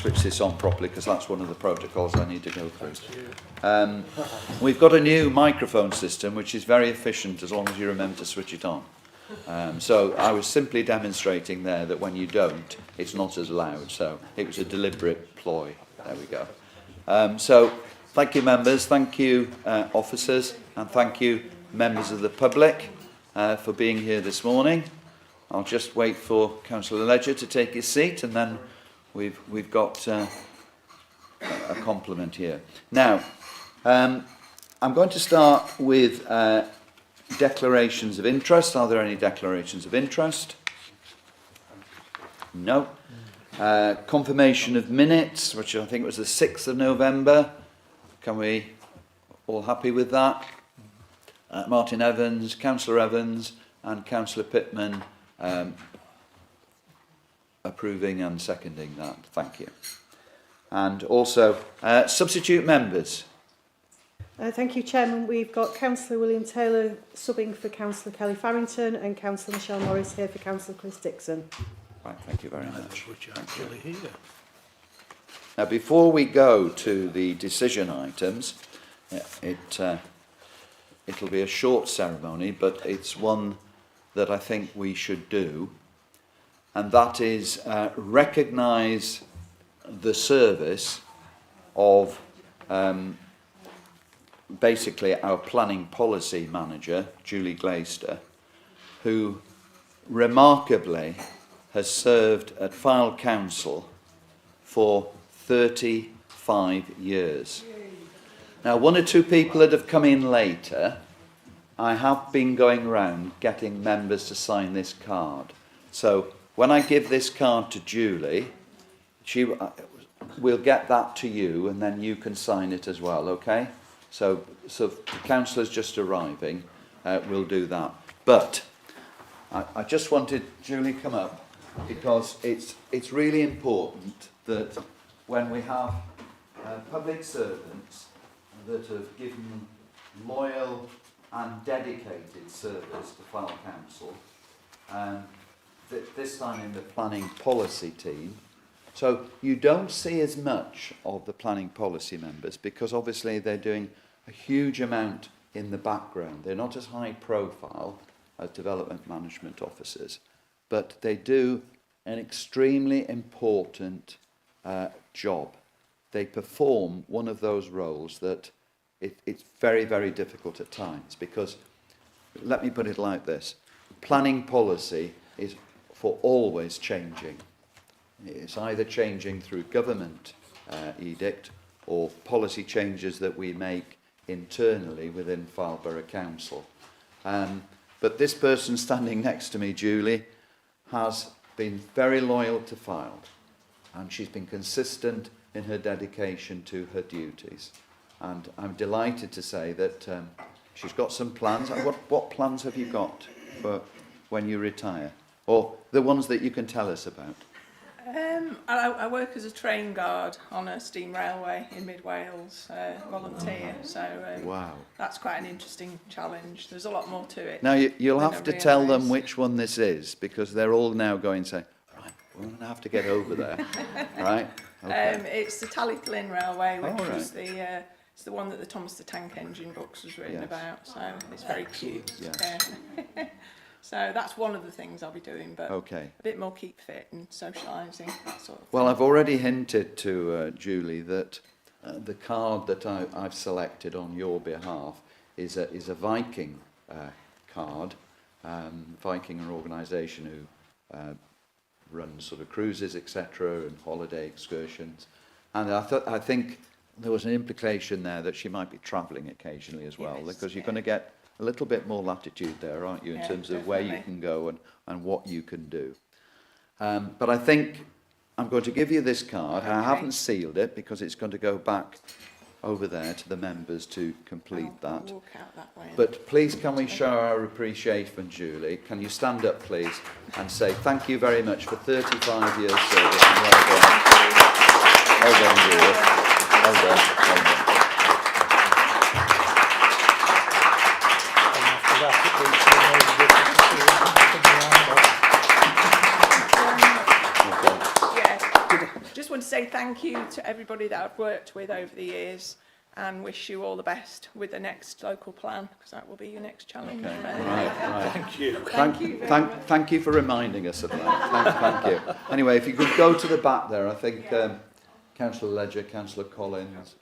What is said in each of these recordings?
switch this on properly because that's one of the protocols I need to go through. We've got a new microphone system which is very efficient as long as you remember to switch it on. So I was simply demonstrating there that when you don't, it's not as loud. So it was a deliberate ploy. There we go. So thank you, members. Thank you, officers. And thank you, members of the public, for being here this morning. I'll just wait for Councillor Ledger to take his seat, and then we've got a compliment here. Now, I'm going to start with declarations of interest. Are there any declarations of interest? No. Confirmation of minutes, which I think was the 6th of November. Can we all happy with that? Martin Evans, Councillor Evans and Councillor Pittman approving and seconding that. Thank you. And also substitute members. Thank you, Chairman. We've got Councillor William Taylor subbing for Councillor Kelly Farrington and Councillor Michelle Morris here for Councillor Chris Dixon. Right, thank you very much. Which are actually here. Now, before we go to the decision items, it'll be a short ceremony, but it's one that I think we should do, and that is recognise the service of basically our planning policy manager, Julie Glaister, who remarkably has served at Fylde Council for 35 years. Now, one or two people that have come in later, I have been going round getting members to sign this card. So when I give this card to Julie, she will get that to you, and then you can sign it as well, okay? So the councillors just arriving, we'll do that. But I just wanted Julie come up because it's really important that when we have public servants that have given loyal and dedicated service to Fylde Council, this time in the planning policy team. So you don't see as much of the planning policy members because obviously they're doing a huge amount in the background. They're not as high profile as development management officers, but they do an extremely important job. They perform one of those roles that it's very, very difficult at times because, let me put it like this, planning policy is for always changing. It's either changing through government edict or policy changes that we make internally within Fylde Borough Council. But this person standing next to me, Julie, has been very loyal to Fylde, and she's been consistent in her dedication to her duties. And I'm delighted to say that she's got some plans. What plans have you got for when you retire? Or the ones that you can tell us about? I work as a train guard on a steam railway in Mid Wales, volunteer, so wow, that's quite an interesting challenge. There's a lot more to it. Now you'll have to tell them which one this is because they're all now going to say, right, we're going to have to get over there, right? Okay. It's the Tally-Flynn Railway, which right. was it's the one that the Thomas the Tank Engine books was written Yes. about, so it's very cute. Yes. Yeah. So that's one of the things I'll be doing, but Okay. a bit more keep fit and socialising, that sort of Well, thing. I've already hinted to Julie that the card that I've selected on your behalf is a Viking card. Viking are an organisation who runs sort of cruises, etc., and holiday excursions. And I think there was an implication there that she might be travelling occasionally as well, Yes, because you're yeah. going to get a little bit more latitude there, aren't you, in terms of where you definitely. can go and what you can do. But I think I'm going to give you this card. I Okay. haven't sealed it because it's going to go back over there to the members to complete I'll that. walk out that way. But please can we show our appreciation, Julie? Can you stand up, please, and say thank you very much for 35 years service. And well done. Well done, Julie. Well done. Well done. Yeah, just want to say say thank you to everybody that I've worked with over the years and wish you all the best with the next local plan, because that will be your next challenge. Okay. Right. Thank you. Thank you for reminding us of that. Thank you. Anyway, if you could go to the back there, I think Councillor Ledger, Councillor Collins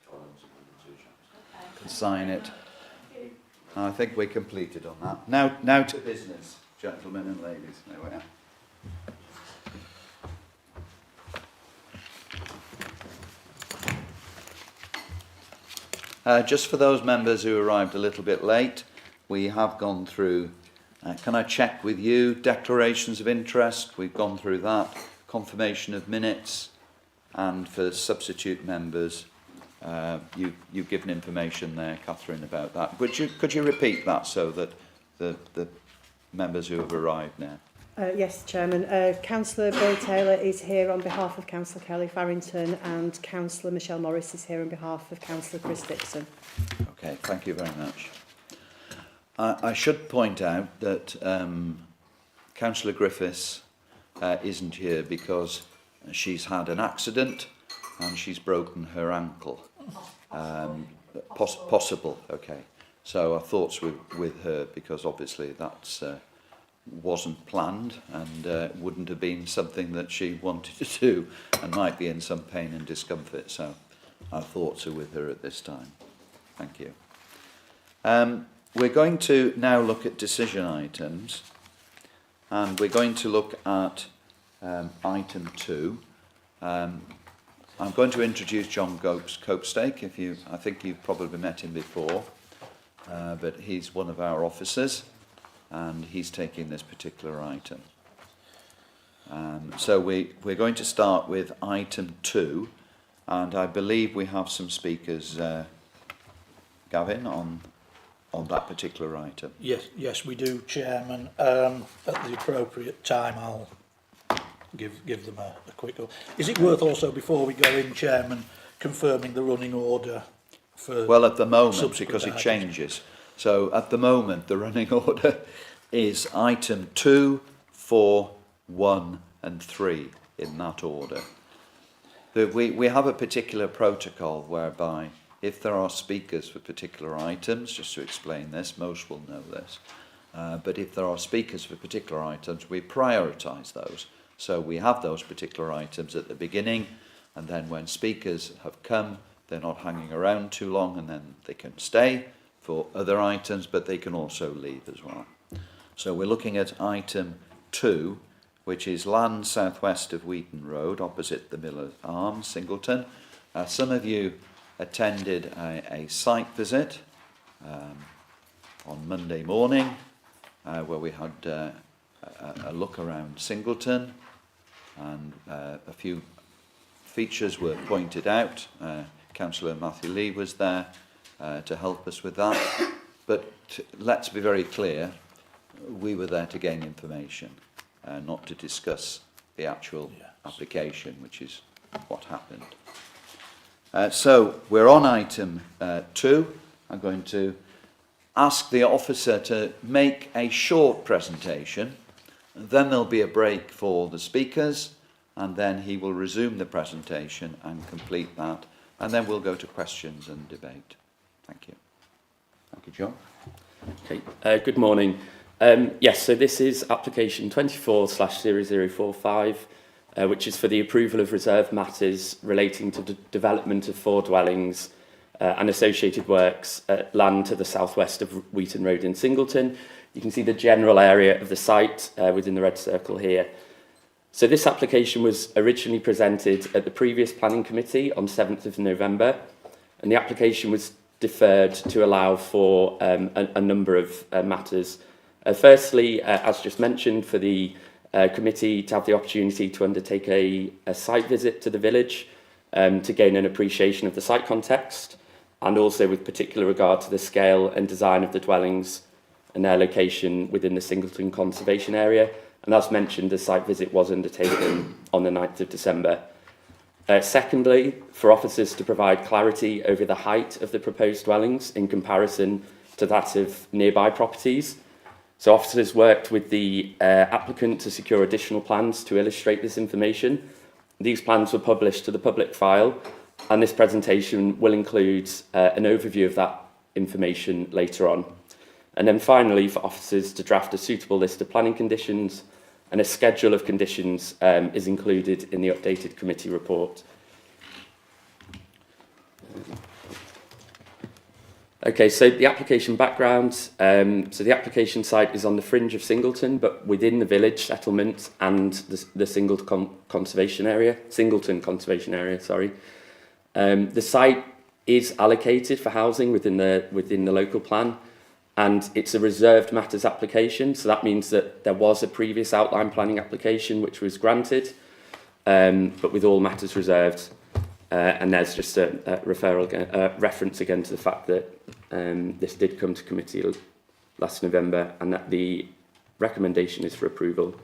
can sign it. I think we're completed on that. Now to business, gentlemen and ladies. There we are. Just for those members who arrived a little bit late, we have gone through, can I check with you, declarations of interest, we've gone through that, confirmation of minutes, and for substitute members, you've given information there, Catherine, about that. Could you repeat that so that the members who have arrived now? Yes, Chairman. Councillor Bill Taylor is here on behalf of Councillor Kelly Farrington, and Councillor Michelle Morris is here on behalf of Councillor Chris Dixon. Okay, thank you very much. I should point out that Councillor Griffiths isn't here because she's had an accident and she's broken her ankle. Possible, okay. So our thoughts with her, because obviously that's wasn't planned and wouldn't have been something that she wanted to do and might be in some pain and discomfort. So our thoughts are with her at this time. Thank you. We're going to now look at decision items, and we're going to look at item 2. I'm going to introduce John Copestake. I think you've probably met him before, but he's one of our officers, and he's taking this particular item. So we're going to start with item 2, and I believe we have some speakers, Gavin, on that particular item. Yes, we do, Chairman. At the appropriate time, I'll give them a quick go. Is it worth also, before we go in, Chairman, confirming the running order for... Well, at the moment, because it items? changes. So at the moment, the running order is item 2, 4, 1 and 3 in that order. We have a particular protocol whereby if there are speakers for particular items, just to explain this, most will know this, but if there are speakers for particular items, we prioritise those. So we have those particular items at the beginning, and then when speakers have come, they're not hanging around too long, and then they can stay for other items, but they can also leave as well. So we're looking at item 2, which is land southwest of Wheaton Road, opposite the Miller's Arms, Singleton. Some of you attended a site visit on Monday morning, where we had a look around Singleton, and a few features were pointed out. Councillor Matthew Lee was there to help us with that. But let's be very clear, we were there to gain information, not to discuss the actual application, which is what happened. So we're on item 2. I'm going to ask the officer to make a short presentation. Then there'll be a break for the speakers, and then he will resume the presentation and complete that, and then we'll go to questions and debate. Thank you. Thank you, John. Okay, good morning. Yes, so this is application 24/0045, which is for the approval of reserved matters relating to the development of 4 dwellings and associated works at land to the southwest of Wheaton Road in Singleton. You can see the general area of the site within the red circle here. So this application was originally presented at the previous planning committee on 7th of November, and the application was deferred to allow for a number of matters. Firstly, as just mentioned, for the committee to have the opportunity to undertake a site visit to the village to gain an appreciation of the site context, and also with particular regard to the scale and design of the dwellings and their location within the Singleton Conservation Area. And as mentioned, the site visit was undertaken on the 9th of December. Secondly, for officers to provide clarity over the height of the proposed dwellings in comparison to that of nearby properties. So officers worked with the applicant to secure additional plans to illustrate this information. These plans were published to the public file, and this presentation will include an overview of that information later on. And then finally, for officers to draft a suitable list of planning conditions, and a schedule of conditions is included in the updated committee report. Okay, so the application background. So the application site is on the fringe of Singleton, but within the village settlement and the Singleton conservation area. The site is allocated for housing within the local plan, and it's a reserved matters application. So that means that there was a previous outline planning application which was granted, but with all matters reserved. And there's just a reference again to the fact that this did come to committee last November, and that the recommendation is for approval.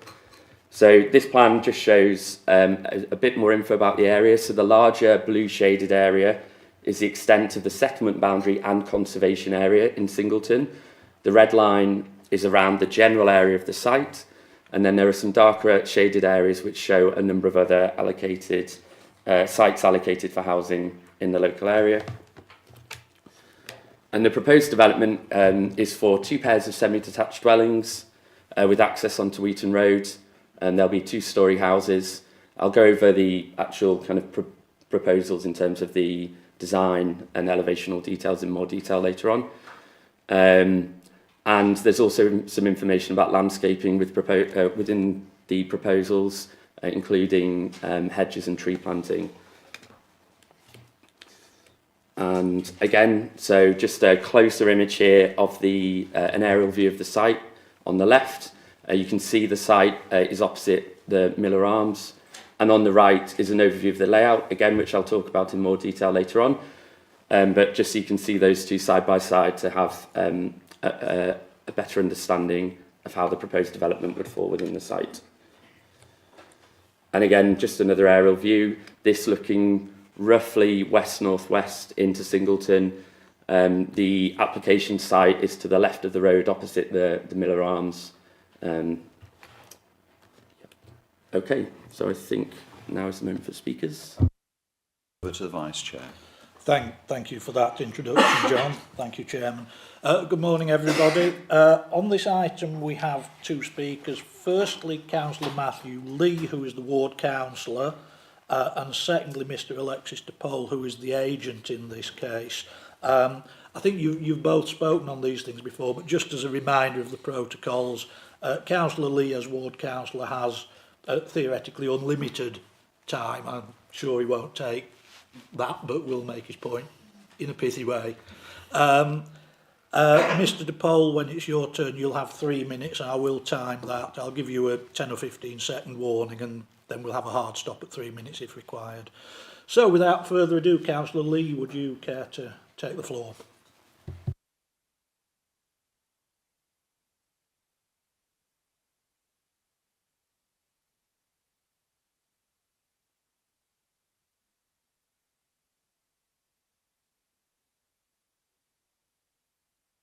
So this plan just shows a bit more info about the area. So the larger blue shaded area is the extent of the settlement boundary and conservation area in Singleton. The red line is around the general area of the site, and then there are some darker shaded areas which show a number of other allocated sites allocated for housing in the local area. And the proposed development is for 2 pairs of semi-detached dwellings with access onto Wheaton Road, and there'll be 2-storey houses. I'll go over the actual kind of proposals in terms of the design and elevational details in more detail later on. And there's also some information about landscaping within the proposals, including hedges and tree planting. And again, so just a closer image here of an aerial view of the site. On the left, you can see the site is opposite the Miller Arms, and on the right is an overview of the layout, again, which I'll talk about in more detail later on. But just so you can see those two side by side to have a better understanding of how the proposed development would fall within the site. And again, just another aerial view, this looking roughly west-northwest into Singleton. The application site is to the left of the road opposite the Miller Arms. Okay, so I think now is the moment for speakers. Over to the Vice Chair. Thank you for that introduction, John. Thank you, Chairman. Good morning, everybody. On this item, we have 2 speakers. Firstly, Councillor Matthew Lee, who is the ward councillor, and secondly, Mr. Alexis DePaul, who is the agent in this case. I think you've both spoken on these things before, but just as a reminder of the protocols, Councillor Lee, as ward councillor, has theoretically unlimited time. I'm sure he won't take that, but will make his point in a pithy way. Mr. DePaul, when it's your turn, you'll have 3 minutes. I will time that. I'll give you a 10 or 15 second warning, and then we'll have a hard stop at 3 minutes if required. So without further ado, Councillor Lee, would you care to take the floor?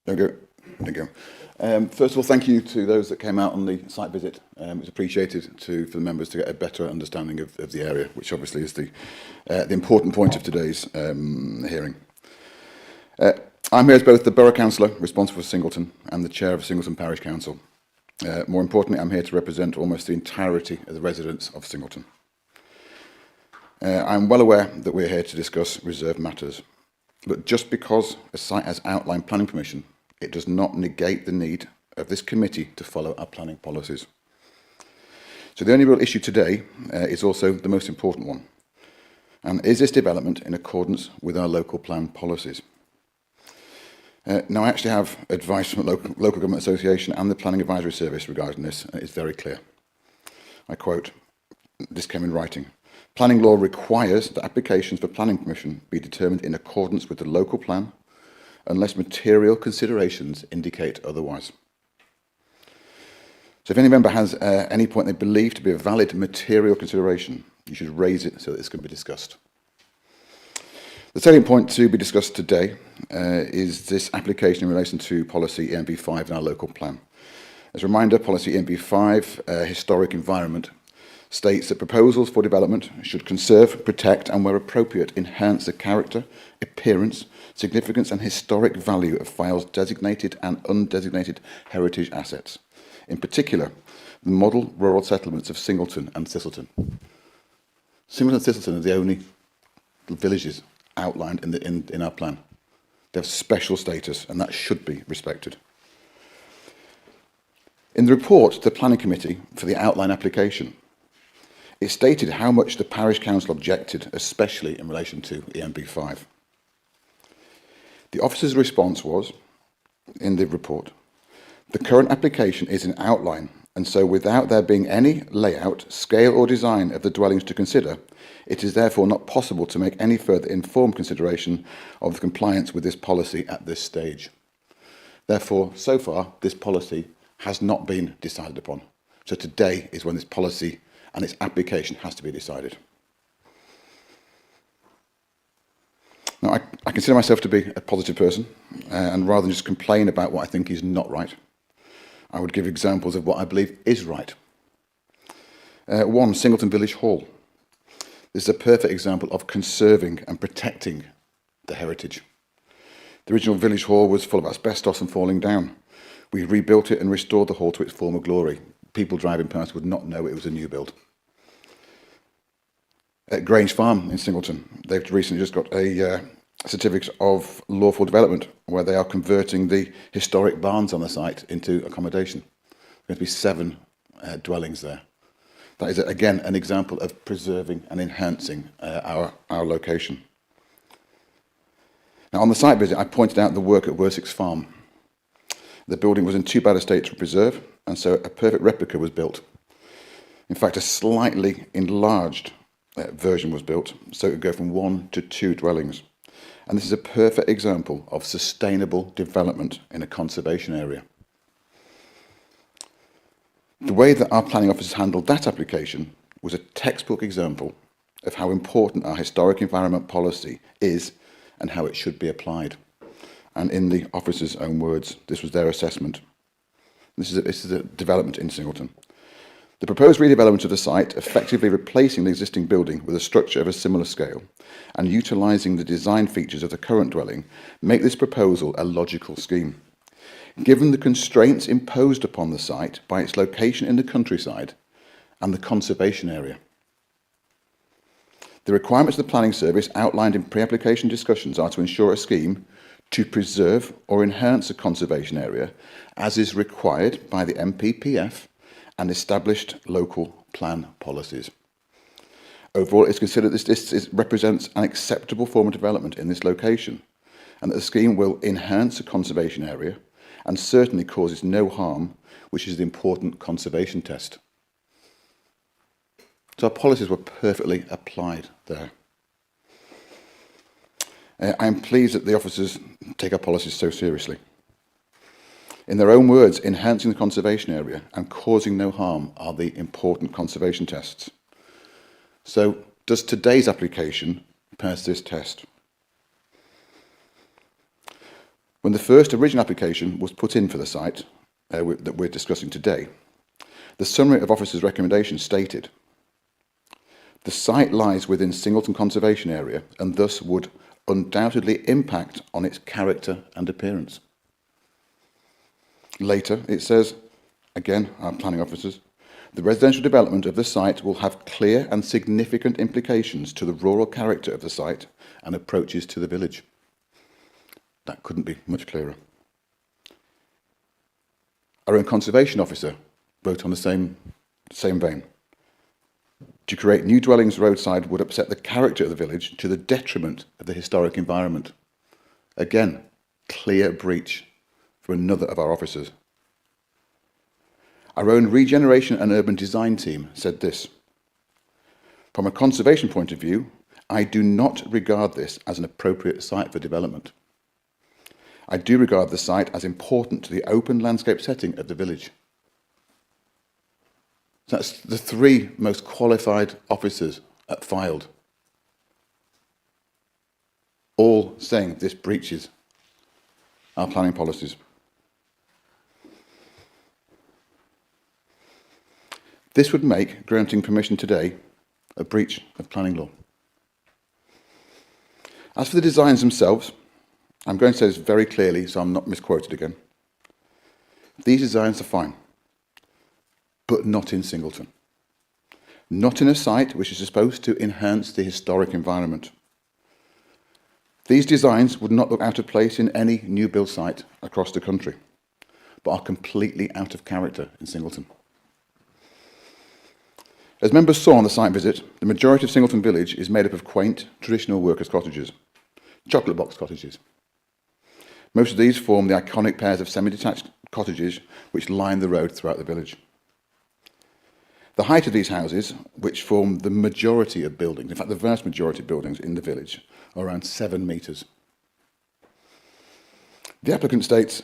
There we go. First of all, thank you to those that came out on the site visit. It was appreciated for the members to get a better understanding of the area, which obviously is the important point of today's hearing. I'm here as both the Borough Councillor responsible for Singleton and the Chair of Singleton Parish Council. More importantly, I'm here to represent almost the entirety of the residents of Singleton. I'm well aware that we're here to discuss reserved matters, but just because a site has outline planning permission, it does not negate the need of this committee to follow our planning policies. So the only real issue today is also the most important one. And is this development in accordance with our local plan policies? Now, I actually have advice from the Local Government Association and the Planning Advisory Service regarding this, and it's very clear. I quote, this came in writing. Planning law requires that applications for planning permission be determined in accordance with the local plan, unless material considerations indicate otherwise. So if any member has any point they believe to be a valid material consideration, you should raise it so that this can be discussed. The salient point to be discussed today is this application in relation to policy ENV5 in our local plan. As a reminder, policy ENV5, historic environment, states that proposals for development should conserve, protect and, where appropriate, enhance the character, appearance, significance and historic value of Fyle's designated and undesignated heritage assets. In particular, the model rural settlements of Singleton and Thistleton. Singleton and Thistleton are the only villages outlined in our plan. They have special status and that should be respected. In the report to the Planning Committee for the outline application, it stated how much the Parish Council objected, especially in relation to EMB5. The officer's response was, in the report, the current application is an outline, and so without there being any layout, scale or design of the dwellings to consider, it is therefore not possible to make any further informed consideration of the compliance with this policy at this stage. Therefore, so far, this policy has not been decided upon. So today is when this policy and its application has to be decided. Now, I consider myself to be a positive person, and rather than just complain about what I think is not right, I would give examples of what I believe is right. One, Singleton Village Hall. This is a perfect example of conserving and protecting the heritage. The original village hall was full of asbestos and falling down. We rebuilt it and restored the hall to its former glory. People driving past would not know it was a new build. At Grange Farm in Singleton, they've recently just got a certificate of lawful development where they are converting the historic barns on the site into accommodation. There's going to be 7 dwellings there. That is, again, an example of preserving and enhancing our location. Now, on the site visit, I pointed out the work at Worsix Farm. The building was in too bad a state to preserve, and so a perfect replica was built. In fact, a slightly enlarged version was built, so it would go from 1 to 2 dwellings. And this is a perfect example of sustainable development in a conservation area. The way that our planning officers handled that application was a textbook example of how important our historic environment policy is and how it should be applied. And in the officers' own words, this was their assessment. This is a development in Singleton. The proposed redevelopment of the site, effectively replacing the existing building with a structure of a similar scale and utilising the design features of the current dwelling, make this proposal a logical scheme. Given the constraints imposed upon the site by its location in the countryside and the conservation area. The requirements of the Planning Service outlined in pre-application discussions are to ensure a scheme to preserve or enhance a conservation area as is required by the MPPF and established local plan policies. Overall, it's considered this represents an acceptable form of development in this location and that the scheme will enhance a conservation area and certainly causes no harm, which is the important conservation test. So our policies were perfectly applied there. I'm pleased that the officers take our policies so seriously. In their own words, enhancing the conservation area and causing no harm are the important conservation tests. So, does today's application pass this test? When the first original application was put in for the site that we're discussing today, the summary of officers' recommendations stated, the site lies within Singleton Conservation Area and thus would undoubtedly impact on its character and appearance. Later, it says, again, our planning officers, the residential development of the site will have clear and significant implications to the rural character of the site and approaches to the village. That couldn't be much clearer. Our own conservation officer wrote on the same vein. To create new dwellings roadside would upset the character of the village to the detriment of the historic environment. Again, clear breach from another of our officers. Our own regeneration and urban design team said this. From a conservation point of view, I do not regard this as an appropriate site for development. I do regard the site as important to the open landscape setting of the village. So that's the 3 most qualified officers at Fylde, all saying this breaches our planning policies. This would make granting permission today a breach of planning law. As for the designs themselves, I'm going to say this very clearly so I'm not misquoted again. These designs are fine, but not in Singleton. Not in a site which is supposed to enhance the historic environment. These designs would not look out of place in any new build site across the country, but are completely out of character in Singleton. As members saw on the site visit, the majority of Singleton Village is made up of quaint, traditional workers' cottages, chocolate box cottages. Most of these form the iconic pairs of semi-detached cottages which line the road throughout the village. The height of these houses, which form the majority of buildings, in fact the vast majority of buildings in the village, are around 7 metres. The applicant states,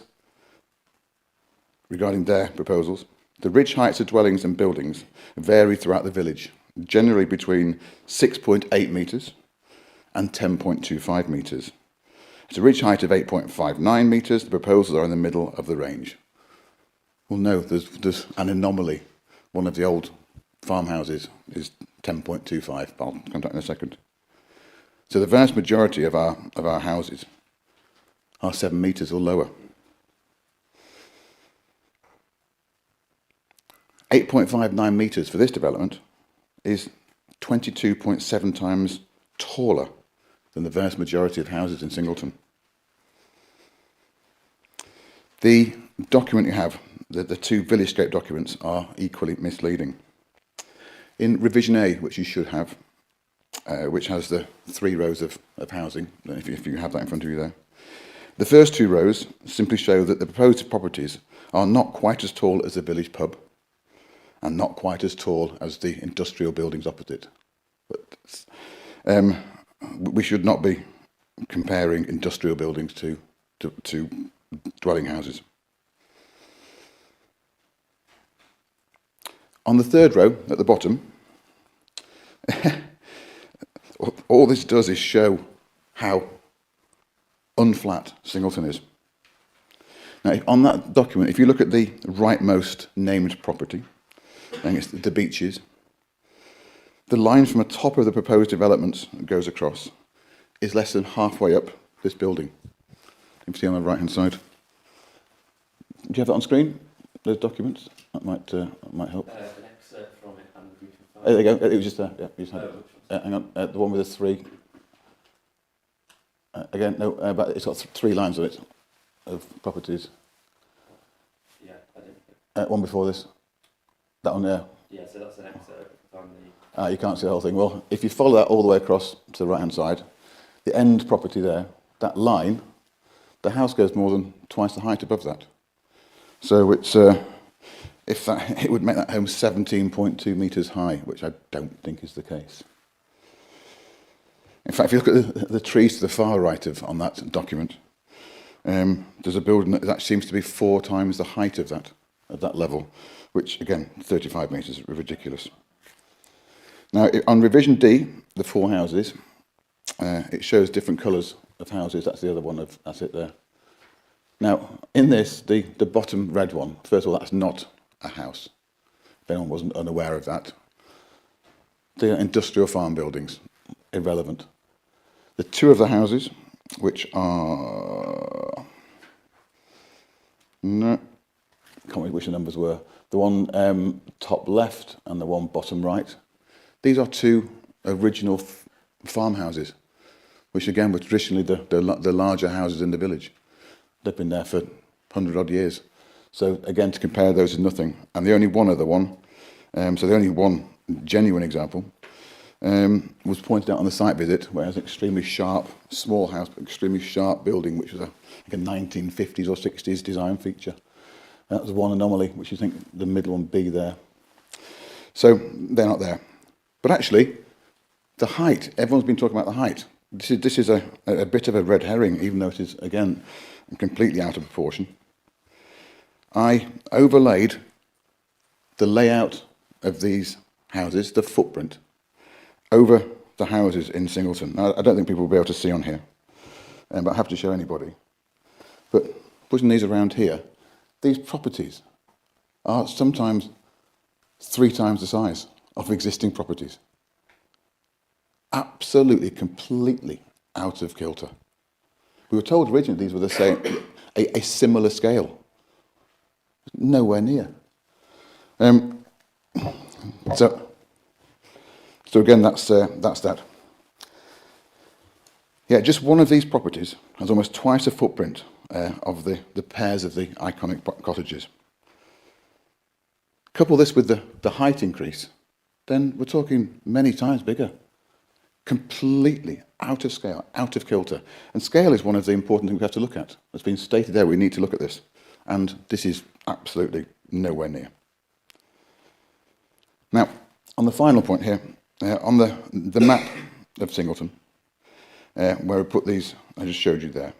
regarding their proposals, the ridge heights of dwellings and buildings vary throughout the village, generally between 6.8 metres and 10.25 metres. At a ridge height of 8.59 metres, the proposals are in the middle of the range. Well, no, there's an anomaly. One of the old farmhouses is 10.25. I'll come to that in a second. So the vast majority of our houses are 7 metres or lower. 8.59 metres for this development is 22.7 times taller than the vast majority of houses in Singleton. The document you have, the two Village-scape documents, are equally misleading. In revision A, which you should have, which has the 3 rows of housing, if you have that in front of you there, the first 2 rows simply show that the proposed properties are not quite as tall as the village pub and not quite as tall as the industrial buildings opposite. But we should not be comparing industrial buildings to dwelling houses. On the 3rd row at the bottom, all this does is show how unflat Singleton is. Now, on that document, if you look at the rightmost named property, and it's the Beeches, the line from the top of the proposed developments that goes across is less than halfway up this building. You can see on the right-hand side. Do you have that on screen, those documents? That might help. An excerpt from it and we can find There you go. It was just there. Yeah, you just had it. Hang on. The one with the 3. Again, no, but it's got 3 lines of it, of properties. Yeah, I didn't. One before this. That one there. Yeah, so that's an excerpt from the. You can't see the whole thing. Well, if you follow that all the way across to the right-hand side, the end property there, that line, the house goes more than twice the height above that. So it's it would make that home 17.2 metres high, which I don't think is the case. In fact, if you look at the trees to the far right on that document, there's a building that seems to be 4 times the height of that level, which again, 35 metres is ridiculous. Now, on revision D, the 4 houses, it shows different colours of houses. That's the other one. That's it there. Now, in this, the bottom red one, first of all, that's not a house. If anyone wasn't unaware of that. They are industrial farm buildings, irrelevant. The 2 of the houses, which are... No, can't remember which the numbers were. The one top left and the one bottom right. These are 2 original farmhouses, which again were traditionally the larger houses in the village. They've been there for 100 odd years. So again, to compare those is nothing. And the only one other one, so the only one genuine example, was pointed out on the site visit, where it has an extremely sharp, small house, but extremely sharp building, which was like a 1950s or 60s design feature. That was one anomaly, which you think the middle one B there. So they're not there. But actually, the height, everyone's been talking about the height. This is a bit of a red herring, even though it is, again, completely out of proportion. I overlaid the layout of these houses, the footprint, over the houses in Singleton. Now, I don't think people will be able to see on here, but I have to show anybody. But putting these around here, these properties are sometimes 3 times the size of existing properties. Absolutely, completely out of kilter. We were told originally these were the same, a similar scale. Nowhere near. So again, that's that. Yeah, just one of these properties has almost twice the footprint of the pairs of the iconic cottages. Couple this with the height increase, then we're talking many times bigger. Completely out of scale, out of kilter. And scale is one of the important things we have to look at. It's been stated there, we need to look at this. And this is absolutely nowhere near. Now, on the final point here, on the map of Singleton, where I put these, I just showed you there.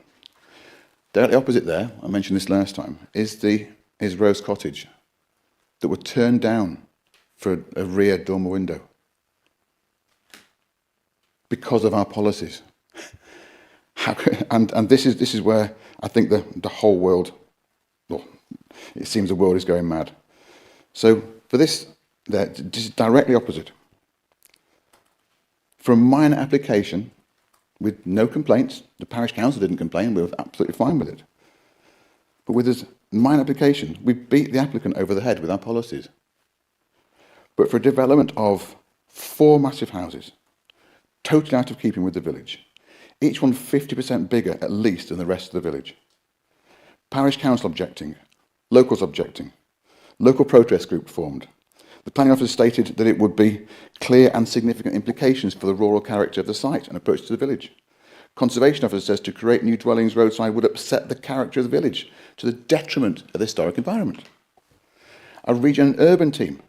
Directly opposite there, I mentioned this last time, is Rose Cottage, that were turned down for a rear dormer window because of our policies. And this is where I think the whole world, well, it seems the world is going mad. So for this is directly opposite. For a minor application with no complaints, the parish council didn't complain, we were absolutely fine with it. But with this minor application, we beat the applicant over the head with our policies. But for a development of 4 massive houses, totally out of keeping with the village, each one 50% bigger at least than the rest of the village. Parish council objecting, locals objecting, local protest group formed. The planning officer stated that it would be clear and significant implications for the rural character of the site and approach to the village. Conservation officer says to create new dwellings roadside would upset the character of the village to the detriment of the historic environment. A region and urban team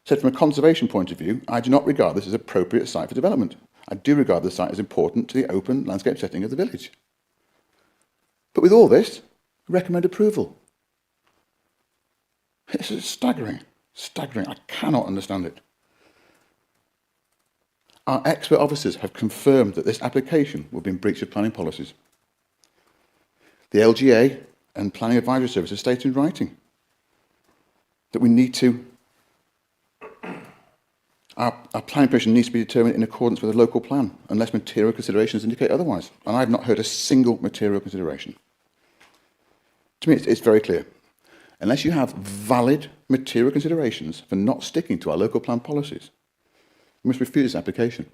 said from a conservation point of view, I do not regard this as an appropriate site for development. I do regard the site as important to the open landscape setting of the village. But with all this, recommend approval. This is staggering. Staggering. I cannot understand it. Our expert officers have confirmed that this application will be in breach of planning policies. The LGA and Planning Advisory Service have stated in writing that we need to, our planning permission needs to be determined in accordance with the local plan, unless material considerations indicate otherwise. And I have not heard a single material consideration. To me, it's very clear. Unless you have valid material considerations for not sticking to our local plan policies, you must refuse this application.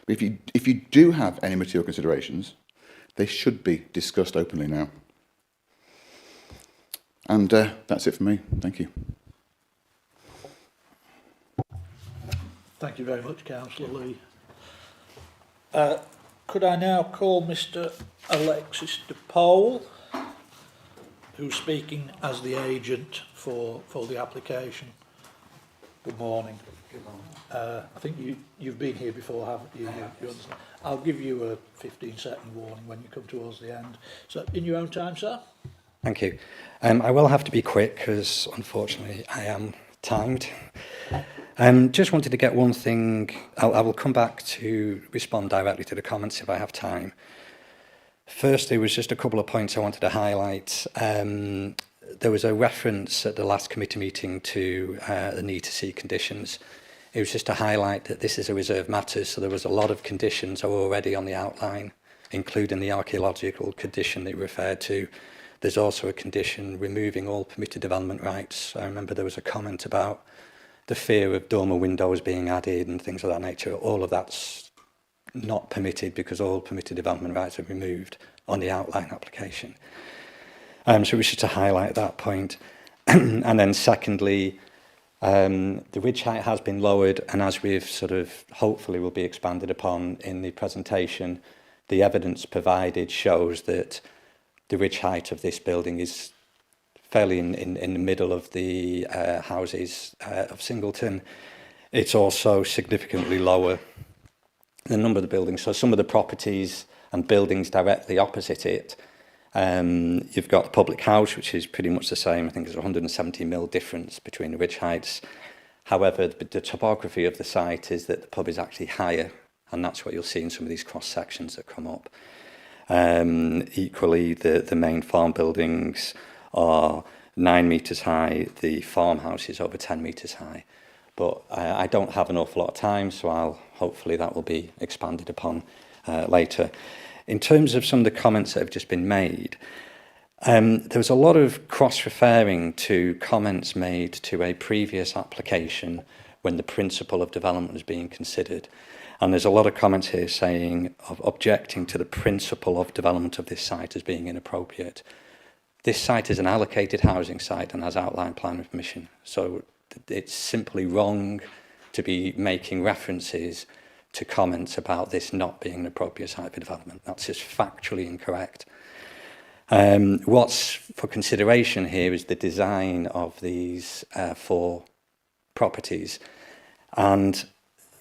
But if you do have any material considerations, they should be discussed openly now. And that's it for me. Thank you. Thank you very much, Councillor Lee. Could I now call Mr. Alexis de Pole, who's speaking as the agent for the application. Good morning. Good morning. I think you've been here before, haven't you? You understand? I'll give you a 15-second warning when you come towards the end. So, in your own time, sir. Thank you. I will have to be quick because, unfortunately, I am timed. Just wanted to get one thing. I will come back to respond directly to the comments if I have time. First, there was just a couple of points I wanted to highlight. There was a reference at the last committee meeting to the need to see conditions. It was just to highlight that this is a reserve matter, so there was a lot of conditions already on the outline, including the archaeological condition that you referred to. There's also a condition removing all permitted development rights. I remember there was a comment about the fear of dormer windows being added and things of that nature. All of that's not permitted because all permitted development rights are removed on the outline application. So we should to highlight that point. And then secondly, the ridge height has been lowered, and as we've sort of hopefully will be expanded upon in the presentation, the evidence provided shows that the ridge height of this building is fairly in the middle of the houses of Singleton. It's also significantly lower than a number of the buildings. So some of the properties and buildings directly opposite it, you've got the public house, which is pretty much the same. I think there's 170 mil difference between the ridge heights. However, the topography of the site is that the pub is actually higher, and that's what you'll see in some of these cross sections that come up. Equally, the main farm buildings are 9 metres high, the farmhouse is over 10 metres high. But I don't have an awful lot of time, so hopefully that will be expanded upon later. In terms of some of the comments that have just been made, there was a lot of cross-referring to comments made to a previous application when the principle of development was being considered. And there's a lot of comments here saying of objecting to the principle of development of this site as being inappropriate. This site is an allocated housing site and has outline planning permission. So it's simply wrong to be making references to comments about this not being an appropriate site for development. That's just factually incorrect. What's for consideration here is the design of these 4 properties. And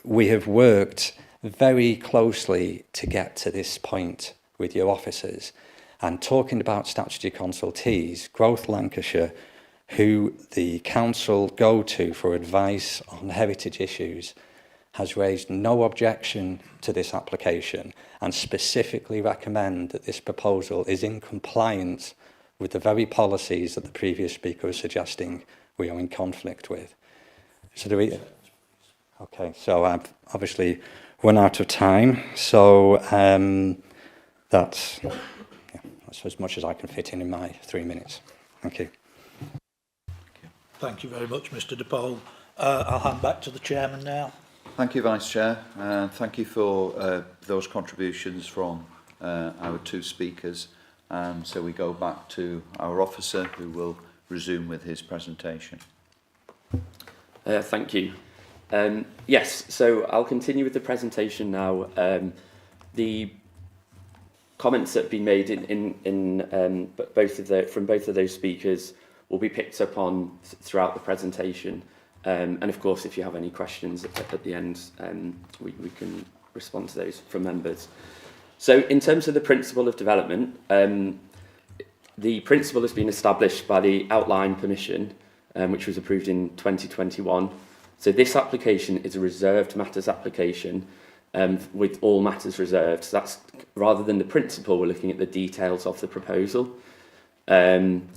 we have worked very closely to get to this point with your officers. And talking about statutory consultees, Growth Lancashire, who the council go to for advice on heritage issues, has raised no objection to this application and specifically recommend that this proposal is in compliance with the very policies that the previous speaker was suggesting we are in conflict with. So do we... Okay, so I've obviously run out of time, so that's as much as I can fit in my 3 minutes. Thank you. Thank you very much, Mr De Pole. I'll hand back to the chairman now. Thank you, Vice Chair, and thank you for those contributions from our 2 speakers. So we go back to our officer, who will resume with his presentation. Thank you. Yes, so I'll continue with the presentation now. The comments that have been made from both of those speakers will be picked up on throughout the presentation. And of course, if you have any questions at the end, we can respond to those from members. So in terms of the principle of development, the principle has been established by the outline permission, which was approved in 2021. So this application is a reserved matters application with all matters reserved. So that's rather than the principle, we're looking at the details of the proposal. And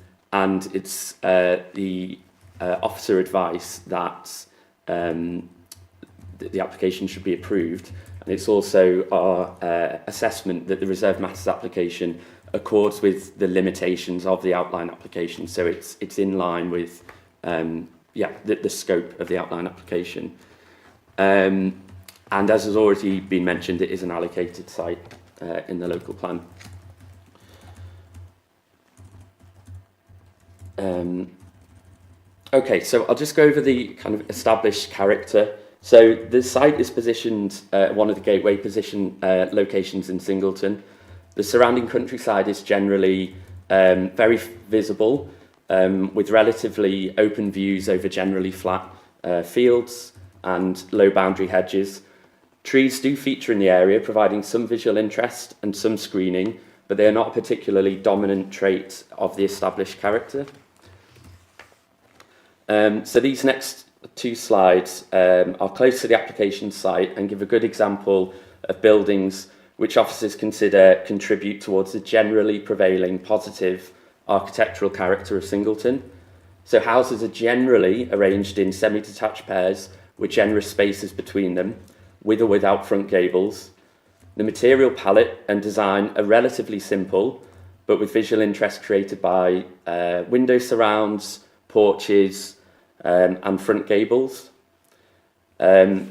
it's the officer advice that the application should be approved. And it's also our assessment that the reserved matters application accords with the limitations of the outline application. So it's in line with the scope of the outline application. And as has already been mentioned, it is an allocated site in the local plan. Okay, so I'll just go over the kind of established character. So the site is positioned one of the gateway position locations in Singleton. The surrounding countryside is generally very visible, with relatively open views over generally flat fields and low boundary hedges. Trees do feature in the area, providing some visual interest and some screening, but they are not a particularly dominant trait of the established character. So these next 2 slides are close to the application site and give a good example of buildings which officers consider contribute towards the generally prevailing positive architectural character of Singleton. So houses are generally arranged in semi-detached pairs with generous spaces between them, with or without front gables. The material palette and design are relatively simple, but with visual interest created by window surrounds, porches, and front gables. The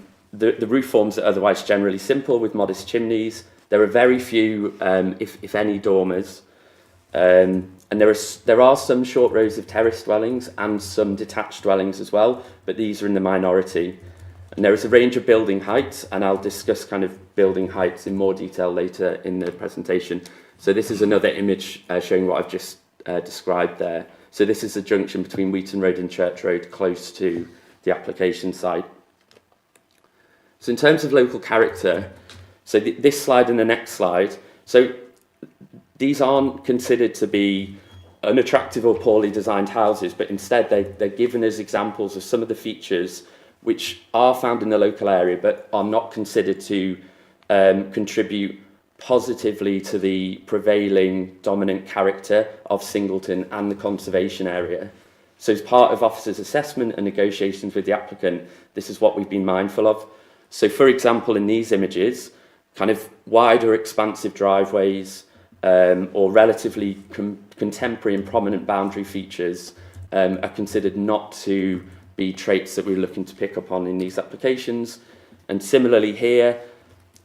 roof forms are otherwise generally simple with modest chimneys. There are very few, if any, dormers. And there are some short rows of terrace dwellings and some detached dwellings as well, but these are in the minority. And there is a range of building heights, and I'll discuss kind of building heights in more detail later in the presentation. So this is another image showing what I've just described there. So this is the junction between Wheaton Road and Church Road, close to the application site. So in terms of local character, so this slide and the next slide, so these aren't considered to be unattractive or poorly designed houses, but instead they're given as examples of some of the features which are found in the local area but are not considered to contribute positively to the prevailing dominant character of Singleton and the conservation area. So as part of officers' assessment and negotiations with the applicant, this is what we've been mindful of. So for example, in these images, kind of wider expansive driveways or relatively contemporary and prominent boundary features are considered not to be traits that we're looking to pick up on in these applications. And similarly here,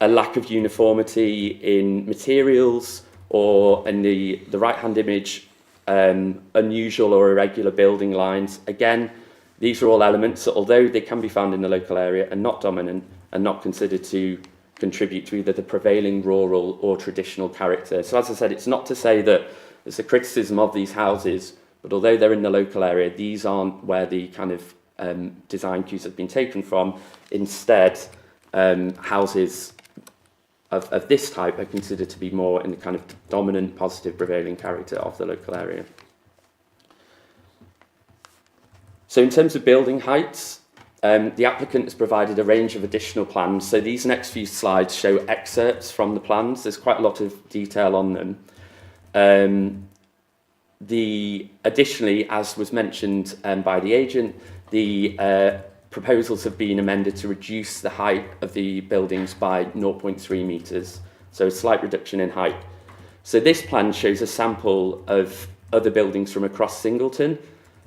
a lack of uniformity in materials, or in the right-hand image, unusual or irregular building lines. Again, these are all elements that, although they can be found in the local area, are not dominant and not considered to contribute to either the prevailing rural or traditional character. So as I said, it's not to say that there's a criticism of these houses, but although they're in the local area, these aren't where the kind of design cues have been taken from. Instead, houses of this type are considered to be more in the kind of dominant, positive, prevailing character of the local area. So in terms of building heights, the applicant has provided a range of additional plans. So these next few slides show excerpts from the plans. There's quite a lot of detail on them. Additionally, as was mentioned by the agent, the proposals have been amended to reduce the height of the buildings by 0.3 metres, so a slight reduction in height. So this plan shows a sample of other buildings from across Singleton.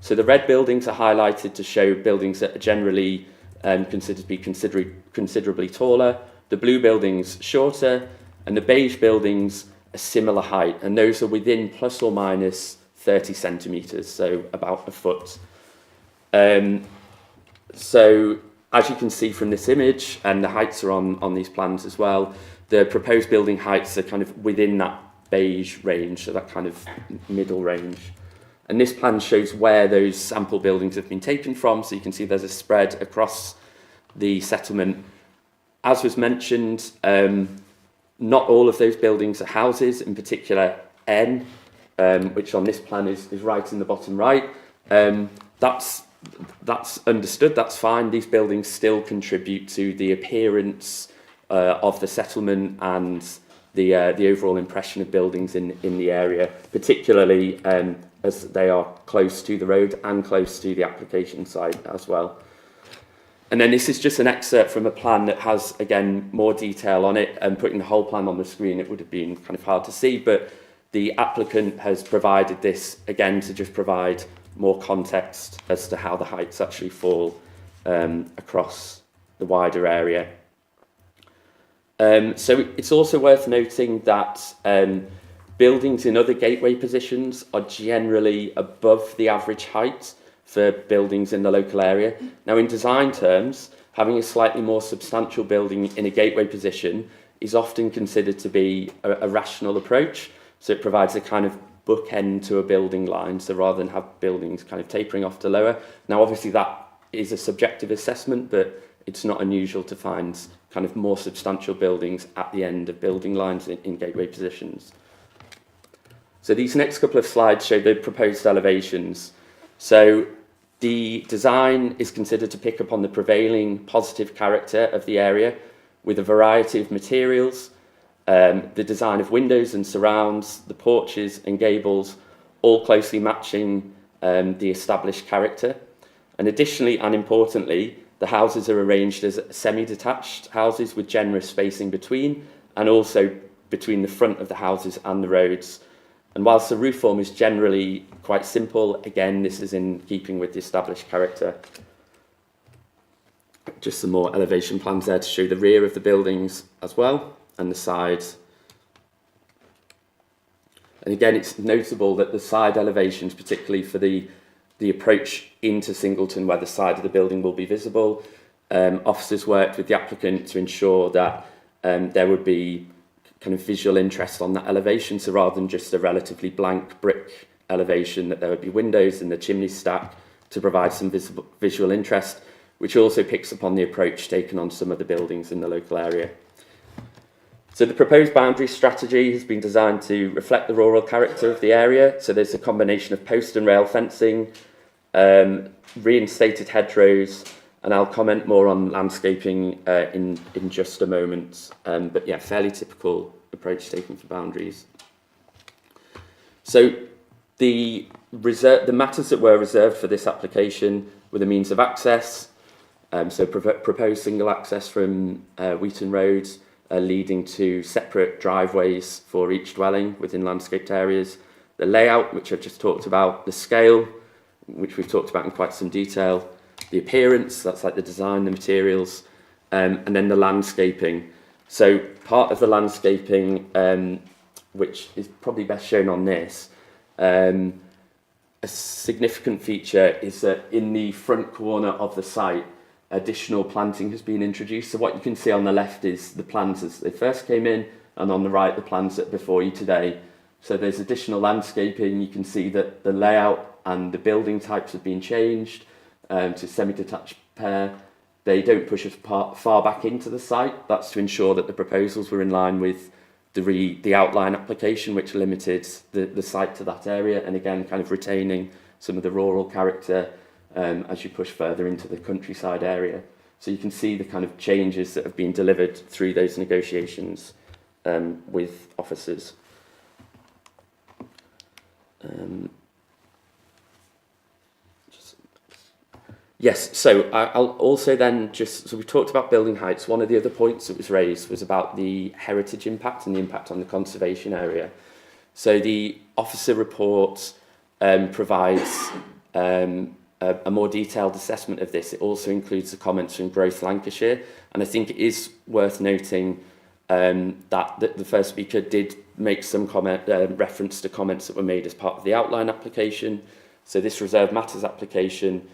So the red buildings are highlighted to show buildings that are generally considered to be considerably taller, the blue buildings shorter, and the beige buildings a similar height, and those are within plus or minus 30 centimetres, so about a foot. So as you can see from this image, and the heights are on these plans as well, the proposed building heights are kind of within that beige range, so that kind of middle range. And this plan shows where those sample buildings have been taken from, so you can see there's a spread across the settlement. As was mentioned, not all of those buildings are houses, in particular N, which on this plan is right in the bottom right. That's understood, that's fine. These buildings still contribute to the appearance of the settlement and the overall impression of buildings in the area, particularly as they are close to the road and close to the application site as well. And then this is just an excerpt from a plan that has, again, more detail on it, and putting the whole plan on the screen, it would have been kind of hard to see, but the applicant has provided this, again, to just provide more context as to how the heights actually fall across the wider area. So it's also worth noting that buildings in other gateway positions are generally above the average height for buildings in the local area. Now, in design terms, having a slightly more substantial building in a gateway position is often considered to be a rational approach. So it provides a kind of bookend to a building line, so rather than have buildings kind of tapering off to lower. Now, obviously, that is a subjective assessment, but it's not unusual to find kind of more substantial buildings at the end of building lines in gateway positions. So these next couple of slides show the proposed elevations. So the design is considered to pick up on the prevailing positive character of the area with a variety of materials, the design of windows and surrounds, the porches and gables, all closely matching the established character. And additionally and importantly, the houses are arranged as semi-detached houses with generous spacing between, and also between the front of the houses and the roads. And whilst the roof form is generally quite simple, again, this is in keeping with the established character. Just some more elevation plans there to show the rear of the buildings as well, and the sides. And again, it's notable that the side elevations, particularly for the approach into Singleton, where the side of the building will be visible, officers worked with the applicant to ensure that there would be kind of visual interest on that elevation, so rather than just a relatively blank brick elevation, that there would be windows in the chimney stack to provide some visual interest, which also picks up on the approach taken on some of the buildings in the local area. So the proposed boundary strategy has been designed to reflect the rural character of the area. So there's a combination of post and rail fencing, reinstated hedgerows, and I'll comment more on landscaping in just a moment. But yeah, fairly typical approach taken for boundaries. So the matters that were reserved for this application were the means of access, so proposed single access from Wheaton Road, leading to separate driveways for each dwelling within landscaped areas, the layout, which I've just talked about, the scale, which we've talked about in quite some detail, the appearance, that's like the design, the materials, and then the landscaping. So part of the landscaping, which is probably best shown on this, a significant feature is that in the front corner of the site, additional planting has been introduced. So what you can see on the left is the plans as they first came in, and on the right, the plans that are before you today. So there's additional landscaping. You can see that the layout and the building types have been changed to semi-detached pair. They don't push us far back into the site. That's to ensure that the proposals were in line with the outline application, which limited the site to that area, and again, kind of retaining some of the rural character as you push further into the countryside area. So you can see the kind of changes that have been delivered through those negotiations with officers. Yes, so I'll also then so we talked about building heights. One of the other points that was raised was about the heritage impact and the impact on the conservation area. So the officer report provides a more detailed assessment of this. It also includes the comments from Growth Lancashire, and I think it is worth noting that the first speaker did make some reference to comments that were made as part of the outline application. So this Reserve Matters application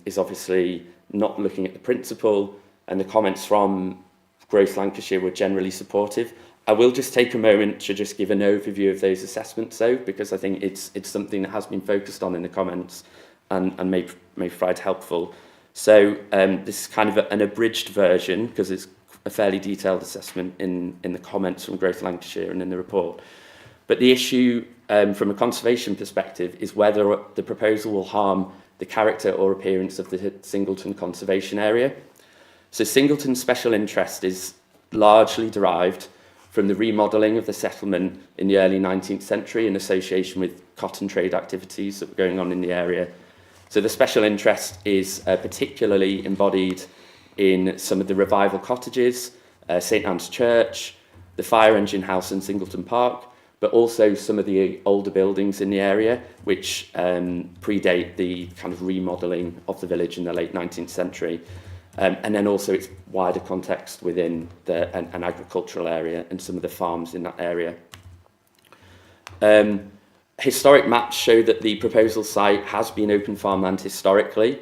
is obviously not looking at the principle, and the comments from Growth Lancashire were generally supportive. I will just take a moment to just give an overview of those assessments though, because I think it's something that has been focused on in the comments and may provide helpful. So this is kind of an abridged version, because it's a fairly detailed assessment in the comments from Growth Lancashire and in the report. But the issue from a conservation perspective is whether the proposal will harm the character or appearance of the Singleton Conservation Area. So Singleton's special interest is largely derived from the remodelling of the settlement in the early 19th century in association with cotton trade activities that were going on in the area. So the special interest is particularly embodied in some of the revival cottages, St Anne's Church, the fire engine house in Singleton Park, but also some of the older buildings in the area, which predate the kind of remodelling of the village in the late 19th century. And then also its wider context within an agricultural area and some of the farms in that area. Historic maps show that the proposal site has been open farmland historically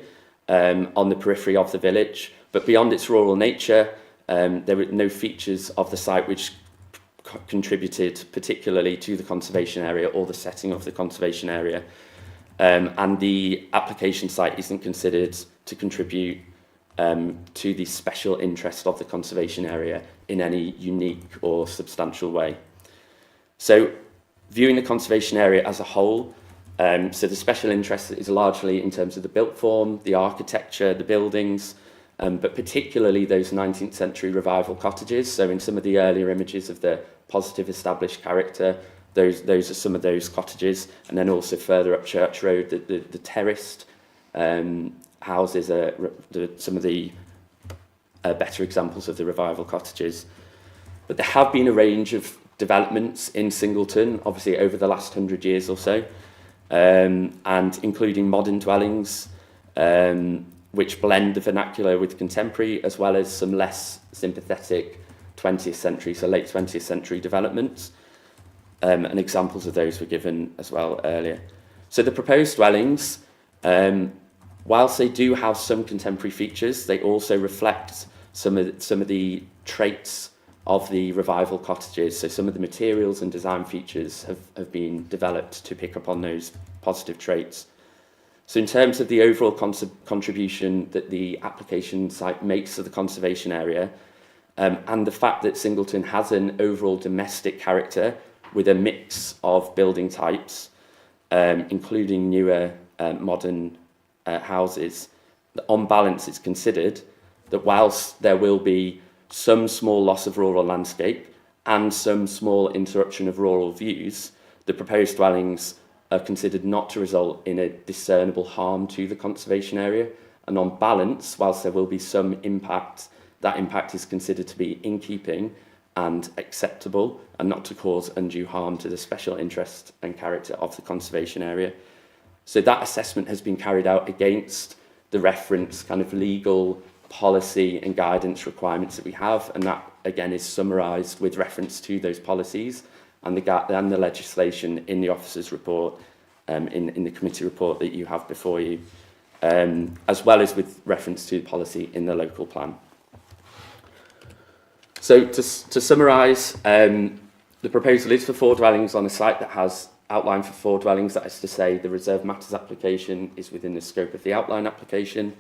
on the periphery of the village, but beyond its rural nature, there were no features of the site which contributed particularly to the conservation area or the setting of the conservation area. And the application site isn't considered to contribute to the special interest of the conservation area in any unique or substantial way. So viewing the conservation area as a whole, so the special interest is largely in terms of the built form, the architecture, the buildings, but particularly those 19th century revival cottages. So in some of the earlier images of the positive established character, those are some of those cottages. And then also further up Church Road, the terraced houses are some of the better examples of the revival cottages. But there have been a range of developments in Singleton, obviously over the last 100 years or so, and including modern dwellings, which blend the vernacular with contemporary, as well as some less sympathetic 20th century, so late 20th century developments. And examples of those were given as well earlier. So the proposed dwellings, whilst they do have some contemporary features, they also reflect some of the traits of the revival cottages. So some of the materials and design features have been developed to pick up on those positive traits. So in terms of the overall contribution that the application site makes to the conservation area, and the fact that Singleton has an overall domestic character with a mix of building types, including newer modern houses, on balance it's considered that whilst there will be some small loss of rural landscape and some small interruption of rural views, the proposed dwellings are considered not to result in a discernible harm to the conservation area. And on balance, whilst there will be some impact, that impact is considered to be in keeping and acceptable and not to cause undue harm to the special interest and character of the conservation area. So that assessment has been carried out against the reference kind of legal policy and guidance requirements that we have, and that again is summarised with reference to those policies and the legislation in the officer's report, in the committee report that you have before you, as well as with reference to policy in the local plan. So to summarise, the proposal is for 4 dwellings on a site that has outline for 4 dwellings. That is to say, the Reserve Matters application is within the scope of the outline application.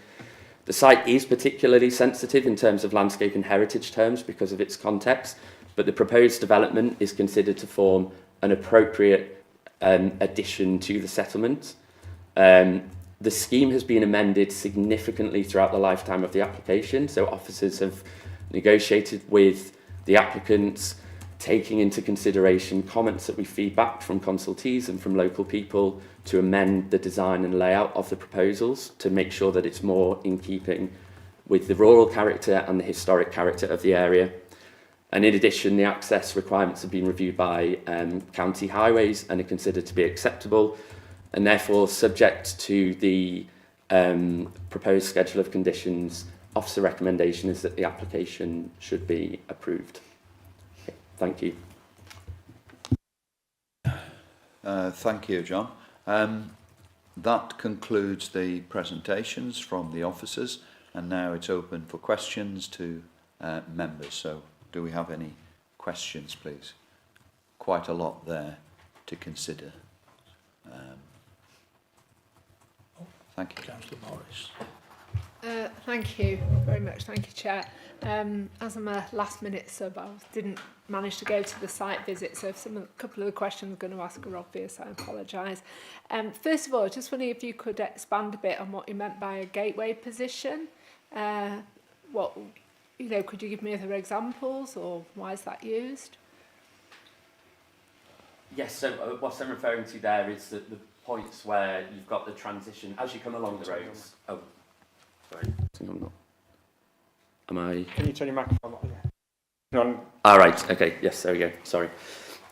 The site is particularly sensitive in terms of landscape and heritage terms because of its context, but the proposed development is considered to form an appropriate addition to the settlement. The scheme has been amended significantly throughout the lifetime of the application, so officers have negotiated with the applicants, taking into consideration comments that we feed back from consultees and from local people to amend the design and layout of the proposals to make sure that it's more in keeping with the rural character and the historic character of the area. And in addition, the access requirements have been reviewed by county highways and are considered to be acceptable, and therefore subject to the proposed schedule of conditions. Officer recommendation is that the application should be approved. Okay, thank you. Thank you, John. That concludes the presentations from the officers, and now it's open for questions to members. So do we have any questions, please? Quite a lot there to consider. Thank you. Councillor Morris. Thank you very much. Thank you, Chair. As I'm a last-minute sub, I didn't manage to go to the site visit, so if a couple of the questions I'm going to ask are obvious, I apologise. First of all, I just wondering if you could expand a bit on what you meant by a gateway position. What, could you give me other examples, or why is that used? Yes, so what I'm referring to there is that the points where you've got the transition as you come along the roads. Oh, sorry. Am I? Can you turn your microphone on? Right, okay, yes, there we go, sorry.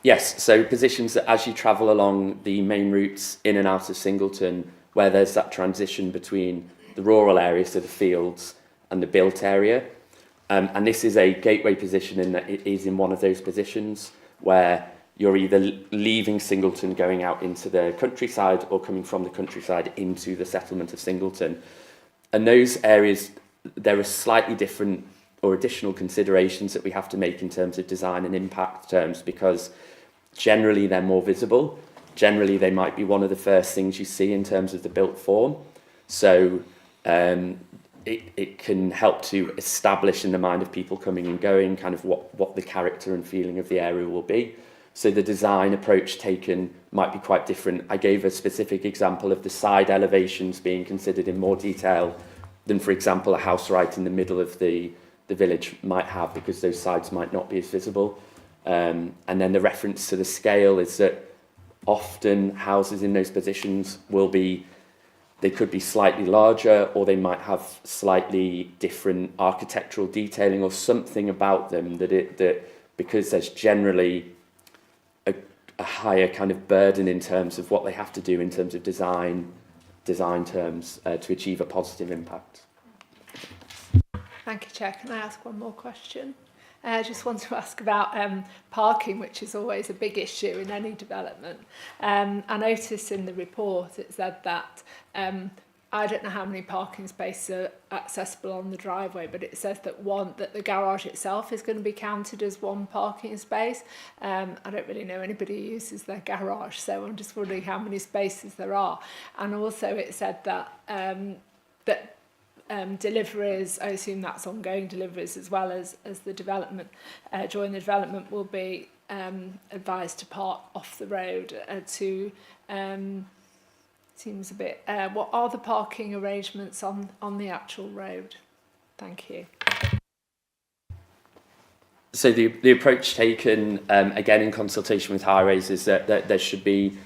Yes, so positions that as you travel along the main routes in and out of Singleton, where there's that transition between the rural areas, so the fields, and the built area. And this is a gateway position in that it is in one of those positions where you're either leaving Singleton going out into the countryside or coming from the countryside into the settlement of Singleton. And those areas, there are slightly different or additional considerations that we have to make in terms of design and impact terms, because generally they're more visible. Generally, they might be one of the first things you see in terms of the built form. So it can help to establish in the mind of people coming and going kind of what the character and feeling of the area will be. So the design approach taken might be quite different. I gave a specific example of the side elevations being considered in more detail than, for example, a house right in the middle of the village might have, because those sides might not be as visible. And then the reference to the scale is that often houses in those positions they could be slightly larger, or they might have slightly different architectural detailing or something about them that because there's generally a higher kind of burden in terms of what they have to do in terms of design terms to achieve a positive impact. Thank you, Chair. Can I ask one more question? I just want to ask about parking, which is always a big issue in any development. I noticed in the report it said that I don't know how many parking spaces are accessible on the driveway, but it says that the garage itself is going to be counted as one parking space. I don't really know anybody who uses their garage, so I'm just wondering how many spaces there are. And also it said that deliveries, I assume that's ongoing deliveries as well as the development, during the development will be advised to park off the road seems a bit, what are the parking arrangements on the actual road? Thank you. So the approach taken, again in consultation with Highways, is that there should be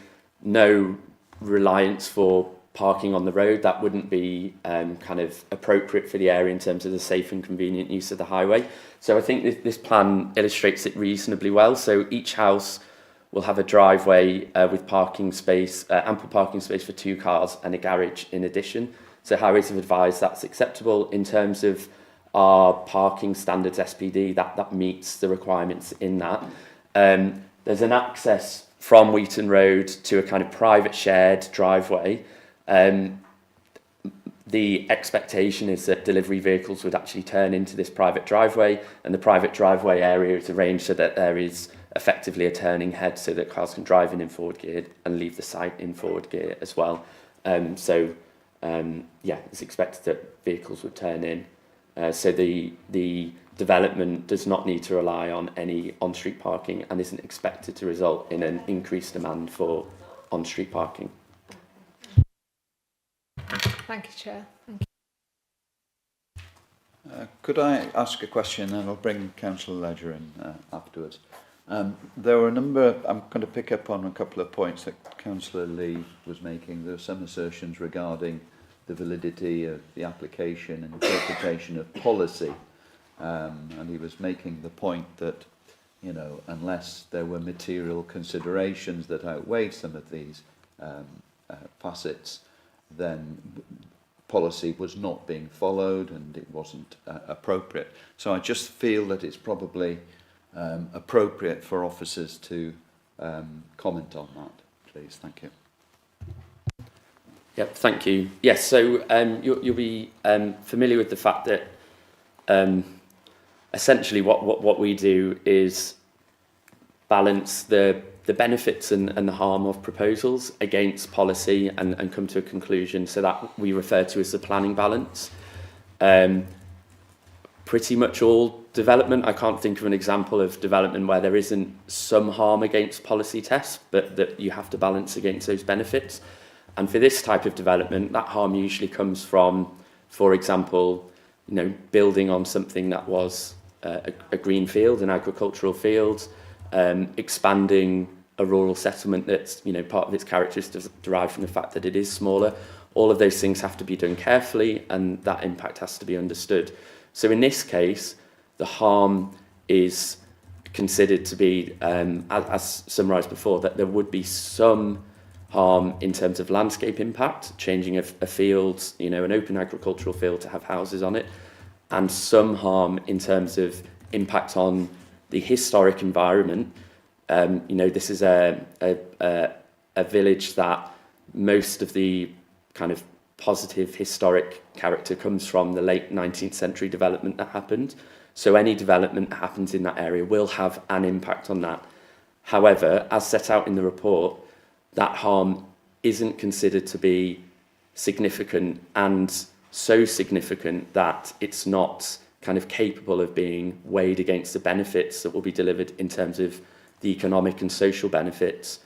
no reliance for parking on the road. That wouldn't be kind of appropriate for the area in terms of the safe and convenient use of the highway. So I think this plan illustrates it reasonably well. So each house will have a driveway with parking space, ample parking space for 2 cars and a garage in addition. So Highways have advised that's acceptable. In terms of our parking standards SPD, that meets the requirements in that. There's an access from Wheaton Road to a kind of private shared driveway. The expectation is that delivery vehicles would actually turn into this private driveway, and the private driveway area is arranged so that there is effectively a turning head so that cars can drive in forward gear and leave the site in forward gear as well. Yeah, it's expected that vehicles would turn in. So the development does not need to rely on any on-street parking and isn't expected to result in an increased demand for on-street parking. Thank you, Chair. Thank you. Could I ask a question, and I'll bring Councillor Ledger in afterwards. There were a number, I'm going to pick up on a couple of points that Councillor Lee was making. There were some assertions regarding the validity of the application and interpretation of policy. And he was making the point that, you know, unless there were material considerations that outweighed some of these facets, then policy was not being followed and it wasn't appropriate. So I just feel that it's probably appropriate for officers to comment on that, please. Thank you. Yep, thank you. Yes, so you'll be familiar with the fact that essentially what we do is balance the benefits and the harm of proposals against policy and come to a conclusion, so that we refer to as the planning balance. Pretty much all development, I can't think of an example of development where there isn't some harm against policy tests, but that you have to balance against those benefits. And for this type of development, that harm usually comes from, for example, you know, building on something that was a green field, an agricultural field, expanding a rural settlement that's, you know, part of its characteristics derived from the fact that it is smaller. All of those things have to be done carefully, and that impact has to be understood. So in this case, the harm is considered to be, as summarised before, that there would be some harm in terms of landscape impact, changing a field, you know, an open agricultural field to have houses on it, and some harm in terms of impact on the historic environment. You know, this is a village that most of the kind of positive historic character comes from the late 19th century development that happened. So any development that happens in that area will have an impact on that. However, as set out in the report, that harm isn't considered to be significant, and so significant that it's not kind of capable of being weighed against the benefits that will be delivered in terms of the economic and social benefits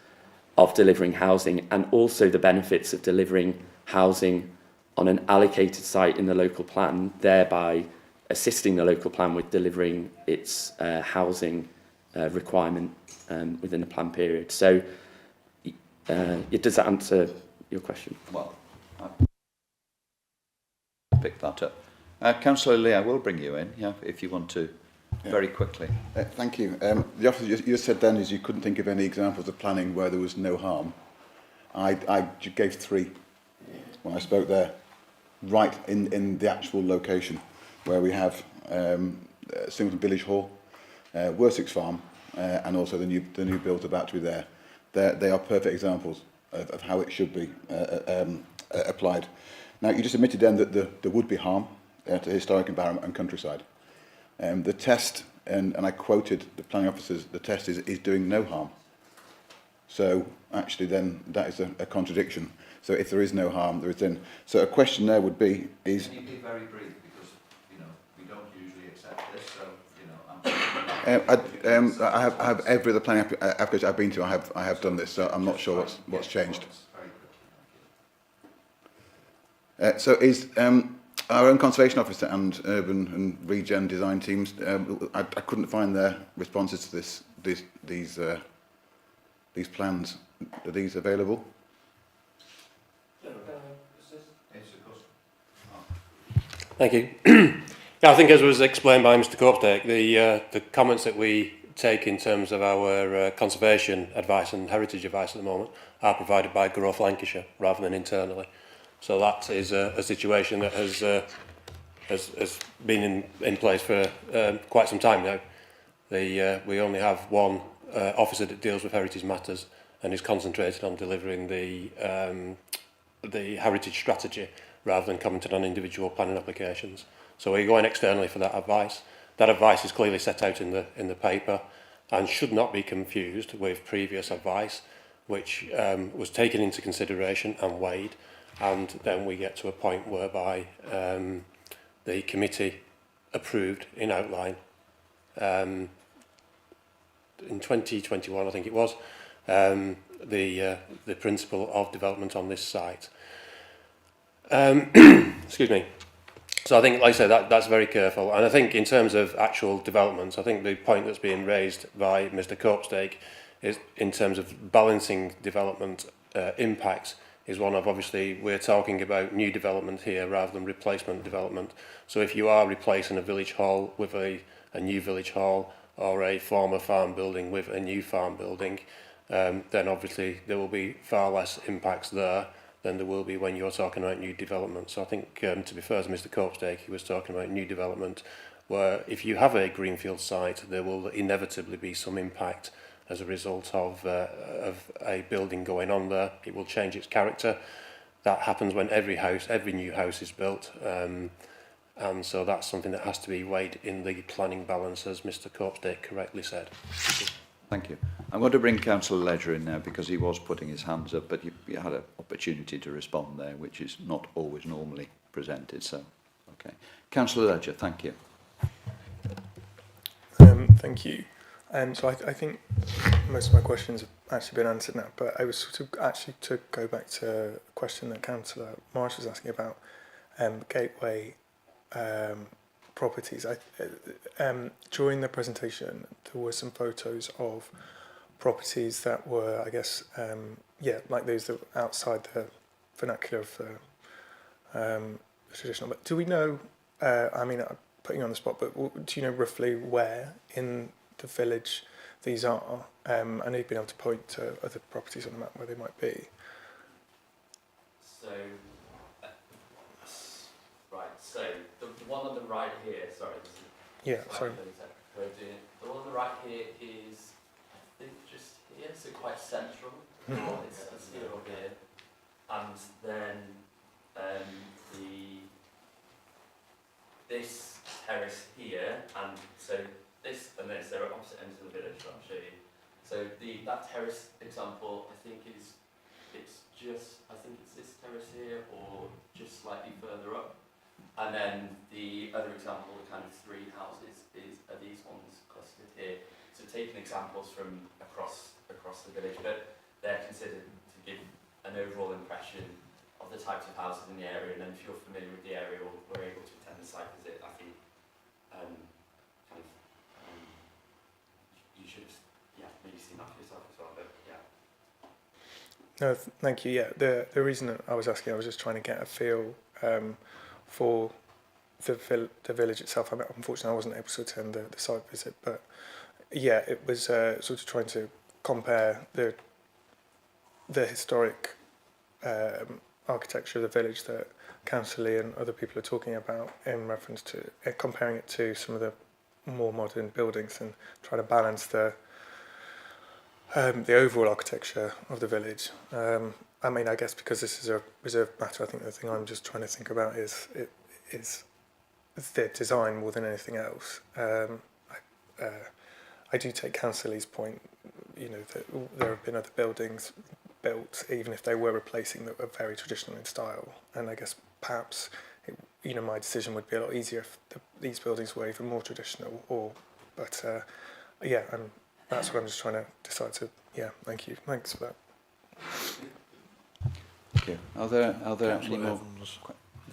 of delivering housing, and also the benefits of delivering housing on an allocated site in the local plan, thereby assisting the local plan with delivering its housing requirement within the plan period. So does that answer your question? Well, I'll pick that up. Councillor Lee, I will bring you in, yeah, if you want to, very quickly. Thank you. The officer you said then is you couldn't think of any examples of planning where there was no harm. I gave 3 when I spoke there, right in the actual location where we have Singleton Village Hall, Worsix Farm, and also the new build about to be there. They are perfect examples of how it should be applied. Now, you just admitted then that there would be harm to historic environment and countryside. The test, and I quoted the planning officers, the test is doing no harm. So actually then that is a contradiction. So if there is no harm, there is then. So a question there would be is... Can you be very brief, because, you know, we don't usually accept this, so, you know, I have every other planning application I've been to, I have done this, so I'm not sure what's changed. So is Our own conservation officer and urban and regen design teams, I couldn't find their responses to these plans. Are these available? Thank you. Yeah, I think as was explained by Mr Corpsdale, the comments that we take in terms of our conservation advice and heritage advice at the moment are provided by Growth Lancashire rather than internally. So that is a situation that has been in place for quite some time now. We only have one officer that deals with heritage matters and is concentrated on delivering the heritage strategy rather than commenting on individual planning applications. So we're going externally for that advice. That advice is clearly set out in the paper and should not be confused with previous advice, which was taken into consideration and weighed, and then we get to a point whereby the committee approved in outline in 2021, I think it was, the principle of development on this site. Excuse me. So I think, like I said, that's very careful. And I think in terms of actual developments, I think the point that's being raised by Mr Corpsdale is in terms of balancing development impacts is one of, obviously, we're talking about new development here rather than replacement development. So if you are replacing a village hall with a new village hall or a former farm building with a new farm building, then obviously there will be far less impacts there than there will be when you're talking about new development. So I think, to be fair to Mr Corpsdale, he was talking about new development, where if you have a greenfield site, there will inevitably be some impact as a result of a building going on there. It will change its character. That happens when every new house is built. And so that's something that has to be weighed in the planning balance, as Mr Corpsdale correctly said. Thank you. I'm going to bring Councillor Ledger in now because he was putting his hands up, but you had an opportunity to respond there, which is not always normally presented. So, okay. Councillor Ledger, thank you. Thank you. So I think most of my questions have actually been answered now, but I was sort of actually to go back to a question that Councillor Morris was asking about gateway properties. During the presentation, there were some photos of properties that were, I guess, like those that were outside the vernacular of the traditional. But do we know, I mean, I'm putting you on the spot, but do you know roughly where in the village these are? I know you've been able to point to other properties on the map where they might be. So, so the one on the right here, sorry. Sorry. The one on the right here is, I think, just here, so quite central. It's here or here. And then this terrace here, and so this and this, they're at opposite ends of the village, I'll show you. So that terrace example, I think it's just, I think it's this terrace here or just slightly further up. And then the other example, the kind of three houses, are these ones clustered here. So taking examples from across the village, but they're considered to give an overall impression of the types of houses in the area. And then if you're familiar with the area or were able to attend the site visit, I think you should have maybe seen that for yourself as well. But yeah. No, thank you. Yeah, the reason that I was asking, I was just trying to get a feel for the village itself. I mean, unfortunately, I wasn't able to attend the site visit, but yeah, it was sort of trying to compare the historic architecture of the village that Councillor Lee and other people are talking about in reference to comparing it to some of the more modern buildings and trying to balance the overall architecture of the village. I mean, I guess because this is a reserved matter, I think the thing I'm just trying to think about is the design more than anything else. I do take Councillor Lee's point, you know, that there have been other buildings built, even if they were replacing, that were very traditional in style. And I guess perhaps, my decision would be a lot easier if these buildings were even more traditional. But that's what I'm just trying to decide. So yeah, thank you. Thanks for that. Thank you. Are there any more?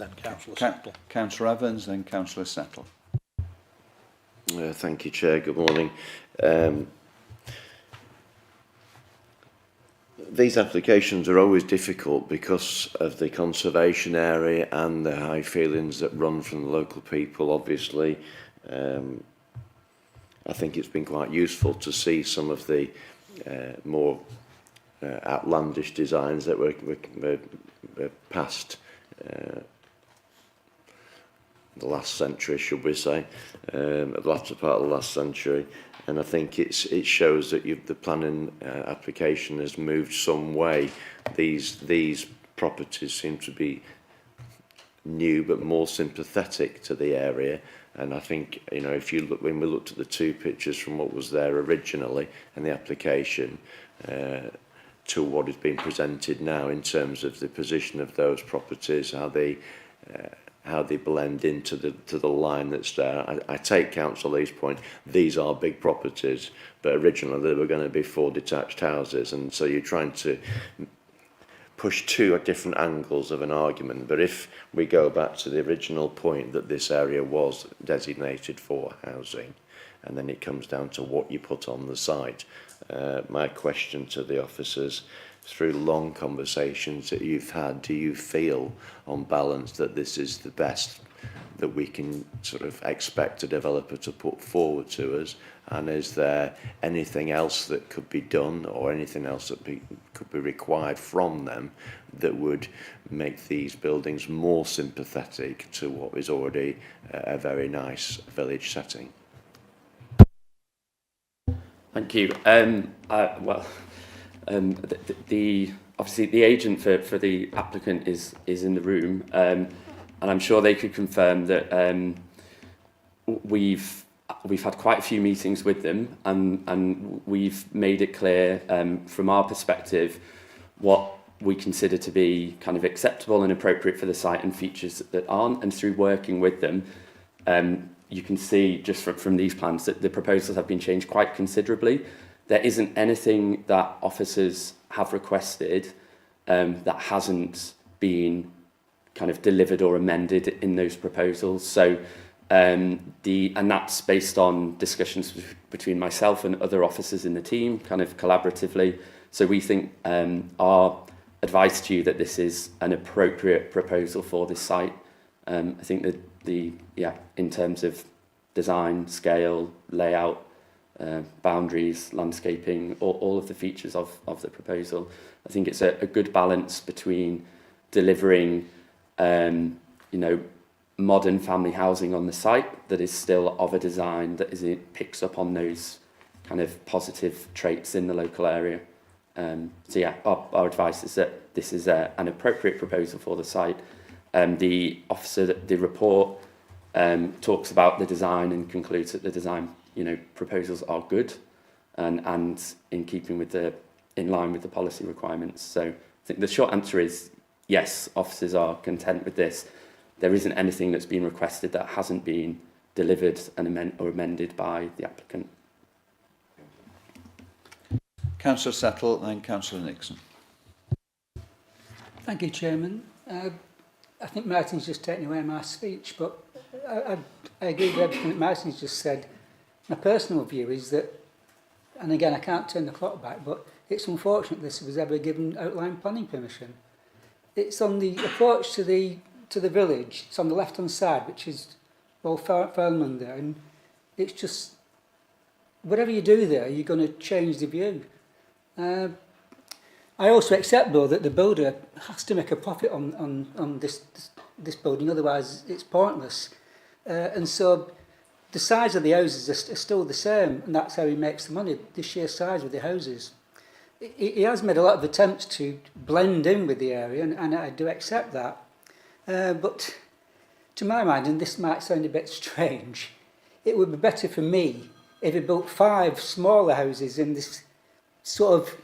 then Councillor Settle. Councillor Evans, then Councillor Settle. Thank you, Chair. Good morning. These applications are always difficult because of the conservation area and the high feelings that run from the local people, obviously. I think it's been quite useful to see some of the more outlandish designs that were passed the last century, should we say, the latter part of the last century. And I think it shows that the planning application has moved some way. These properties seem to be new but more sympathetic to the area. And I think, you know, if you look, when we looked at the two pictures from what was there originally in the application to what is being presented now in terms of the position of those properties, how they blend into the line that's there. I take Councillor Lee's point. These are big properties, but originally they were going to be 4 detached houses, and so you're trying to push two different angles of an argument. But if we go back to the original point that this area was designated for housing, and then it comes down to what you put on the site, my question to the officers, through long conversations that you've had, do you feel on balance that this is the best that we can sort of expect a developer to put forward to us? And is there anything else that could be done or anything else that could be required from them that would make these buildings more sympathetic to what is already a very nice village setting? Thank you. Obviously the agent for the applicant is in the room, and I'm sure they could confirm that we've had quite a few meetings with them, and we've made it clear from our perspective what we consider to be kind of acceptable and appropriate for the site and features that aren't. And through working with them, you can see just from these plans that the proposals have been changed quite considerably. There isn't anything that officers have requested that hasn't been kind of delivered or amended in those proposals. So and that's based on discussions between myself and other officers in the team, kind of collaboratively. So we think our advice to you that this is an appropriate proposal for this site. I think that in terms of design, scale, layout, boundaries, landscaping, all of the features of the proposal, I think it's a good balance between delivering, modern family housing on the site that is still of a design that picks up on those kind of positive traits in the local area. Our advice is that this is an appropriate proposal for the site. The report talks about the design and concludes that the design proposals are good and in keeping with in line with the policy requirements. So I think the short answer is yes, officers are content with this. There isn't anything that's been requested that hasn't been delivered and amended by the applicant. Councillor Settle, then Councillor Nixon. Thank you, Chairman. I think Martin's just taken away my speech, but I agree with everything that Martin's just said. My personal view is that, and again, I can't turn the clock back, but it's unfortunate this was ever given outline planning permission. It's on the approach to the village. It's on the left-hand side, which is Old Fairland there, and it's just, whatever you do there, you're going to change the view. I also accept, though, that the builder has to make a profit on this building, otherwise it's pointless. And so the size of the houses are still the same, and that's how he makes the money, the sheer size of the houses. He has made a lot of attempts to blend in with the area, and I do accept that. But to my mind, and this might sound a bit strange, it would be better for me if he built 5 smaller houses in this sort of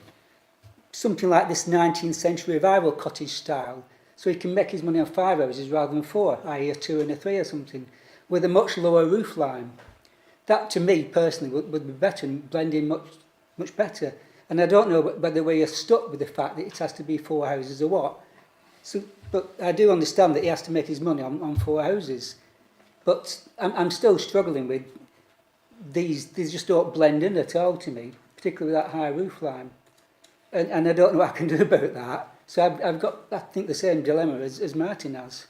something like this 19th century revival cottage style, so he can make his money on 5 houses rather than 4, i.e. a 2 and a 3 or something, with a much lower roof line. That, to me personally, would be better and blend in much better. And I don't know whether we're stuck with the fact that it has to be 4 houses or what. So, but I do understand that he has to make his money on 4 houses. But I'm still struggling with these just don't blend in at all to me, particularly with that high roof line. And I don't know what I can do about that. So I've got, I think, the same dilemma as Martin has.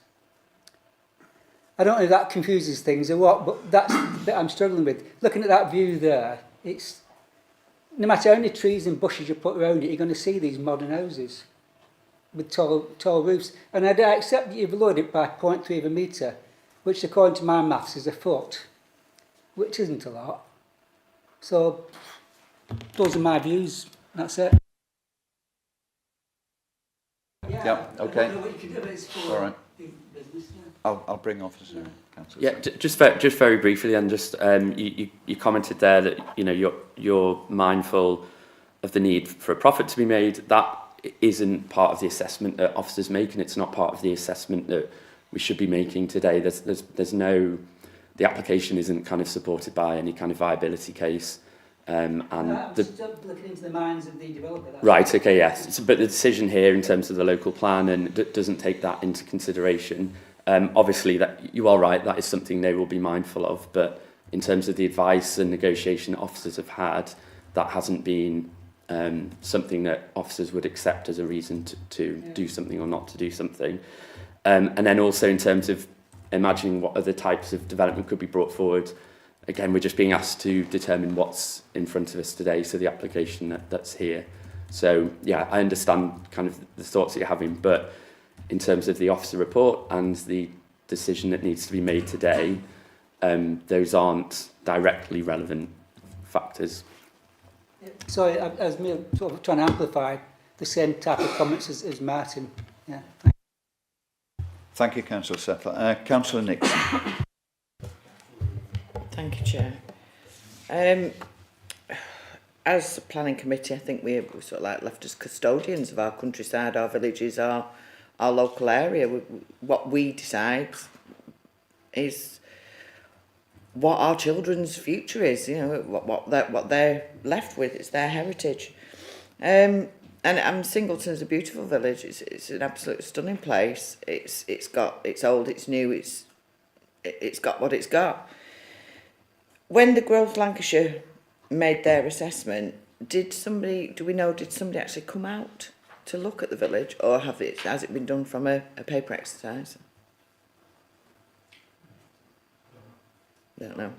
I don't know if that confuses things or what, but that's the bit I'm struggling with. Looking at that view there, it's no matter how many trees and bushes you put around it, you're going to see these modern houses with tall roofs. And I accept that you've lowered it by 0.3 of a metre, which according to my maths is a foot, which isn't a lot. So those are my views. That's it. Yeah, okay. All right. I'll bring Officer Councillor. Yeah, just very briefly, and just you commented there that you're mindful of the need for a profit to be made. That isn't part of the assessment that officers make, and it's not part of the assessment that we should be making today. There's no, the application isn't kind of supported by any kind of viability case. And I'm just looking into the minds of the developer. Right, okay, yes. But the decision here in terms of the local plan and doesn't take that into consideration. Obviously, that you are right, that is something they will be mindful of, but in terms of the advice and negotiation that officers have had, that hasn't been something that officers would accept as a reason to do something or not to do something. And then also in terms of imagining what other types of development could be brought forward, again, we're just being asked to determine what's in front of us today, so the application that's here. So, yeah, I understand kind of the thoughts that you're having, but in terms of the officer report and the decision that needs to be made today, those aren't directly relevant factors. So as me sort of trying to amplify the same type of comments as Martin. Yeah. Thank you, Councillor Settler. Councillor Nixon. Thank you, Chair. As a planning committee, I think we're sort of like left as custodians of our countryside, our villages, our local area. What we decide is what our children's future is. What they're left with. It's their heritage. And Singleton's a beautiful village. It's an absolutely stunning place. It's old. It's new. It's got what it's got. When the Growth Lancashire made their assessment, did somebody actually come out to look at the village, or has it been done from a paper exercise? Don't know.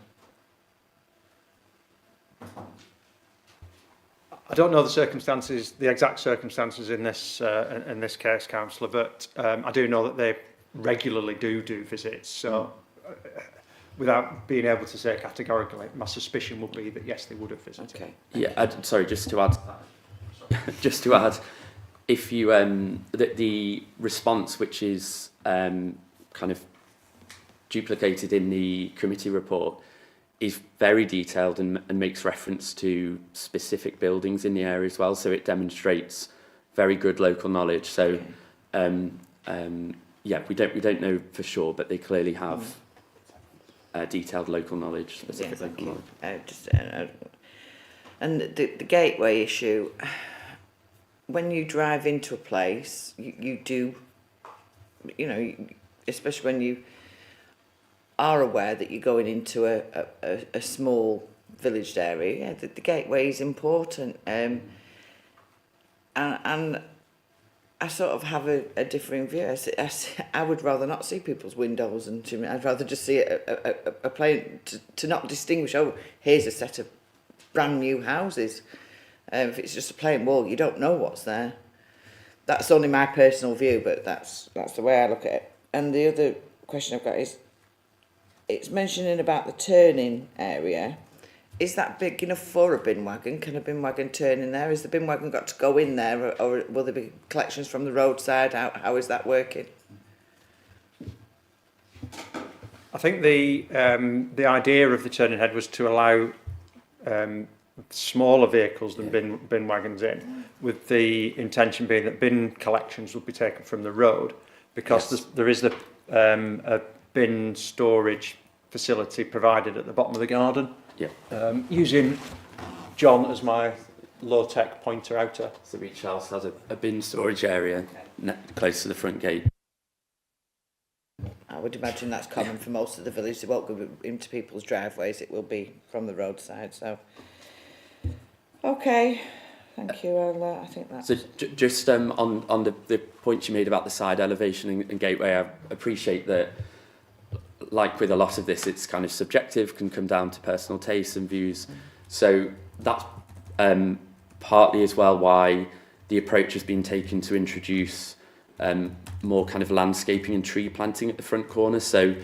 I don't know the exact circumstances in this case, Councillor, but I do know that they regularly do visits. So, without being able to say categorically, my suspicion would be that yes, they would have visited. Okay. Yeah, sorry, just to add, if you the response which is kind of duplicated in the committee report is very detailed and makes reference to specific buildings in the area as well, so it demonstrates very good local knowledge. So yeah, we don't know for sure, but they clearly have detailed local knowledge, specific local knowledge. And the gateway issue, when you drive into a place, you do, especially when you are aware that you're going into a small villaged area, the gateway is important. And I sort of have a differing view. I would rather not see people's windows, and I'd rather just see a plain, to not distinguish, oh, here's a set of brand new houses. If it's just a plain wall, you don't know what's there. That's only my personal view, but that's the way I look at it. And the other question I've got is, it's mentioning about the turning area. Is that big enough for a bin wagon? Can a bin wagon turn in there? Has the bin wagon got to go in there, or will there be collections from the roadside? How is that working? I think the idea of the turning head was to allow smaller vehicles than bin wagons in, with the intention being that bin collections would be taken from the road, because there is a bin storage facility provided at the bottom of the garden. Yeah. Using John as my low-tech pointer outer. So each house has a bin storage area close to the front gate. I would imagine that's common for most of the villages. It won't go into people's driveways, it will be from the roadside, so. Okay, thank you, I think that's... So just on the point you made about the side elevation and gateway, I appreciate that, like with a lot of this, it's kind of subjective, can come down to personal tastes and views. So that's partly as well why the approach has been taken to introduce more kind of landscaping and tree planting at the front corner. So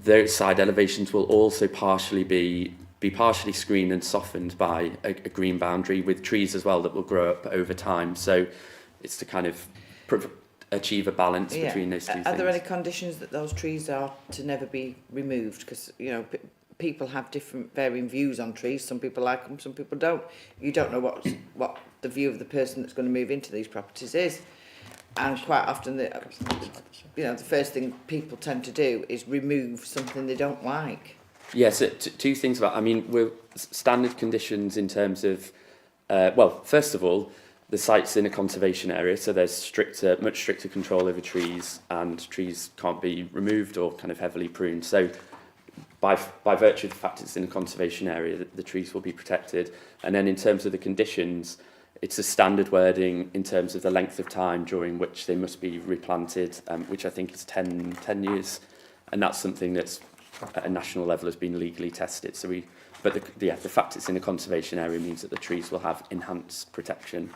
those side elevations will also partially be partially screened and softened by a green boundary with trees as well that will grow up over time. So it's to kind of achieve a balance between those two things. Are there any conditions that those trees are to never be removed? Because, you know, people have different varying views on trees. Some people like them, some people don't. You don't know what the view of the person that's going to move into these properties is. And quite often, the first thing people tend to do is remove something they don't like. Yes, two things about. I mean, we're standard conditions in terms of. Well, first of all, the site's in a conservation area, so there's much stricter control over trees, and trees can't be removed or kind of heavily pruned. So, by virtue of the fact it's in a conservation area, the trees will be protected. And then in terms of the conditions, it's a standard wording in terms of the length of time during which they must be replanted, which I think is 10 years, and that's something that's at a national level has been legally tested. So the fact it's in a conservation area means that the trees will have enhanced protection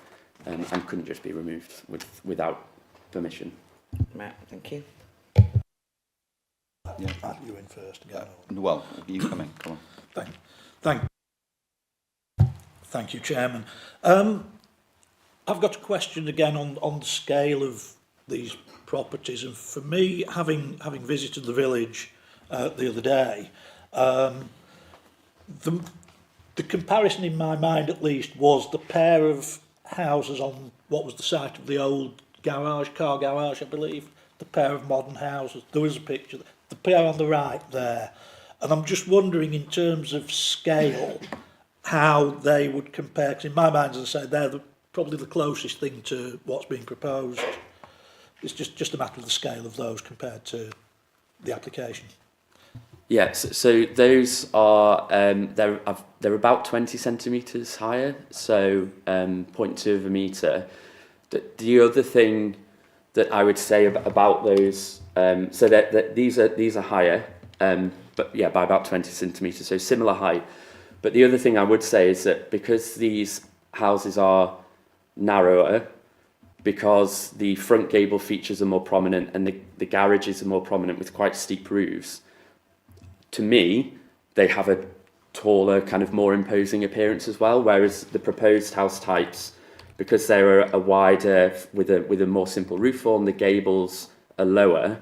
and couldn't just be removed without permission. Right, thank you. Yeah, you in first. Well, you come in, come on. Thank you, Chairman. I've got a question again on the scale of these properties, and for me, having visited the village the other day, the comparison in my mind at least was the pair of houses on what was the site of the old car garage, I believe, the pair of modern houses. There was a picture, the pair on the right there, and I'm just wondering in terms of scale how they would compare, because in my mind, as I say, they're probably the closest thing to what's being proposed. It's just a matter of the scale of those compared to the application. Yes, so those are they're about 20 centimetres higher, so 0.2 of a metre. The other thing that I would say about those, so that these are higher, but yeah, by about 20 centimetres, so similar height. But the other thing I would say is that because these houses are narrower, because the front gable features are more prominent and the garages are more prominent with quite steep roofs, to me, they have a taller, kind of more imposing appearance as well, whereas the proposed house types, because they're a wider, with a more simple roof form, the gables are lower,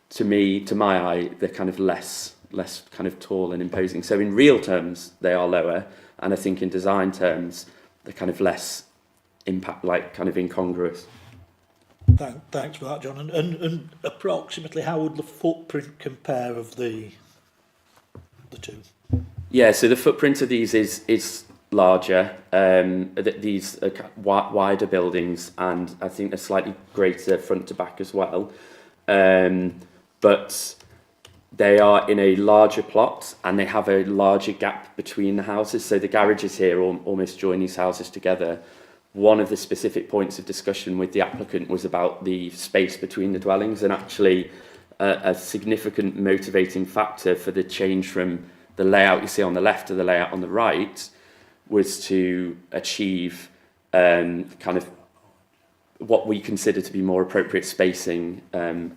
to my eye, they're kind of less kind of tall and imposing. So in real terms, they are lower, and I think in design terms, they're kind of less kind of incongruous. Thanks for that, John. And approximately, how would the footprint compare of the two? Yeah, so the footprint of these is larger. These are wider buildings, and I think a slightly greater front to back as well. But they are in a larger plot, and they have a larger gap between the houses. So the garages here almost join these houses together. One of the specific points of discussion with the applicant was about the space between the dwellings, and actually a significant motivating factor for the change from the layout you see on the left to the layout on the right was to achieve kind of what we consider to be more appropriate spacing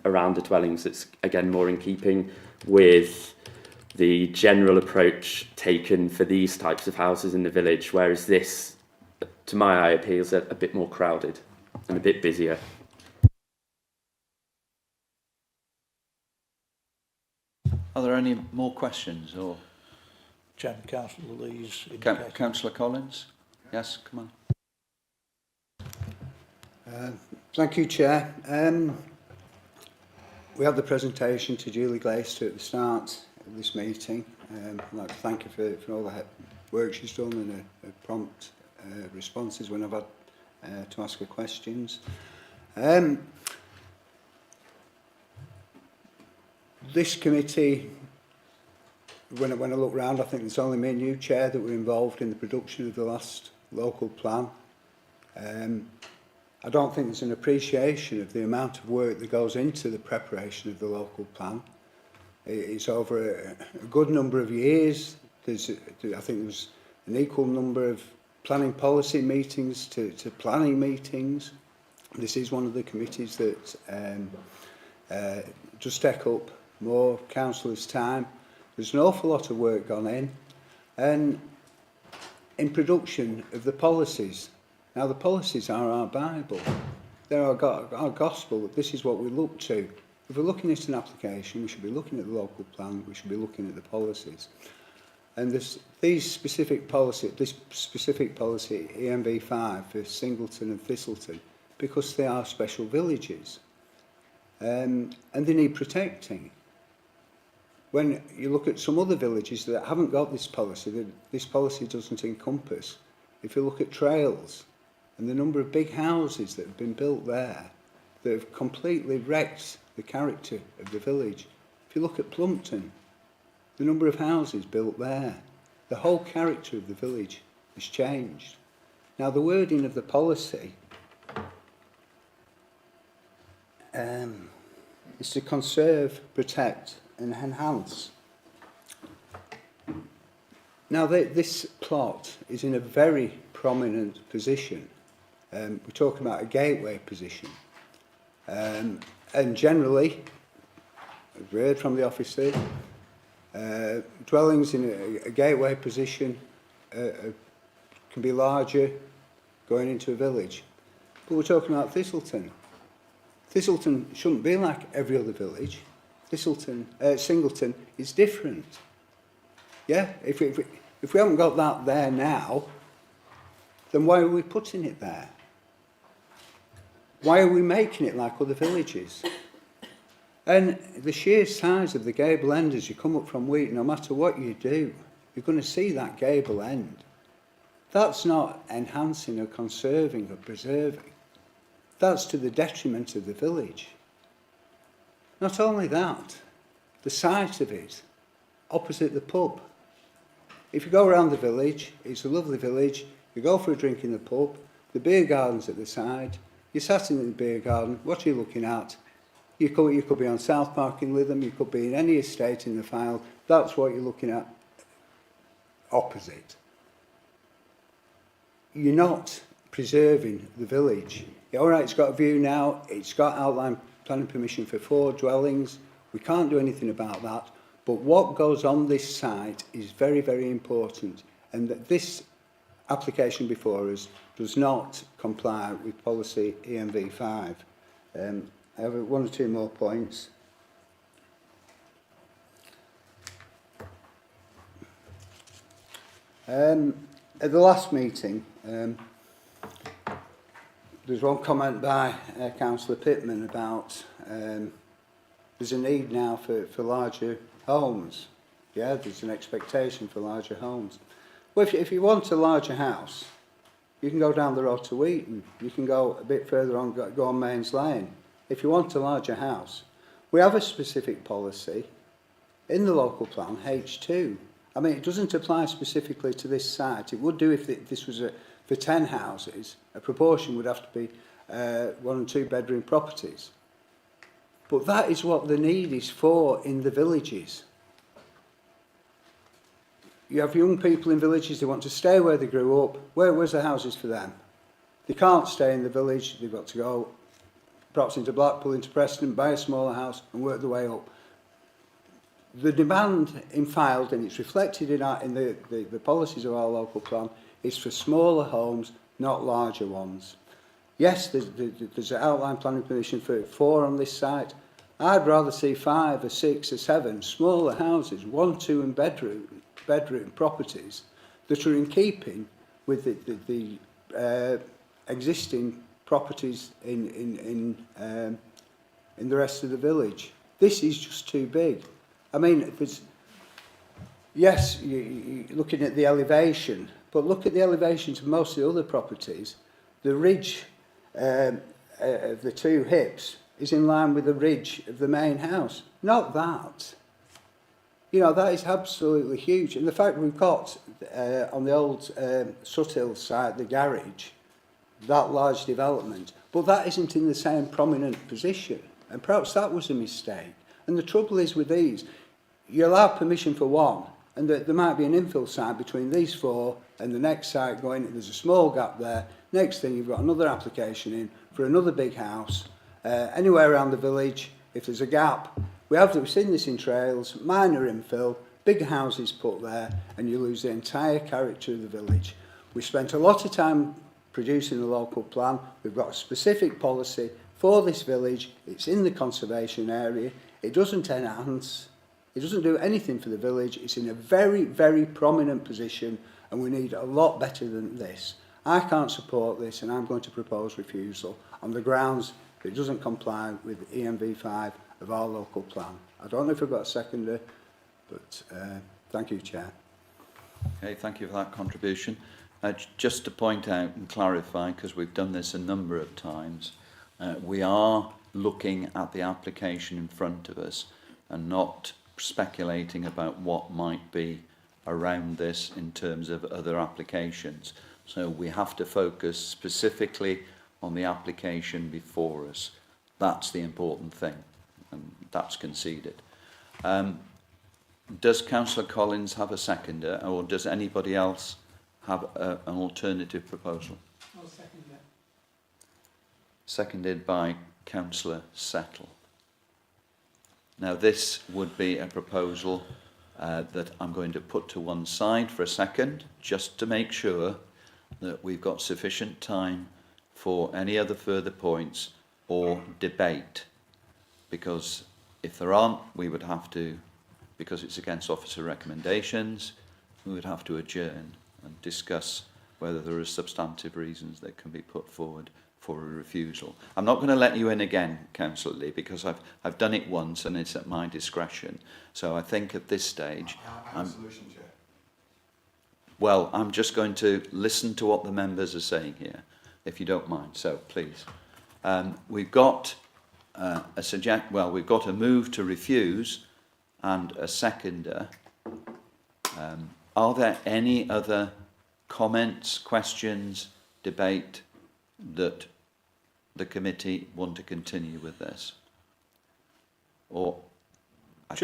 around the dwellings. That's again more in keeping with the general approach taken for these types of houses in the village, whereas this, to my eye, appears a bit more crowded and a bit busier. Are there any more questions? Or Chairman, Councillor Lee's Councillor Collins? Yes, come on. Thank you, Chair. We had the presentation to Julie Glaister at the start of this meeting. I'd like to thank you for all the work she's done and her prompt responses when I've had to ask her questions. This committee, when I look round, I think there's only me and you, Chair, that were involved in the production of the last local plan. I don't think there's an appreciation of the amount of work that goes into the preparation of the local plan. It's over a good number of years. I think there's an equal number of planning policy meetings to planning meetings. This is one of the committees that just take up more councillors' time. There's an awful lot of work gone in, and in production of the policies. Now, the policies are our Bible. They're our gospel. This is what we look to. If we're looking at an application, we should be looking at the local plan, we should be looking at the policies. And this specific policy, EMV5 for Singleton and Thistleton, because they are special villages, and they need protecting. When you look at some other villages that haven't got this policy, that this policy doesn't encompass, if you look at Trails and the number of big houses that have been built there that have completely wrecked the character of the village. If you look at Plumpton, the number of houses built there, the whole character of the village has changed. Now, the wording of the policy is to conserve, protect and enhance. Now, this plot is in a very prominent position. We're talking about a gateway position. And generally, I've heard from the officer, dwellings in a gateway position can be larger going into a village. But we're talking about Thistleton. Thistleton shouldn't be like every other village. Singleton is different. Yeah, if we haven't got that there now, then why are we putting it there? Why are we making it like other villages? And the sheer size of the gable end as you come up from Wheaton, no matter what you do, you're going to see that gable end. That's not enhancing or conserving or preserving. That's to the detriment of the village. Not only that, the site of it, opposite the pub. If you go around the village, it's a lovely village, you go for a drink in the pub, the beer garden's at the side, you're sat in the beer garden, what are you looking at? You could be on South Park in Lytham, you could be in any estate in the Fylde, that's what you're looking at opposite. You're not preserving the village. All right, it's got a view now, it's got outline planning permission for 4 dwellings, we can't do anything about that, but what goes on this site is very, very important, and that this application before us does not comply with policy EMV5. I have 1 or 2 more points. At the last meeting, there's one comment by Councillor Pittman about there's a need now for larger homes. Yeah, there's an expectation for larger homes. Well, if you want a larger house, you can go down the road to Wheaton. You can go a bit further on, go on Mains Lane. If you want a larger house, we have a specific policy in the local plan, H2. I mean, it doesn't apply specifically to this site. It would do if this was for 10 houses. A proportion would have to be 1 and 2 bedroom properties. But that is what the need is for in the villages. You have young people in villages, they want to stay where they grew up. Where's the houses for them? They can't stay in the village, they've got to go perhaps into Blackpool, into Preston, buy a smaller house and work their way up. The demand in Fylde, and it's reflected in the policies of our local plan, is for smaller homes, not larger ones. Yes, there's an outline planning permission for 4 on this site. I'd rather see 5 or 6 or 7 smaller houses, 1, 2 and bedroom properties that are in keeping with the existing properties in the rest of the village. This is just too big. I mean, yes, you're looking at the elevation, but look at the elevation to most of the other properties. The ridge of the two hips is in line with the ridge of the main house. Not that. You know, that is absolutely huge. And the fact we've got on the old Suthill site, the garage, that large development, but that isn't in the same prominent position. And perhaps that was a mistake. And the trouble is with these, you allow permission for one, and there might be an infill site between these four and the next site going, there's a small gap there. Next thing, you've got another application in for another big house. Anywhere around the village, if there's a gap, we've seen this in trails, minor infill, big houses put there, and you lose the entire character of the village. We spent a lot of time producing the local plan. We've got a specific policy for this village. It's in the conservation area. It doesn't enhance, it doesn't do anything for the village. It's in a very, very prominent position, and we need a lot better than this. I can't support this, and I'm going to propose refusal on the grounds that it doesn't comply with ENV5 of our local plan. I don't know if I've got a seconder, but thank you, Chair. Okay, thank you for that contribution. Just to point out and clarify, because we've done this a number of times, we are looking at the application in front of us and not speculating about what might be around this in terms of other applications. So we have to focus specifically on the application before us. That's the important thing, and that's conceded. Does Councillor Collins have a seconder, or does anybody else have an alternative proposal? I'll second that. Seconded by Councillor Settle. Now this would be a proposal that I'm going to put to one side for a second, just to make sure that we've got sufficient time for any other further points or debate, because if there aren't, we would have to, because it's against officer recommendations, we would have to adjourn and discuss whether there are substantive reasons that can be put forward for a refusal. I'm not going to let you in again, Councillor Lee, because I've done it once and it's at my discretion. So I think at this stage, I have a solution, Chair. Well, I'm just going to listen to what the members are saying here, if you don't mind. So please, we've got we've got a move to refuse and a seconder. Are there any other comments, questions, debate that the committee want to continue with this? Or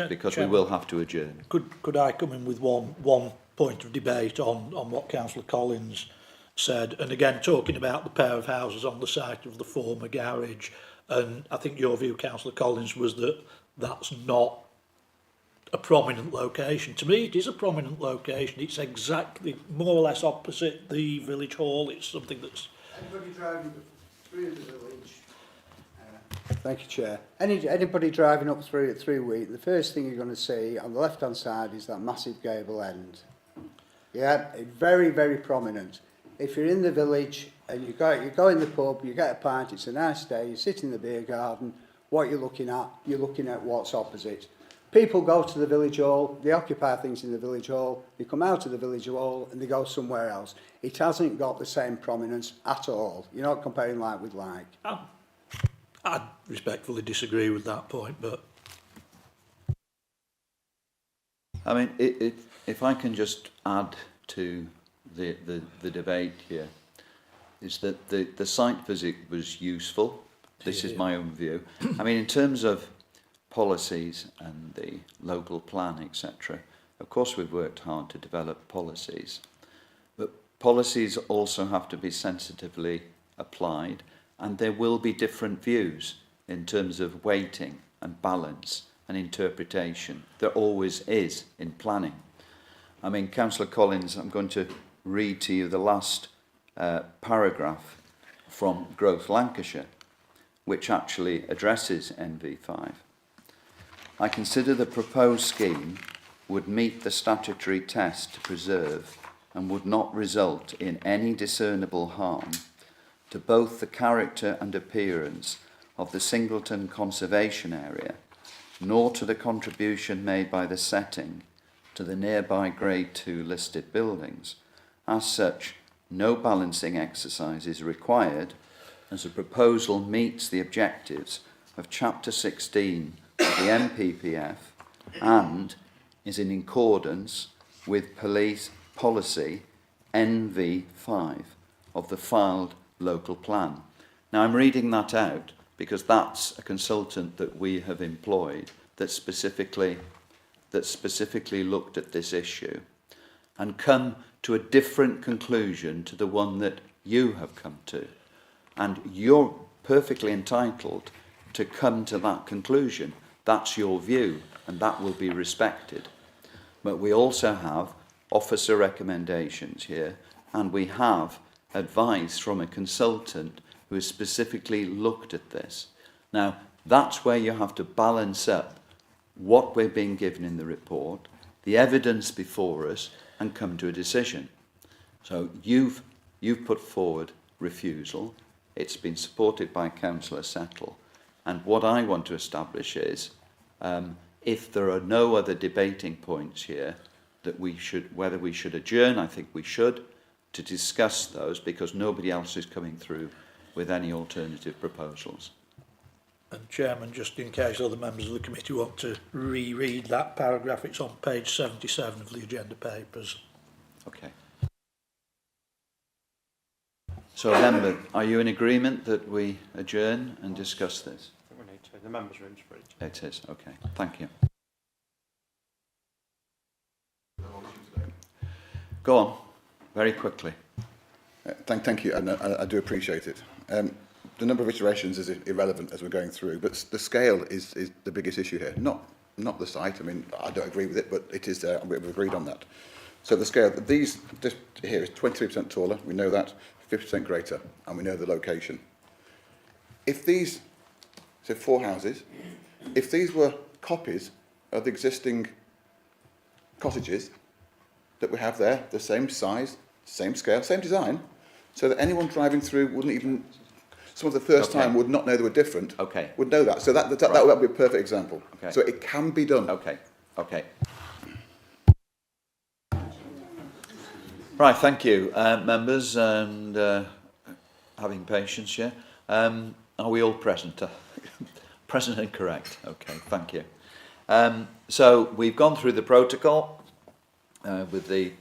because we will have to adjourn. Could I come in with one point of debate on what Councillor Collins said, and again talking about the pair of houses on the site of the former garage, and I think your view, Councillor Collins, was that that's not a prominent location. To me, it is a prominent location. It's exactly more or less opposite the village hall. It's something that's... Anybody driving through the village? Thank you, Chair. Anybody driving up through Wheaton, the first thing you're going to see on the left-hand side is that massive gable end. Yeah, it's very, very prominent. If you're in the village and you go in the pub, you get a pint, it's a nice day, you sit in the beer garden, what you're looking at what's opposite. People go to the village hall, they occupy things in the village hall, they come out of the village hall and they go somewhere else. It hasn't got the same prominence at all. You're not comparing like with like. I'd respectfully disagree with that point, but... I mean, if I can just add to the debate here, is that the site visit was useful. This is my own view. I mean, in terms of policies and the local plan, etc., of course we've worked hard to develop policies, but policies also have to be sensitively applied, and there will be different views in terms of weighting and balance and interpretation. There always is in planning. I mean, Councillor Collins, I'm going to read to you the last paragraph from Growth Lancashire, which actually addresses NV5. I consider the proposed scheme would meet the statutory test to preserve and would not result in any discernible harm to both the character and appearance of the Singleton Conservation Area, nor to the contribution made by the setting to the nearby Grade 2 listed buildings. As such, no balancing exercise is required, as the proposal meets the objectives of Chapter 16 of the NPPF and is in accordance with Police Policy NV5 of the filed local plan. Now, I'm reading that out because that's a consultant that we have employed that specifically looked at this issue and come to a different conclusion to the one that you have come to. And you're perfectly entitled to come to that conclusion. That's your view, and that will be respected. But we also have officer recommendations here, and we have advice from a consultant who has specifically looked at this. Now, that's where you have to balance up what we're being given in the report, the evidence before us, and come to a decision. So you've put forward refusal. It's been supported by Councillor Settle. And what I want to establish is, if there are no other debating points here, that whether we should adjourn, I think we should, to discuss those, because nobody else is coming through with any alternative proposals. And Chairman, just in case other members of the committee want to reread that paragraph, it's on page 77 of the agenda papers. Okay. So, member, are you in agreement that we adjourn and discuss this? I think we need to. The members' room's free. It is, okay. Thank you. Go on, very quickly. Thank you, and I do appreciate it. The number of iterations is irrelevant as we're going through, but the scale is the biggest issue here, not the site. I mean, I don't agree with it, but it is there, and we've agreed on that. So the scale, this here is 23% taller, we know that, 50% greater, and we know the location. If these, so 4 houses, if these were copies of the existing cottages that we have there, the same size, same scale, same design, so that anyone driving through wouldn't even, someone for the first time would not know they were different, would know that. So that would be a perfect example. Okay. So it can be done. Okay. Right, thank you, members, and having patience here. Are we all present? Present and correct. Okay, thank you. So we've gone through the protocol with the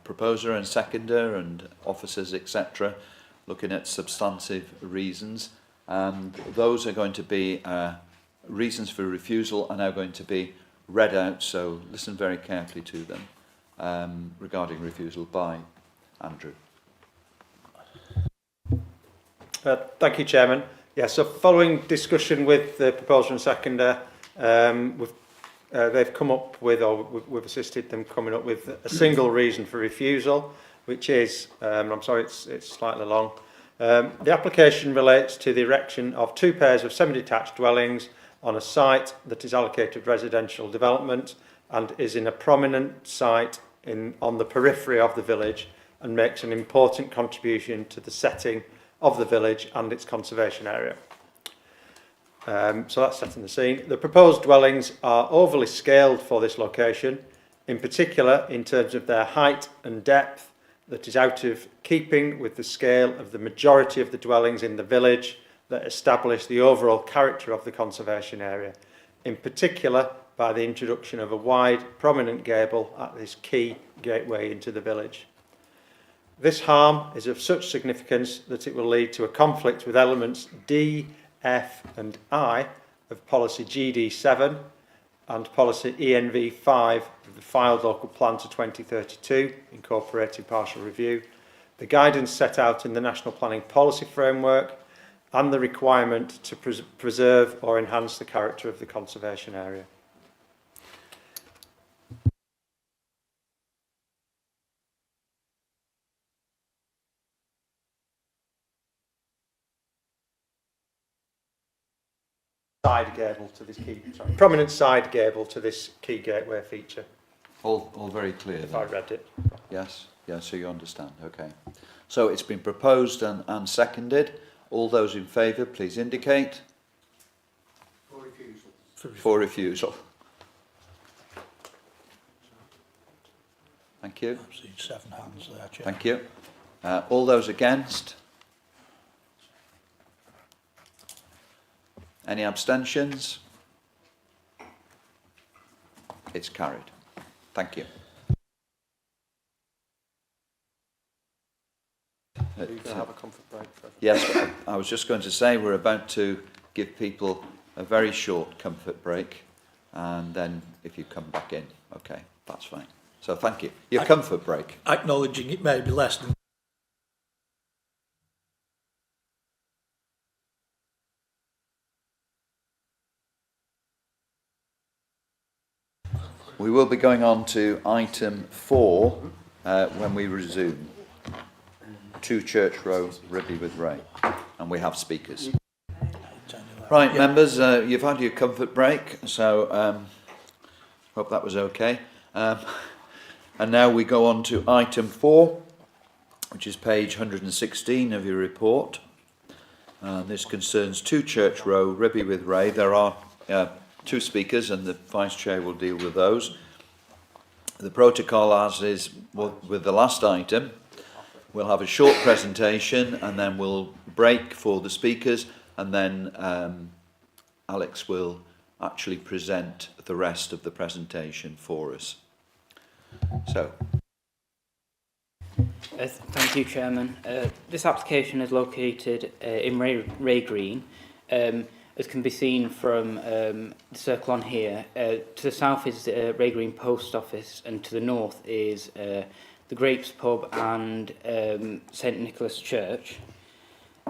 proposer and seconder and officers, etc., looking at substantive reasons. And those are going to be reasons for refusal are now going to be read out, so listen very carefully to them. Regarding refusal by Andrew. Thank you, Chairman. Yeah, so following discussion with the proposer and seconder, they've come up with, or we've assisted them coming up with a single reason for refusal, which is, I'm sorry, it's slightly long. The application relates to the erection of 2 pairs of semi-detached dwellings on a site that is allocated residential development and is in a prominent site on the periphery of the village and makes an important contribution to the setting of the village and its conservation area. So that's setting the scene. The proposed dwellings are overly scaled for this location, in particular in terms of their height and depth, that is out of keeping with the scale of the majority of the dwellings in the village that establish the overall character of the conservation area, in particular by the introduction of a wide, prominent gable at this key gateway into the village. This harm is of such significance that it will lead to a conflict with elements D, F and I of policy GD7 and policy ENV5 of the filed local plan to 2032, incorporating partial review, the guidance set out in the National Planning Policy Framework, and the requirement to preserve or enhance the character of the conservation area. Side gable to this key, prominent side gable to this key gateway feature. All very clear. If I read it. Yes, so you understand, okay. So it's been proposed and seconded. All those in favour, please indicate. For refusal. For refusal. Thank you. I've seen 7 hands there, Chair. Thank you. All those against? Any abstentions? It's carried. Thank you. We can have a comfort break. Yes, I was just going to say we're about to give people a very short comfort break, and then if you come back in, okay, that's fine. So thank you. Your comfort break. Acknowledging it may be less than We will be going on to item 4 when we resume. 2 Church Row, Ribby with Ray. And we have speakers. Right, members, you've had your comfort break, so hope that was okay. And now we go on to item 4, which is page 116 of your report. This concerns 2 Church Row, Ribby with Ray. There are 2 speakers, and the Vice Chair will deal with those. The protocol, as is with the last item, we'll have a short presentation, and then we'll break for the speakers, and then Alex will actually present the rest of the presentation for us. So. Thank you, Chairman. This application is located in Ray Green. As can be seen from the circle on here, to the south is Ray Green Post Office, and to the north is the Grapes Pub and St Nicholas Church.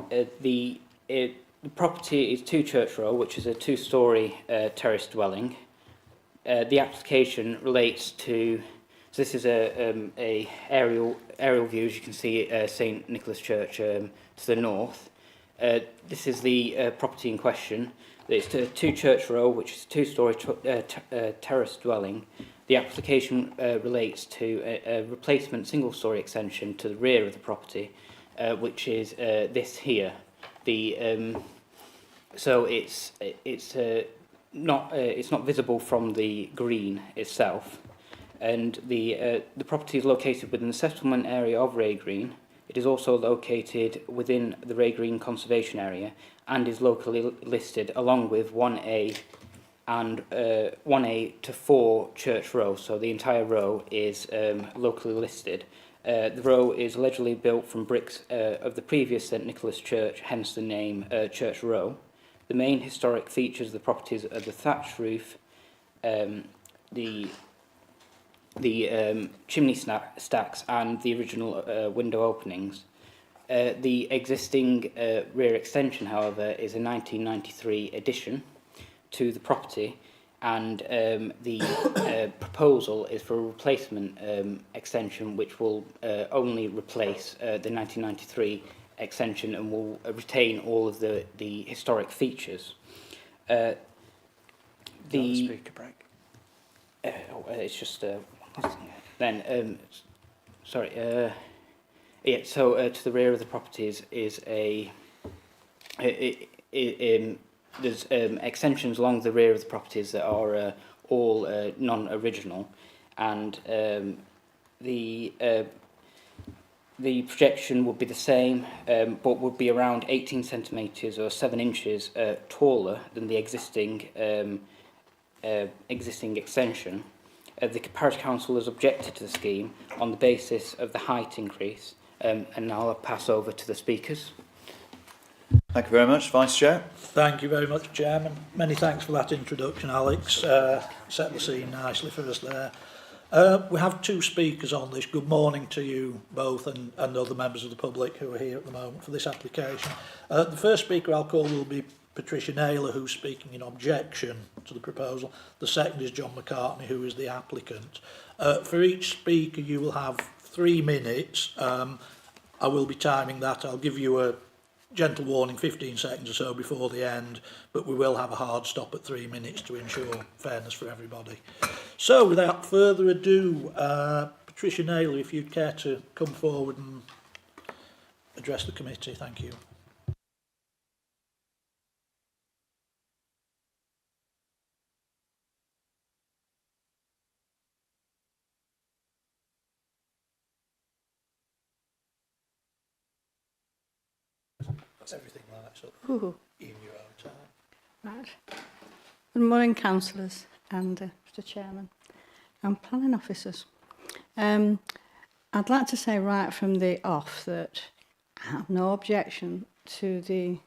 The property is 2 Church Row, which is a 2-storey terrace dwelling. The application relates to, so this is a aerial view, as you can see, St Nicholas Church to the north. This is the property in question. It's 2 Church Row, which is a 2-storey terrace dwelling. The application relates to a replacement single-storey extension to the rear of the property, which is this here. So it's not visible from the green itself, and the property is located within the settlement area of Ray Green. It is also located within the Ray Green Conservation Area and is locally listed along with 1A and 1A to 4 Church Row. So the entire row is locally listed. The row is allegedly built from bricks of the previous St Nicholas Church, hence the name Church Row. The main historic features of the properties are the thatched roof, the chimney stacks and the original window openings. The existing rear extension, however, is a 1993 addition to the property, and the proposal is for a replacement extension which will only replace the 1993 extension and will retain all of the historic features. Speaker break. It's just then sorry. Yeah. So to the rear of the properties is there's extensions along the rear of the properties that are all non-original, and the projection would be the same, but would be around 18 centimetres or 7 inches taller than the existing extension. The Parish Council has objected to the scheme on the basis of the height increase, and now I'll pass over to the speakers. Thank you very much, Vice Chair. Thank you very much, Chairman. Many thanks for that introduction, Alex. Set the scene nicely for us there. We have 2 speakers on this. Good morning to you both and other members of the public who are here at the moment for this application. The first speaker I'll call will be Patricia Naylor, who's speaking in objection to the proposal. The second is John McCartney, who is the applicant. For each speaker, you will have 3 minutes. I will be timing that. I'll give you a gentle warning, 15 seconds or so before the end, but we will have a hard stop at 3 minutes to ensure fairness for everybody. So, without further ado, Patricia Naylor, if you'd care to come forward and address the committee, thank you. That's everything like sort of Ooh. in your own time. Right. Good morning, councillors and Mr Chairman and planning officers. I'd like to say right from the off that I have no objection to the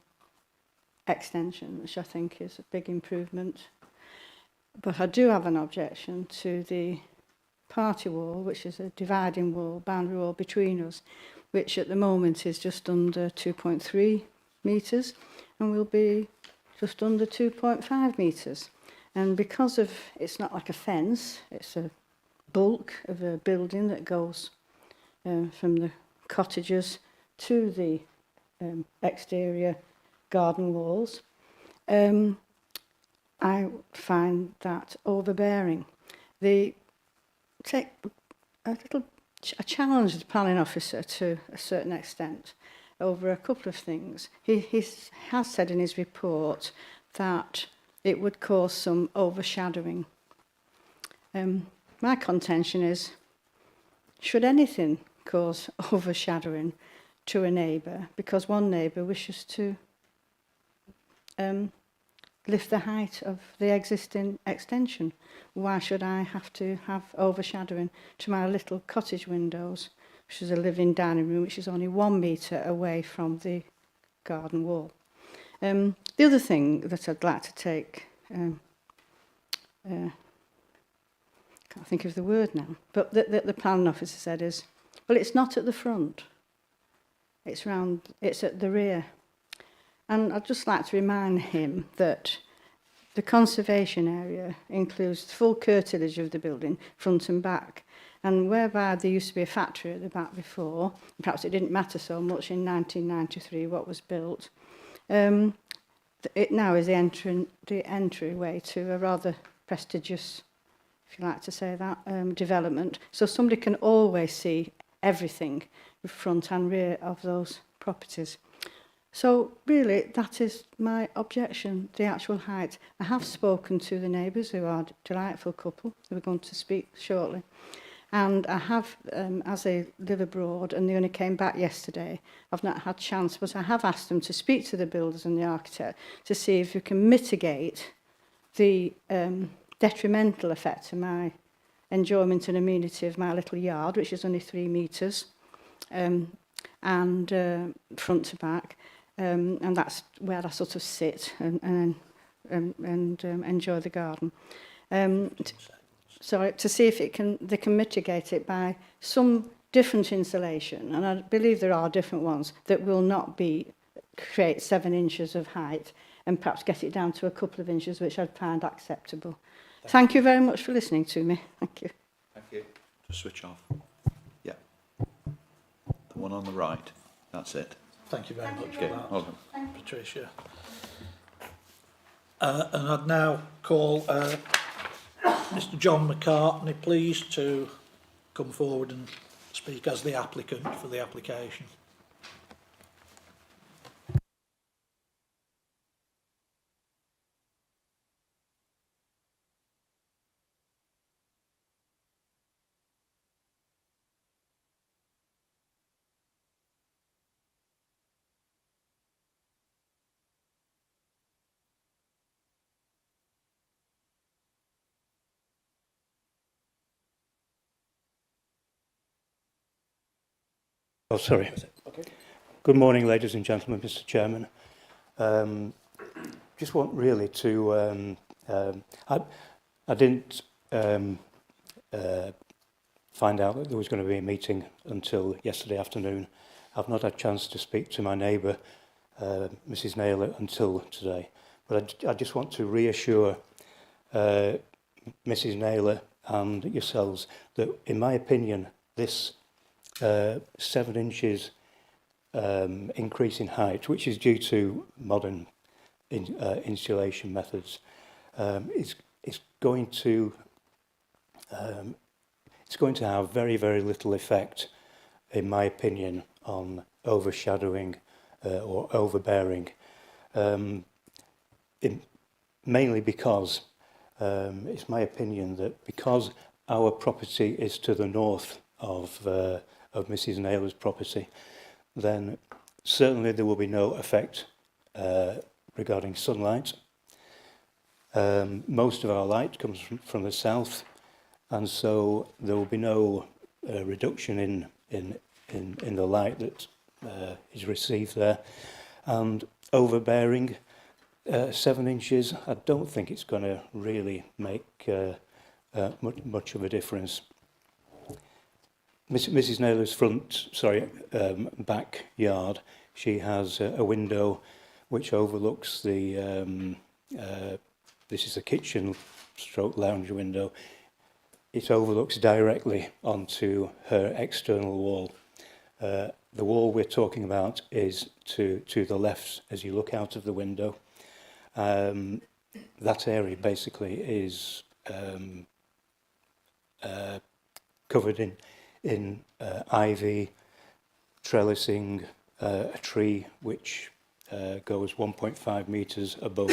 extension, which I think is a big improvement. But I do have an objection to the party wall, which is a dividing wall, boundary wall between us, which at the moment is just under 2.3 metres and will be just under 2.5 metres. And because of, it's not like a fence, it's a bulk of a building that goes from the cottages to the exterior garden walls, I find that overbearing. They take a challenge the planning officer to a certain extent over a couple of things. He has said in his report that it would cause some overshadowing. My contention is, should anything cause overshadowing to a neighbour because one neighbour wishes to lift the height of the existing extension, why should I have to have overshadowing to my little cottage windows, which is a living dining room, which is only 1 metre away from the garden wall? The other thing that I'd like to take, can't think of the word now, but that the planning officer said is, well, it's not at the front, it's at the rear. And I'd just like to remind him that the conservation area includes the full curtilage of the building, front and back. And whereby there used to be a factory at the back before, perhaps it didn't matter so much in 1993 what was built, it now is the entryway to a rather prestigious, if you like to say that, development. So somebody can always see everything, the front and rear of those properties. So really, that is my objection, the actual height. I have spoken to the neighbours, who are a delightful couple, who are going to speak shortly. And I have, as they live abroad, and they only came back yesterday, I've not had chance, but I have asked them to speak to the builders and the architect to see if we can mitigate the detrimental effect to my enjoyment and amenity of my little yard, which is only 3 metres, and front to back. And that's where I sort of sit and enjoy the garden. So to see if they can mitigate it by some different insulation, and I believe there are different ones that will not create 7 inches of height, and perhaps get it down to a couple of inches, which I'd find acceptable. Thank you very much for listening to me. Thank you. Thank you. Just switch off. Yeah. The one on the right. That's it. Thank you very much Okay, for hold that, on. Patricia. And I'd now call Mr John McCartney, please, to come forward and speak as the applicant for the application. Oh, sorry. Okay. Good morning, ladies and gentlemen, Mr. Chairman. Just want really to... I didn't find out that there was going to be a meeting until yesterday afternoon. I've not had a chance to speak to my neighbour, Mrs. Naylor, until today. But I just want to reassure Mrs. Naylor and yourselves that, in my opinion, this 7 inches increase in height, which is due to modern insulation methods, is going to have very, very little effect, in my opinion, on overshadowing or overbearing. Mainly because it's my opinion that because our property is to the north of Mrs. Naylor's property, then certainly there will be no effect regarding sunlight. Most of our light comes from the south, and so there will be no reduction in the light that is received there. And overbearing 7 inches, I don't think it's going to really make much of a difference. Mrs. Naylor's backyard, she has a window which overlooks the, this is a kitchen stroke lounge window. It overlooks directly onto her external wall. The wall we're talking about is to the left as you look out of the window. That area basically is covered in ivy, trellising, a tree which goes 1.5 metres above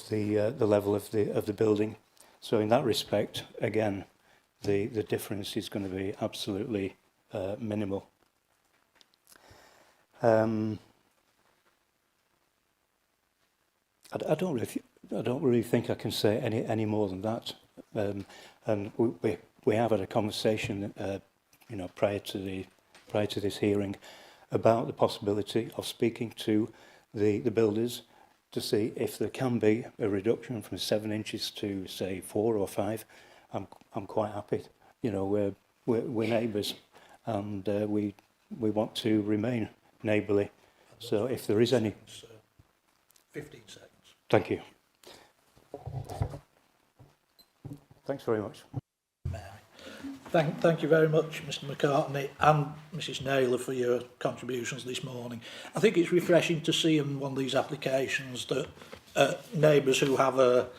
the level of the building. So in that respect, again, the difference is going to be absolutely minimal. I don't really think I can say any more than that. And we have had a conversation, you know, prior to this hearing, about the possibility of speaking to the builders to see if there can be a reduction from 7 inches to say 4 or 5. I'm quite happy. You know, we're neighbours, and we want to remain neighbourly. So if there is any, 15 seconds. Thank you. Thanks very much. Thank you very much, Mr McCartney and Mrs Naylor, for your contributions this morning. I think it's refreshing to see in one of these applications that neighbours who have a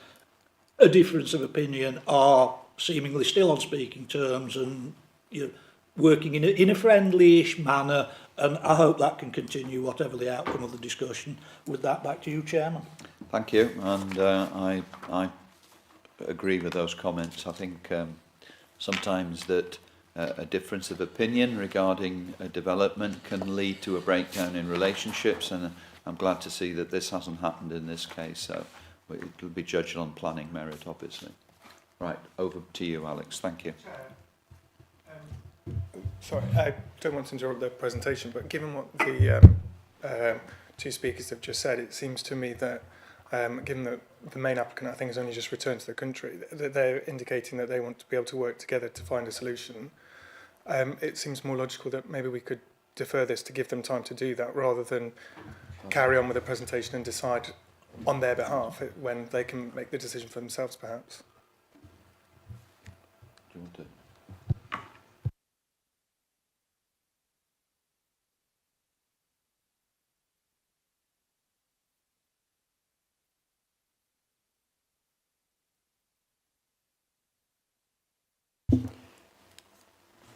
difference of opinion are seemingly still on speaking terms and, you know, working in a friendly-ish manner, and I hope that can continue whatever the outcome of the discussion. With that, back to you, Chairman. Thank you, and I agree with those comments. I think sometimes that a difference of opinion regarding a development can lead to a breakdown in relationships, and I'm glad to see that this hasn't happened in this case, so it'll be judged on planning merit, obviously. Right, over to you, Alex. Thank you. Sorry, I don't want to interrupt the presentation, but given what the two speakers have just said, it seems to me that given that the main applicant, I think, has only just returned to the country, that they're indicating that they want to be able to work together to find a solution. It seems more logical that maybe we could defer this to give them time to do that, rather than carry on with the presentation and decide on their behalf when they can make the decision for themselves, perhaps. Do you want to?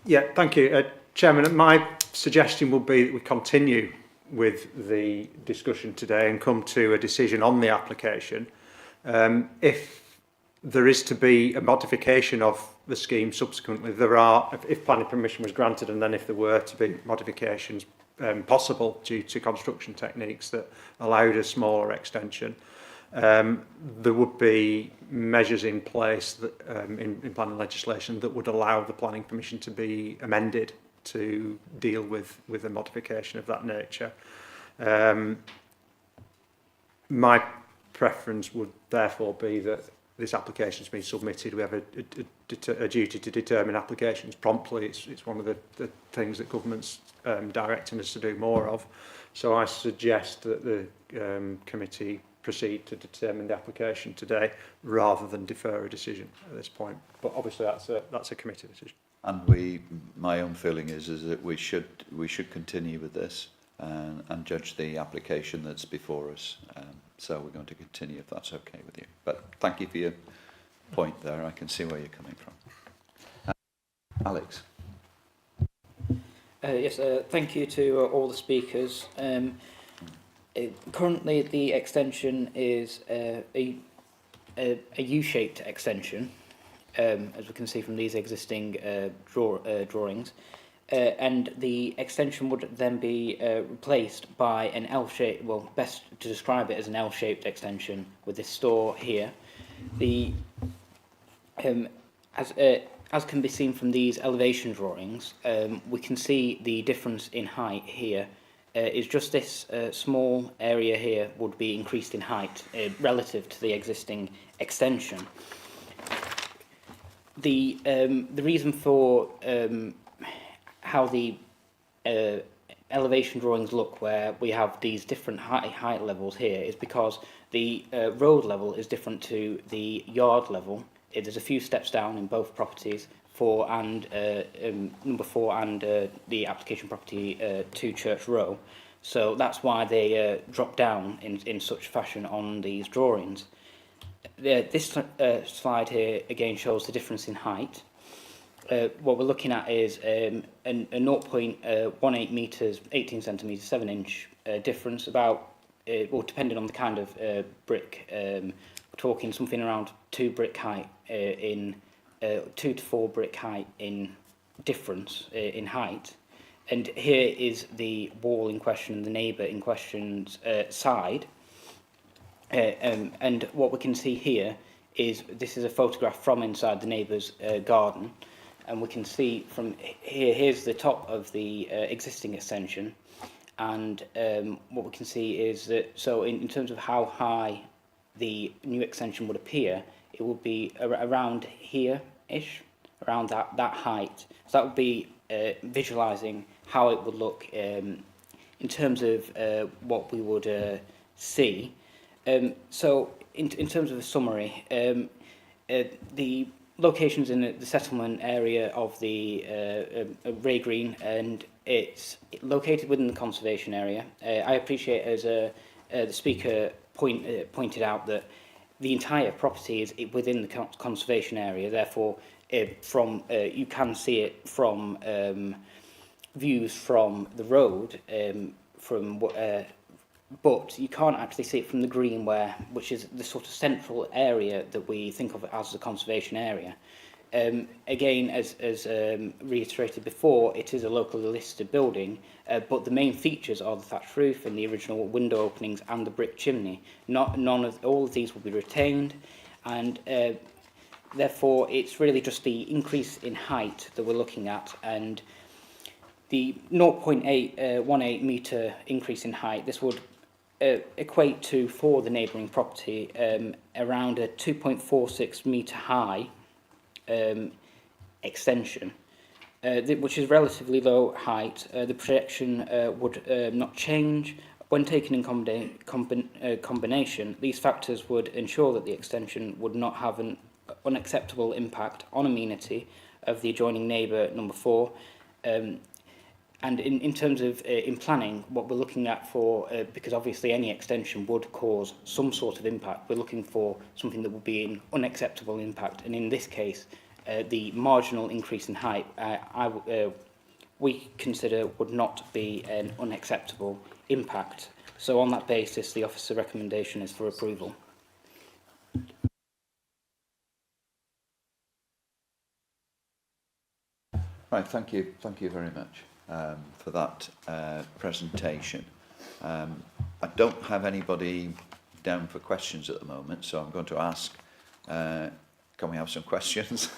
Yeah, thank you. Chairman, my suggestion would be that we continue with the discussion today and come to a decision on the application. If there is to be a modification of the scheme subsequently, if planning permission was granted, and then if there were to be modifications possible due to construction techniques that allowed a smaller extension, there would be measures in place that, in planning legislation that would allow the planning permission to be amended to deal with a modification of that nature. My preference would therefore be that this application has been submitted. We have a duty to determine applications promptly. It's one of the things that government's directing us to do more of. So I suggest that the committee proceed to determine the application today rather than defer a decision at this point. But obviously that's a committee decision. And my own feeling is that we should continue with this and judge the application that's before us. So we're going to continue if that's okay with you. But thank you for your point there. I can see where you're coming from. Alex. Yes, thank you to all the speakers. Currently, the extension is a U-shaped extension, as we can see from these existing drawings. and the extension would then be replaced by an L-shaped, well, best to describe it as an L-shaped extension with this store here. The as can be seen from these elevation drawings, we can see the difference in height here. Is just this small area here would be increased in height relative to the existing extension. The reason for how the elevation drawings look, where we have these different height levels here, is because the road level is different to the yard level. There's a few steps down in both properties, number 4 and the application property 2 Church Row. So that's why they drop down in such fashion on these drawings. This slide here again shows the difference in height. What we're looking at is a 0.18 metres, 18 centimetres, 7 inch difference, about, well, depending on the kind of brick, we're talking something around 2 brick height in 2 to 4 brick height in difference in height. And here is the wall in question, the neighbour in question's side. And what we can see here is this is a photograph from inside the neighbour's garden. And we can see from here, here's the top of the existing extension. And what we can see is that, so in terms of how high the new extension would appear, it would be around here-ish, around that height. So that would be visualising how it would look in terms of what we would see. So in terms of a summary, the locations in the settlement area of the Ray Green, and it's located within the conservation area. I appreciate, as the speaker pointed out, that the entire property is within the conservation area. Therefore, you can see it from views from the road, but you can't actually see it from the green, which is the sort of central area that we think of as the conservation area. Again, as reiterated before, it is a locally listed building, but the main features are the thatched roof and the original window openings and the brick chimney. All of these will be retained, and therefore it's really just the increase in height that we're looking at, and the 0.18 metre increase in height. This would equate to, for the neighbouring property, around a 2.46 metre high extension, which is relatively low height. The projection would not change. When taken in combination, these factors would ensure that the extension would not have an unacceptable impact on amenity of the adjoining neighbour number 4. And in terms of in planning, what we're looking at for, because obviously any extension would cause some sort of impact, we're looking for something that would be an unacceptable impact. And in this case, the marginal increase in height, we consider would not be an unacceptable impact. So on that basis, the officer recommendation is for approval. Right, thank you very much for that presentation. I don't have anybody down for questions at the moment, so I'm going to ask, can we have some questions?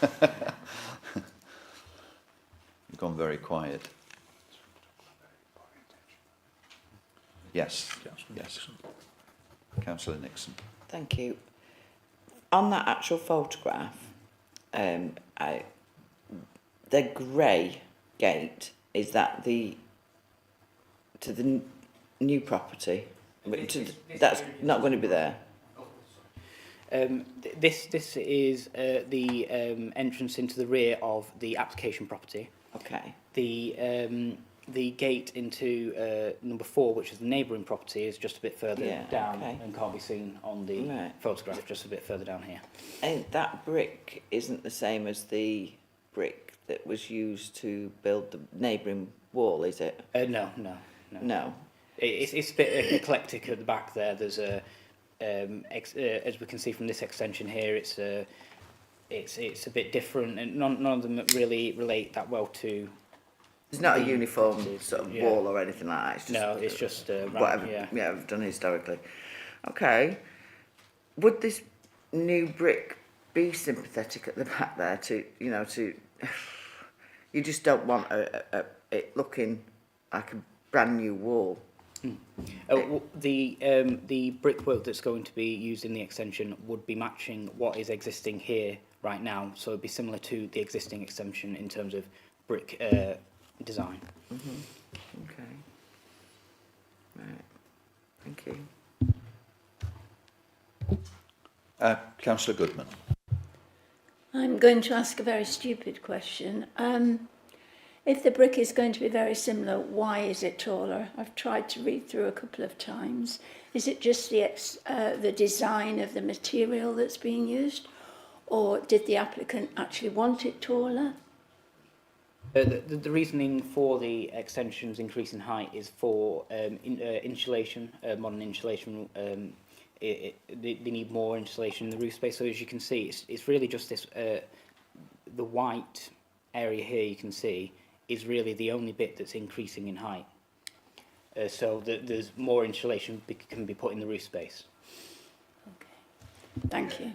You've gone very quiet. Yes, yes. Councillor Nixon. Thank you. On that actual photograph, the grey gate, is that to the new property? That's not going to be there. This is the entrance into the rear of the application property. Okay. The gate into number 4, which is the neighbouring property, is just a bit further down and can't be seen on the photograph, just a bit further down here. And that brick isn't the same as the brick that was used to build the neighbouring wall, is it? No. It's a bit eclectic at the back there. There's a as we can see from this extension here, it's a bit different, and none of them really relate that well to It's not a the uniform properties, sort of yeah. wall or anything like that. It's just No, it's just whatever. yeah. We've done historically. Okay. Would this new brick be sympathetic at the back there to, you know, to... You just don't want it looking like a brand new wall. The brickwork that's going to be used in the extension would be matching what is existing here right now, so it'd be similar to the existing extension in terms of brick design. Okay. Right. Thank you. Councillor Goodman. I'm going to ask a very stupid question. If the brick is going to be very similar, why is it taller? I've tried to read through a couple of times. Is it just the design of the material that's being used, or did the applicant actually want it taller? The reasoning for the extension's increase in height is for insulation, modern insulation. They need more insulation in the roof space. So as you can see, it's really just this, the white area here you can see is really the only bit that's increasing in height. So there's more insulation can be put in the roof space. Thank you.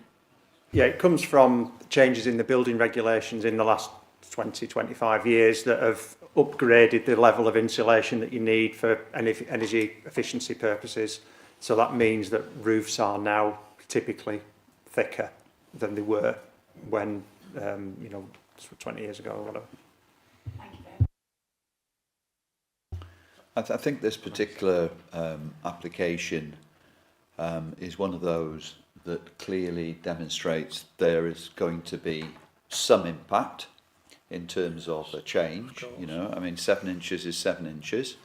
Yeah, it comes from changes in the building regulations in the last 20, 25 years that have upgraded the level of insulation that you need for energy efficiency purposes. So that means that roofs are now typically thicker than they were when, 20 years ago or whatever. I think this particular application is one of those that clearly demonstrates there is going to be some impact in terms of a change. You know, I mean, 7 inches is 7 inches,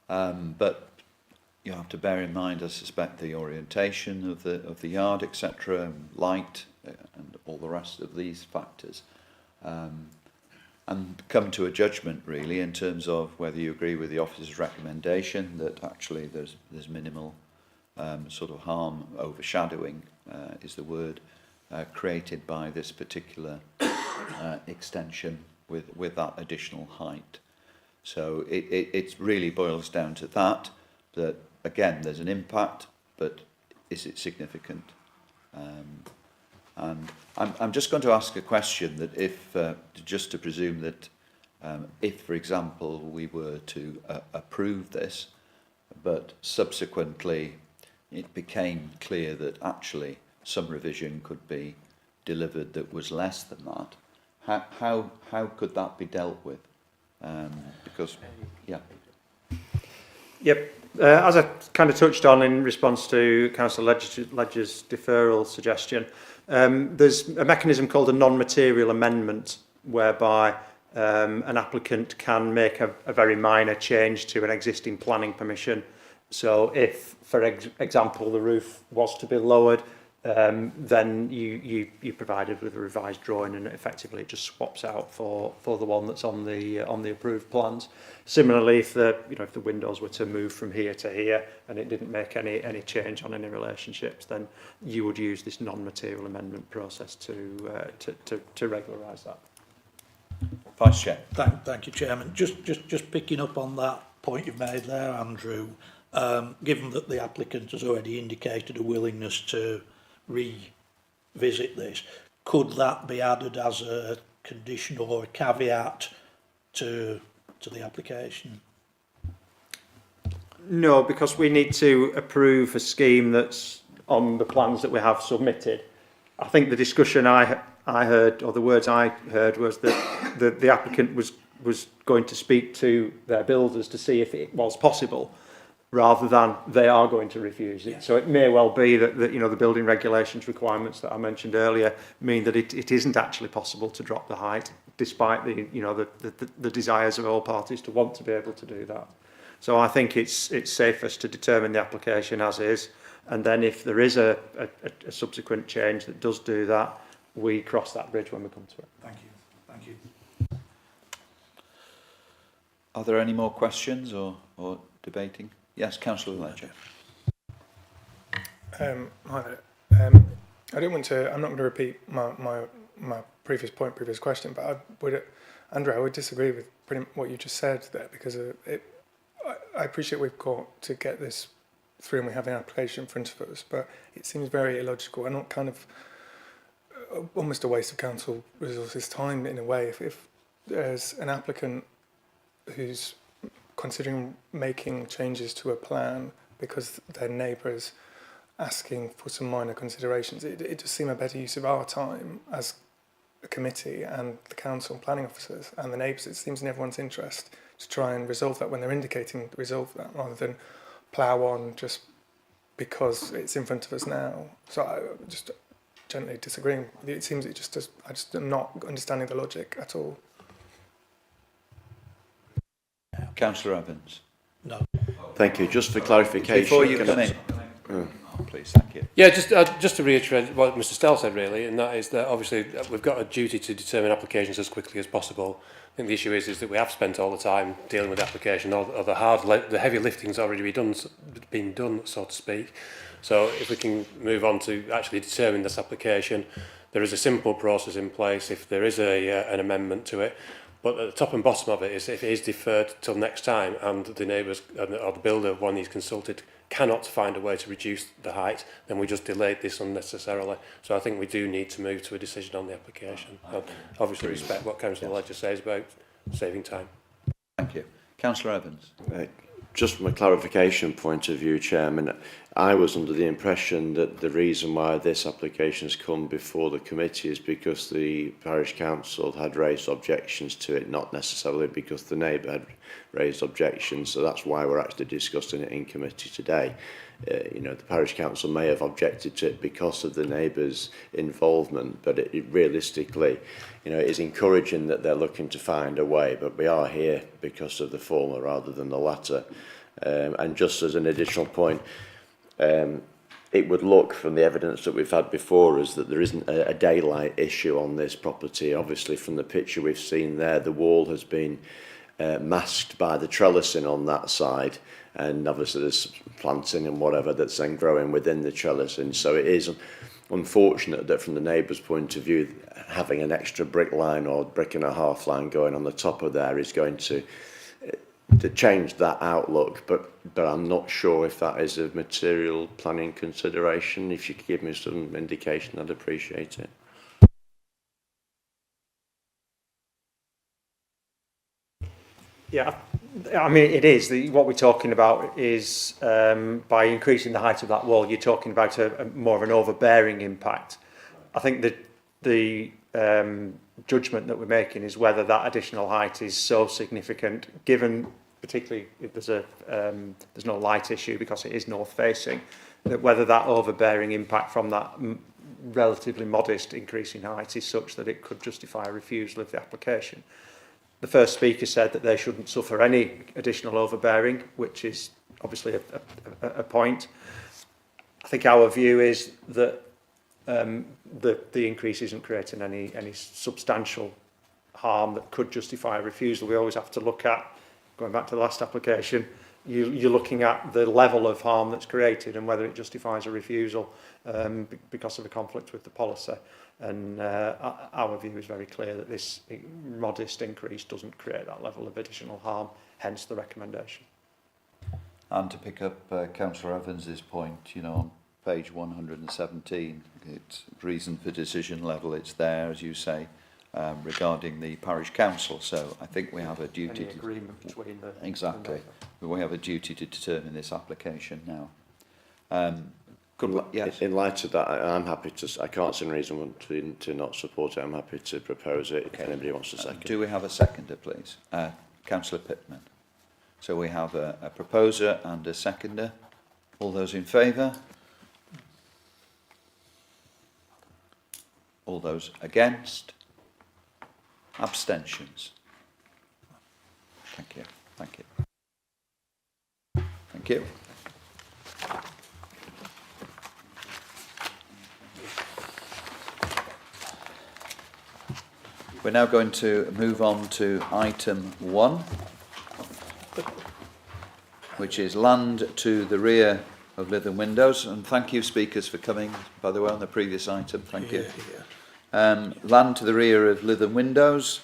but you have to bear in mind, I suspect, the orientation of the yard, etc., and light, and all the rest of these factors. And come to a judgment really in terms of whether you agree with the officer's recommendation that actually there's minimal sort of harm, overshadowing is the word, created by this particular extension with that additional height. So it really boils down to that again there's an impact, but is it significant? And I'm just going to ask a question that if, just to presume that if, for example, we were to approve this, but subsequently it became clear that actually some revision could be delivered that was less than that, how could that be dealt with? Because, yeah. Yep. As I kind of touched on in response to Councillor Ledger's deferral suggestion, there's a mechanism called a non-material amendment whereby an applicant can make a very minor change to an existing planning permission. So if, for example, the roof was to be lowered, then you provided with a revised drawing, and effectively it just swaps out for the one that's on the approved plans. Similarly, if the windows were to move from here to here and it didn't make any change on any relationships, then you would use this non-material amendment process to regularise that. Vice Chair. Thank you, Chairman. Just picking up on that point you've made there, Andrew. Given that the applicant has already indicated a willingness to revisit this, could that be added as a condition or a caveat to the application? No, because we need to approve a scheme that's on the plans that we have submitted. I think the discussion I heard, or the words I heard, was that the applicant was going to speak to their builders to see if it was possible, rather than they are going to refuse it. So it may well be that the building regulations requirements that I mentioned earlier mean that it isn't actually possible to drop the height, despite the desires of all parties to want to be able to do that. So I think it's safest to determine the application as is, and then if there is a subsequent change that does do that, we cross that bridge when we come to it. Thank you. Are there any more questions or debating? Yes, Councillor Ledger. Hi there. I don't want to. I'm not going to repeat my previous question, but Andrew, I would disagree with pretty much what you just said there, because I appreciate we've got to get this through and we have an application in front of us, but it seems very illogical and not kind of almost a waste of council resources time in a way. If there's an applicant who's considering making changes to a plan because their neighbours asking for some minor considerations, it just seems a better use of our time as a committee and the council and planning officers and the neighbours. It seems in everyone's interest to try and resolve that when they're indicating resolve that, rather than plough on just because it's in front of us now. So I just gently disagreeing. It seems it just does, I just am not understanding the logic at all. Councillor Evans. No. Thank you. Just for clarification. Before you come in. Please, thank you. Yeah, just to reiterate what Mr Stell said really, and that is that obviously we've got a duty to determine applications as quickly as possible. I think the issue is that we have spent all the time dealing with the application, or the heavy lifting's already been done, so to speak. So if we can move on to actually determine this application, there is a simple process in place if there is an amendment to it. But at the top and bottom of it is if it is deferred till next time and the neighbours or the builder, one he's consulted, cannot find a way to reduce the height, then we just delayed this unnecessarily. So I think we do need to move to a decision on the application. And obviously respect what Councillor Ledger says about saving time. Thank you. Councillor Evans. Just from a clarification point of view, Chairman, I was under the impression that the reason why this application has come before the committee is because the parish council had raised objections to it, not necessarily because the neighbour had raised objections. So that's why we're actually discussing it in committee today. You know, the parish council may have objected to it because of the neighbours' involvement, but it realistically, you know, it is encouraging that they're looking to find a way, but we are here because of the former rather than the latter. And just as an additional point, it would look from the evidence that we've had before us that there isn't a daylight issue on this property. Obviously, from the picture we've seen there, the wall has been masked by the trellising on that side, and obviously there's planting and whatever that's then growing within the trellising. So it is unfortunate that from the neighbour's point of view, having an extra brick line or brick and a half line going on the top of there is going to change that outlook, but I'm not sure if that is a material planning consideration. If you could give me some indication, I'd appreciate it. Yeah, I mean, it is. What we're talking about is by increasing the height of that wall, you're talking about a more of an overbearing impact. I think that the judgment that we're making is whether that additional height is so significant, given particularly if there's no light issue because it is north facing, that whether that overbearing impact from that relatively modest increase in height is such that it could justify a refusal of the application. The first speaker said that they shouldn't suffer any additional overbearing, which is obviously a point. I think our view is that the increase isn't creating any substantial harm that could justify a refusal. We always have to look at, going back to the last application, you're looking at the level of harm that's created and whether it justifies a refusal because of a conflict with the policy. And our view is very clear that this modest increase doesn't create that level of additional harm, hence the recommendation. And to pick up Councillor Evans's point, you know, on page 117, it's reason for decision level, it's there, as you say, regarding the parish council. So I think we have a duty to... agreement between the... Exactly. We have a duty to determine this application now. Yes. In light of that, I'm happy to. I can't see any reason to not support it. I'm happy to propose it. Okay. If anybody wants a second. Do we have a seconder, please? Councillor Pittman. So we have a proposer and a seconder. All those in favour? All those against? Abstentions? Thank you. Thank you. Thank you. We're now going to move on to item 1, which is land to the rear of Lytham Windows. And thank you, speakers, for coming, by the way, on the previous item. Thank you. Land to the rear of Lytham Windows.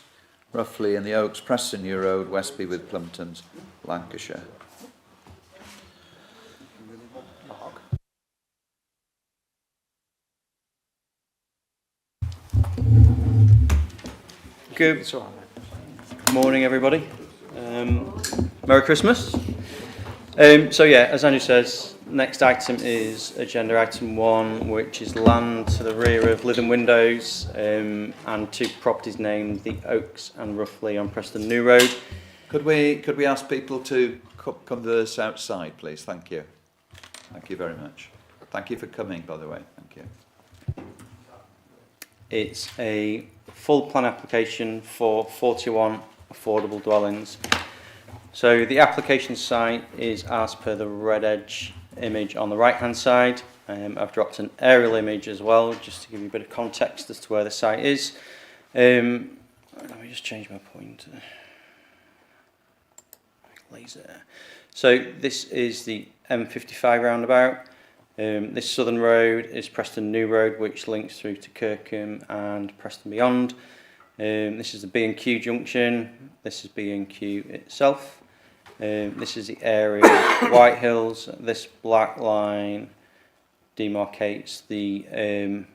roughly in the Oaks, Preston New Road, Westby with Plumptons, Lancashire. Good morning, everybody. Merry Christmas. So yeah, as Andrew says, next item is agenda item 1, which is land to the rear of Lytham Windows, and 2 properties named the Oaks and Roughly on Preston New Road. Could we ask people to converse outside, please? Thank you. Thank you very much. Thank you for coming, by the way. Thank you. It's a full plan application for 41 affordable dwellings. So the application site is as per the red edge image on the right hand side. I've dropped an aerial image as well, just to give you a bit of context as to where the site is. Let me just change my pointer. Laser. So this is the M55 roundabout. This southern road is Preston New Road, which links through to Kirkham and Preston Beyond. This is the B&Q junction. This is B&Q itself. This is the area of White Hills. This black line demarcates the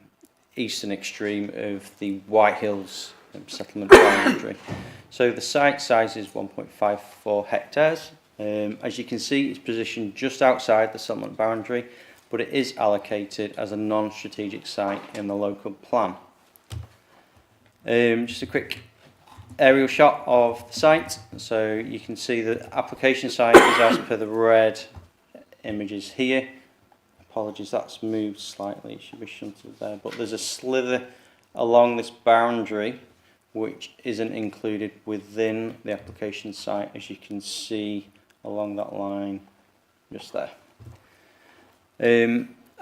eastern extreme of the White Hills settlement boundary. So the site size is 1.54 hectares. As you can see, it's positioned just outside the settlement boundary, but it is allocated as a non-strategic site in the local plan. Just a quick aerial shot of the site. So you can see the application site is as per the red images here. Apologies, that's moved slightly, it should be shunted there, but there's a slither along this boundary which isn't included within the application site, as you can see along that line just there.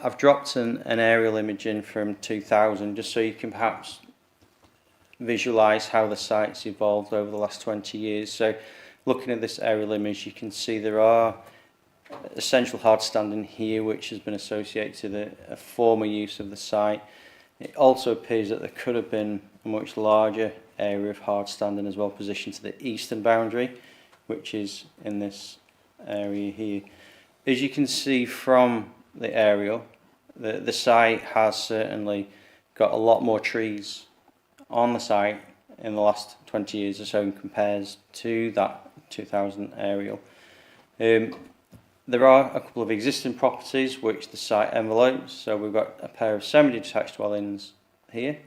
I've dropped an aerial image in from 2000 just so you can perhaps visualise how the site's evolved over the last 20 years. So looking at this aerial image, you can see there are essential hard standing here which has been associated to a former use of the site. It also appears that there could have been a much larger area of hard standing as well, positioned to the eastern boundary, which is in this area here. As you can see from the aerial, the site has certainly got a lot more trees on the site in the last 20 years or so and compares to that 2000 aerial. There are a couple of existing properties which the site envelopes. So we've got a pair of semi-detached dwellings here,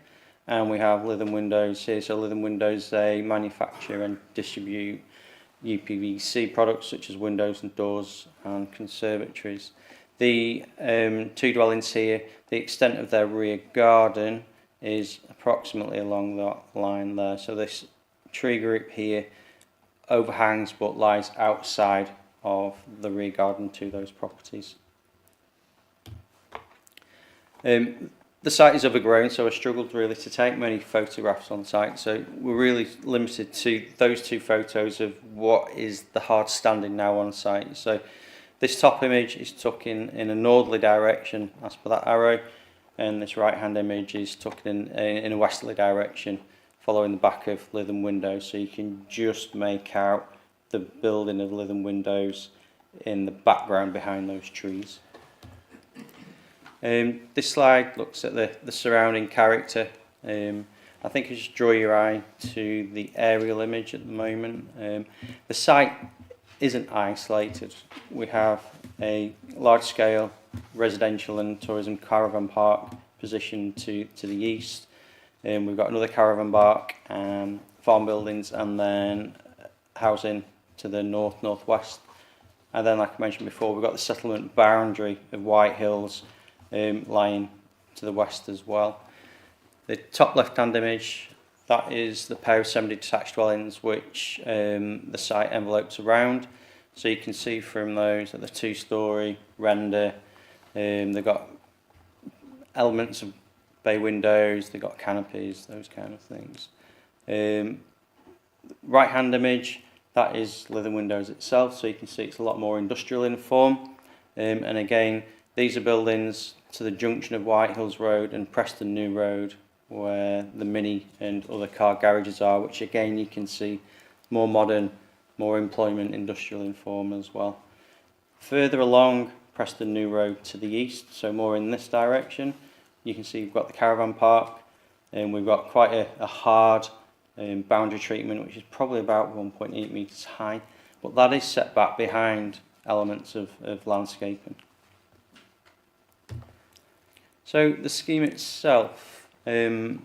and we have Lytham Windows here. So Lytham Windows, they manufacture and distribute UPVC products such as windows and doors and conservatories. The 2 dwellings here, the extent of their rear garden is approximately along that line there. So this tree group here overhangs but lies outside of the rear garden to those properties. The site is overgrown, so I struggled really to take many photographs on site, so we're really limited to those 2 photos of what is the hard standing now on site. So this top image is took in a northerly direction as per that arrow, and this right hand image is took in a westerly direction following the back of Lytham Windows, so you can just make out the building of Lytham Windows in the background behind those trees. This slide looks at the surrounding character. I think I just draw your eye to the aerial image at the moment. The site isn't isolated. We have a large-scale residential and tourism caravan park positioned to the east. We've got another caravan park, farm buildings, and then housing to the northwest. And then, like I mentioned before, we've got the settlement boundary of White Hills lying to the west as well. The top left-hand image, that is the pair of semi-detached dwellings which the site envelopes around. So you can see from those that the 2-storey render, they've got elements of bay windows, they've got canopies, those kind of things. Right-hand image, that is Lytham Windows itself, so you can see it's a lot more industrial in form. And again, these are buildings to the junction of White Hills Road and Preston New Road where the Mini and other car garages are, which again you can see more modern, more employment industrial in form as well. Further along Preston New Road to the east, so more in this direction, you can see we've got the caravan park, and we've got quite a hard boundary treatment, which is probably about 1.8 metres high, but that is set back behind elements of landscaping. So the scheme itself, the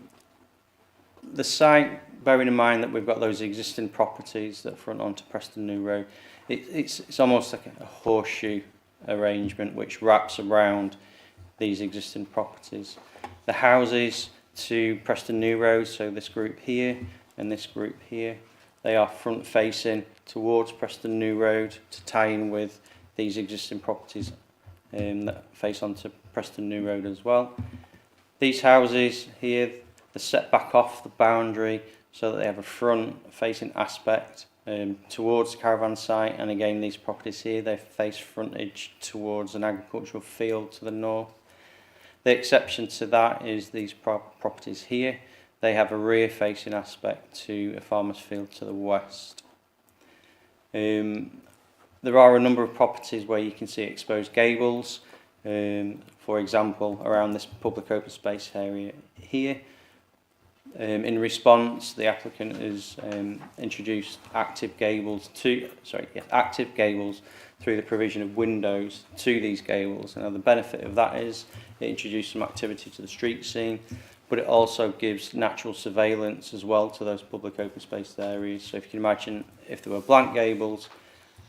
site, bearing in mind that we've got those existing properties that front onto Preston New Road, it's almost like a horseshoe arrangement which wraps around these existing properties. The houses to Preston New Road, so this group here and this group here, they are front facing towards Preston New Road to tie in with these existing properties that face onto Preston New Road as well. These houses here, they're set back off the boundary so that they have a front facing aspect towards the caravan site, and again these properties here, they face frontage towards an agricultural field to the north. The exception to that is these properties here. They have a rear facing aspect to a farmer's field to the west. There are a number of properties where you can see exposed gables, for example around this public open space area here. In response, the applicant has introduced active gables through the provision of windows to these gables. Now the benefit of that is it introduced some activity to the street scene, but it also gives natural surveillance as well to those public open space areas. So if you can imagine, if there were blank gables,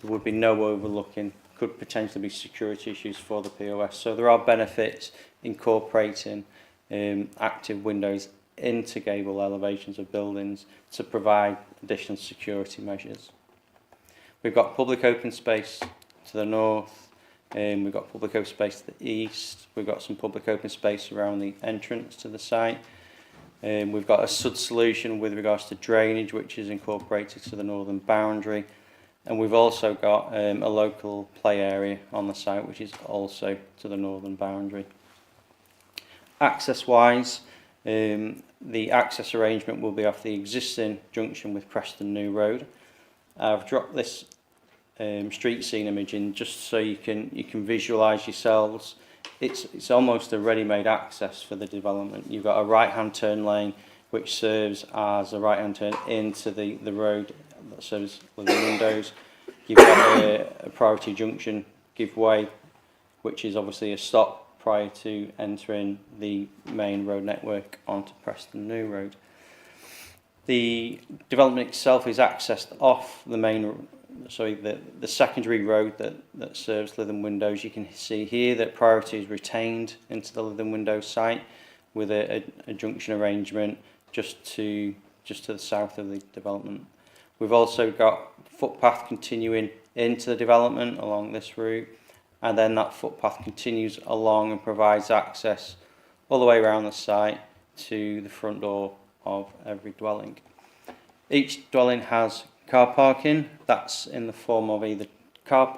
there would be no overlooking, could potentially be security issues for the POS. So there are benefits incorporating active windows into gable elevations of buildings to provide additional security measures. We've got public open space to the north, we've got public open space to the east, we've got some public open space around the entrance to the site. We've got a SUD solution with regards to drainage, which is incorporated to the northern boundary, and we've also got a local play area on the site, which is also to the northern boundary. Access wise, the access arrangement will be off the existing junction with Preston New Road. I've dropped this street scene image in just so you can visualise yourselves. It's almost a ready-made access for the development. You've got a right-hand turn lane which serves as a right-hand turn into the road that serves with the windows. You've got a priority junction give way, which is obviously a stop prior to entering the main road network onto Preston New Road. The development itself is accessed off the main, the secondary road that serves Lytham Windows. You can see here that priority is retained into the Lytham Windows site with a junction arrangement just to the south of the development. We've also got footpath continuing into the development along this route, and then that footpath continues along and provides access all the way around the site to the front door of every dwelling. Each dwelling has car parking. That's in the form of either car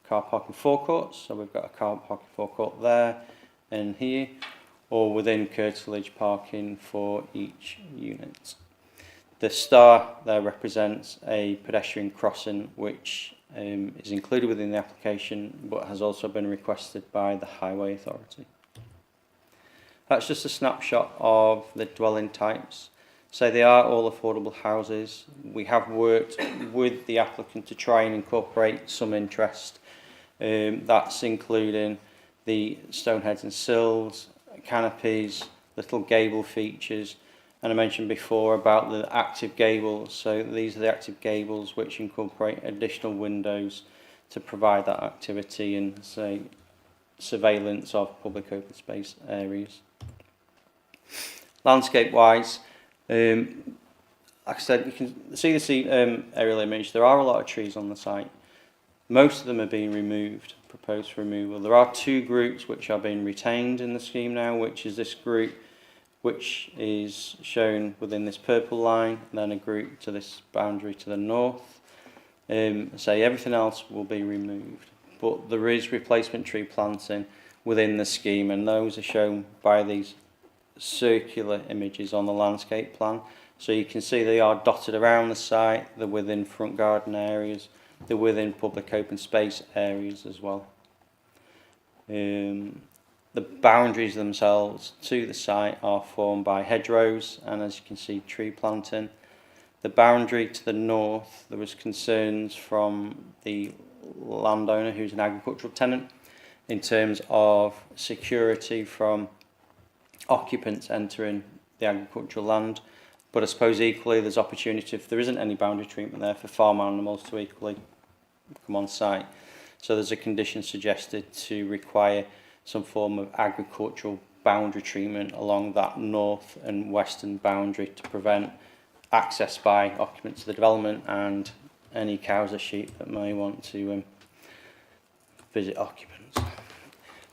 parking forecourts, so we've got a car parking forecourt there and here, or within curtilage parking for each unit. The star there represents a pedestrian crossing which is included within the application but has also been requested by the Highway Authority. That's just a snapshot of the dwelling types. So they are all affordable houses. We have worked with the applicant to try and incorporate some interest. That's including the stone heads and sills, canopies, little gable features, and I mentioned before about the active gables. So these are the active gables which incorporate additional windows to provide that activity and say surveillance of public open space areas. Landscape wise, like I said, you can see the aerial image. There are a lot of trees on the site. Most of them are being removed, proposed for removal. There are two groups which are being retained in the scheme now, which is this group which is shown within this purple line, and then a group to this boundary to the north. Say everything else will be removed, but there is replacement tree planting within the scheme, and those are shown by these circular images on the landscape plan. So you can see they are dotted around the site, they're within front garden areas, they're within public open space areas as well. The boundaries themselves to the site are formed by hedgerows and, as you can see, tree planting. The boundary to the north, there was concerns from the landowner, who's an agricultural tenant, in terms of security from occupants entering the agricultural land. But I suppose equally there's opportunity, if there isn't any boundary treatment there, for farm animals to equally come on site. So there's a condition suggested to require some form of agricultural boundary treatment along that north and western boundary to prevent access by occupants of the development and any cows or sheep that may want to visit occupants.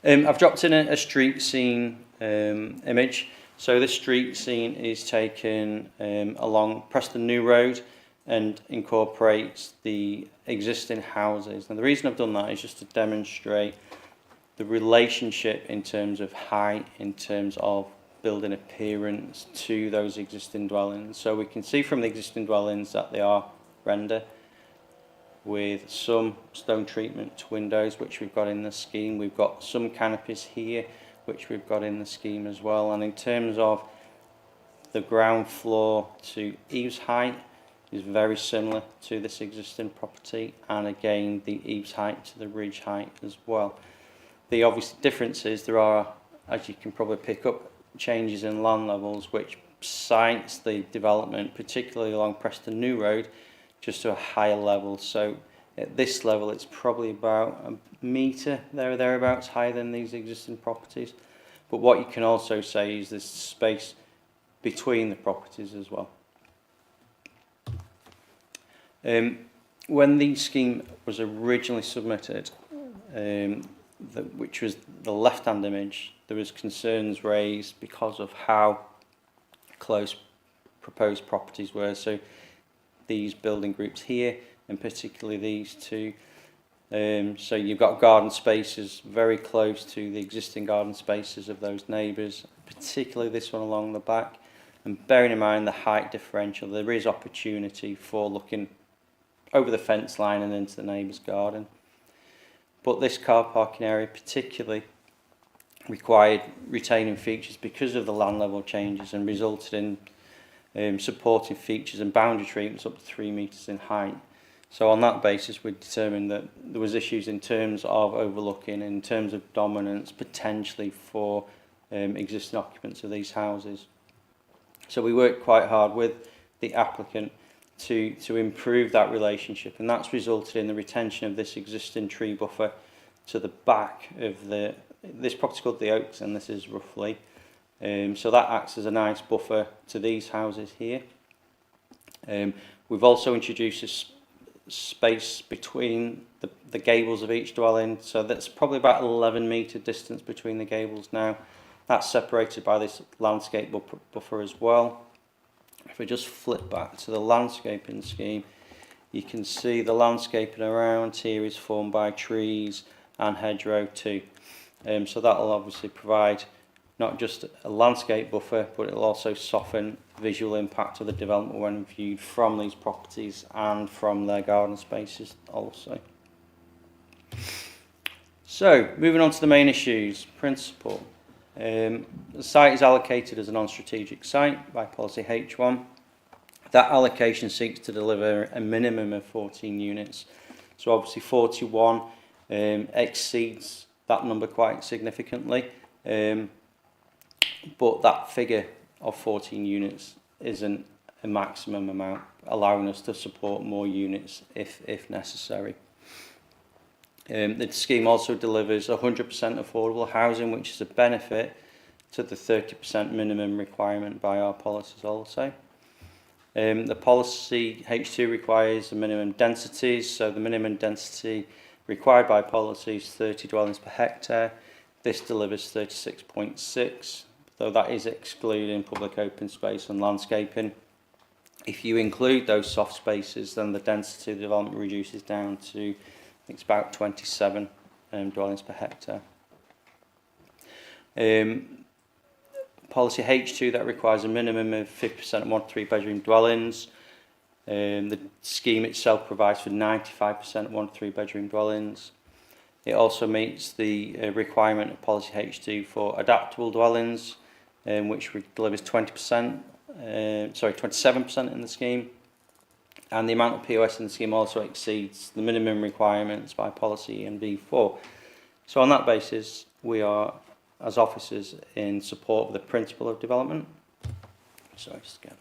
I've dropped in a street scene image. So this street scene is taken along Preston New Road and incorporates the existing houses. And the reason I've done that is just to demonstrate the relationship in terms of height, in terms of building appearance to those existing dwellings. So we can see from the existing dwellings that they are render, with some stone treatment to windows, which we've got in the scheme. We've got some canopies here, which we've got in the scheme as well. And in terms of the ground floor to eaves height, is very similar to this existing property, and again the eaves height to the ridge height as well. The obvious difference is there are, as you can probably pick up, changes in land levels which sites the development, particularly along Preston New Road, just to a higher level. So at this level it's probably about a metre there or thereabouts higher than these existing properties. But what you can also say is there's space between the properties as well. When the scheme was originally submitted, which was the left-hand image, there was concerns raised because of how close proposed properties were. So these building groups here, and particularly these two. So you've got garden spaces very close to the existing garden spaces of those neighbours, particularly this one along the back. And bearing in mind the height differential, there is opportunity for looking over the fence line and into the neighbour's garden. But this car parking area particularly required retaining features because of the land level changes, and resulted in supporting features and boundary treatments up to 3 metres in height. So on that basis we determined that there was issues in terms of overlooking, in terms of dominance potentially for existing occupants of these houses. So we worked quite hard with the applicant to improve that relationship, and that's resulted in the retention of this existing tree buffer to the back of this property called the Oaks, and this is roughly. So that acts as a nice buffer to these houses here. We've also introduced a space between the gables of each dwelling, so that's probably about 11 metre distance between the gables now. That's separated by this landscape buffer as well. If we just flip back to the landscaping scheme, you can see the landscaping around here is formed by trees and hedgerow too. So that will obviously provide not just a landscape buffer, but it will also soften visual impact of the development when viewed from these properties and from their garden spaces also. So moving on to the main issues. Principle. The site is allocated as a non-strategic site by policy H1. That allocation seeks to deliver a minimum of 14 units. So obviously 41 exceeds that number quite significantly. But that figure of 14 units isn't a maximum amount, allowing us to support more units if necessary. The scheme also delivers 100% affordable housing, which is a benefit to the 30% minimum requirement by our policies also. The policy H2 requires the minimum densities, so the minimum density required by policy is 30 dwellings per hectare. This delivers 36.6, though that is excluding public open space and landscaping. If you include those soft spaces, then the density of the development reduces down to, I think it's about 27 dwellings per hectare. policy H2 that requires a minimum of 50% of 1 to 3 bedroom dwellings. The scheme itself provides for 95% of 1 to 3 bedroom dwellings. It also meets the requirement of policy H2 for adaptable dwellings, which delivers 27% in the scheme. And the amount of POS in the scheme also exceeds the minimum requirements by policy ENV4. So on that basis, we are, as officers, in support of the principle of development. Sorry, just get it.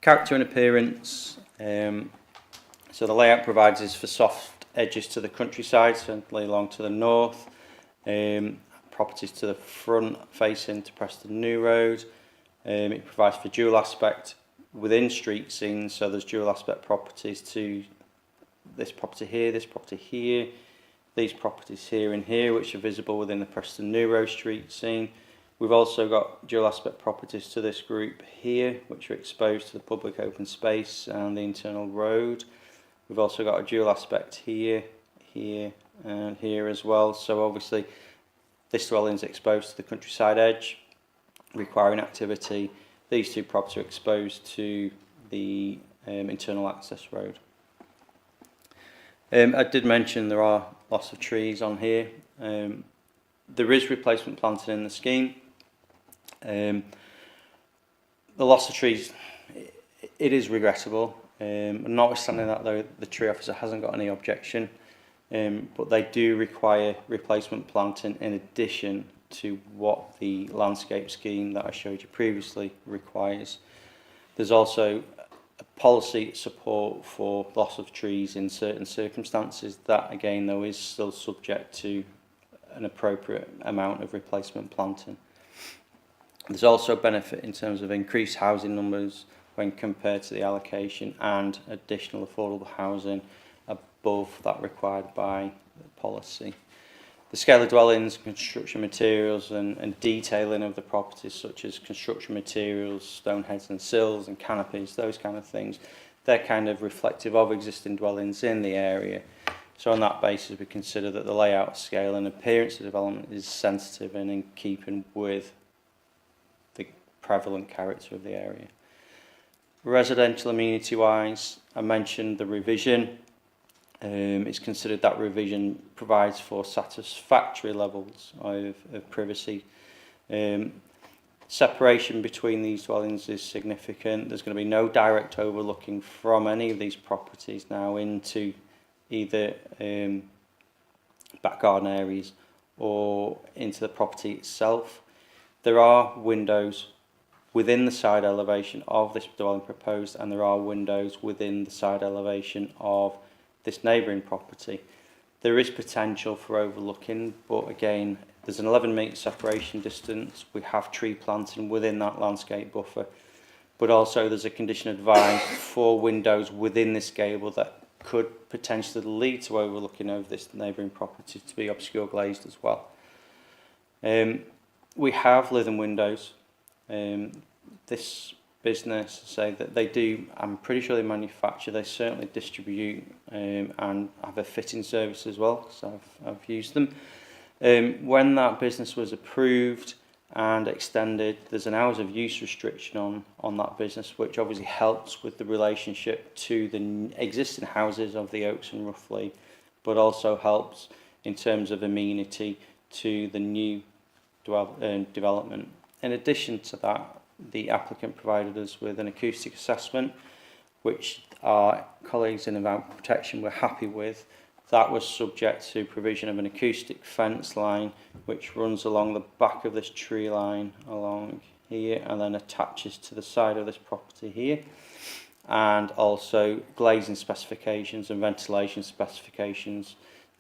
Character and appearance. So the layout provides us for soft edges to the countryside, certainly along to the north. Properties to the front facing to Preston New Road. It provides for dual aspect within street scenes, so there's dual aspect properties to this property here, these properties here and here, which are visible within the Preston New Road street scene. We've also got dual aspect properties to this group here, which are exposed to the public open space and the internal road. We've also got a dual aspect here, here and here as well. So obviously this dwelling is exposed to the countryside edge, requiring activity. These two properties are exposed to the internal access road. I did mention there are lots of trees on here. There is replacement planting in the scheme. The loss of trees, it is regrettable. Notwithstanding that, though, the tree officer hasn't got any objection, but they do require replacement planting in addition to what the landscape scheme that I showed you previously requires. There's also a policy support for loss of trees in certain circumstances. That, again, though, is still subject to an appropriate amount of replacement planting. There's also benefit in terms of increased housing numbers when compared to the allocation and additional affordable housing above that required by the policy. The scale of dwellings, construction materials and detailing of the properties, such as construction materials, stone heads and sills and canopies, those kind of things, they're kind of reflective of existing dwellings in the area. So on that basis, we consider that the layout, scale and appearance of development is sensitive and in keeping with the prevalent character of the area. Residential amenity-wise, I mentioned the revision. It's considered that revision provides for satisfactory levels of privacy. Separation between these dwellings is significant. There's going to be no direct overlooking from any of these properties now into either back garden areas or into the property itself. There are windows within the side elevation of this dwelling proposed, and there are windows within the side elevation of this neighbouring property. There is potential for overlooking, but again, there's an 11-metre separation distance. We have tree planting within that landscape buffer, but also there's a condition advised for windows within this gable that could potentially lead to overlooking over this neighbouring property to be obscure glazed as well. We have Lytham windows. This business say that they do, I'm pretty sure they manufacture, they certainly distribute and have a fitting service as well, so I've used them. When that business was approved and extended, there's an hours of use restriction on that business, which obviously helps with the relationship to the existing houses of the Oaks and Roughly, but also helps in terms of amenity to the new development. In addition to that, the applicant provided us with an acoustic assessment, which our colleagues in environmental protection were happy with. That was subject to provision of an acoustic fence line, which runs along the back of this tree line along here and then attaches to the side of this property here. And also glazing specifications and ventilation specifications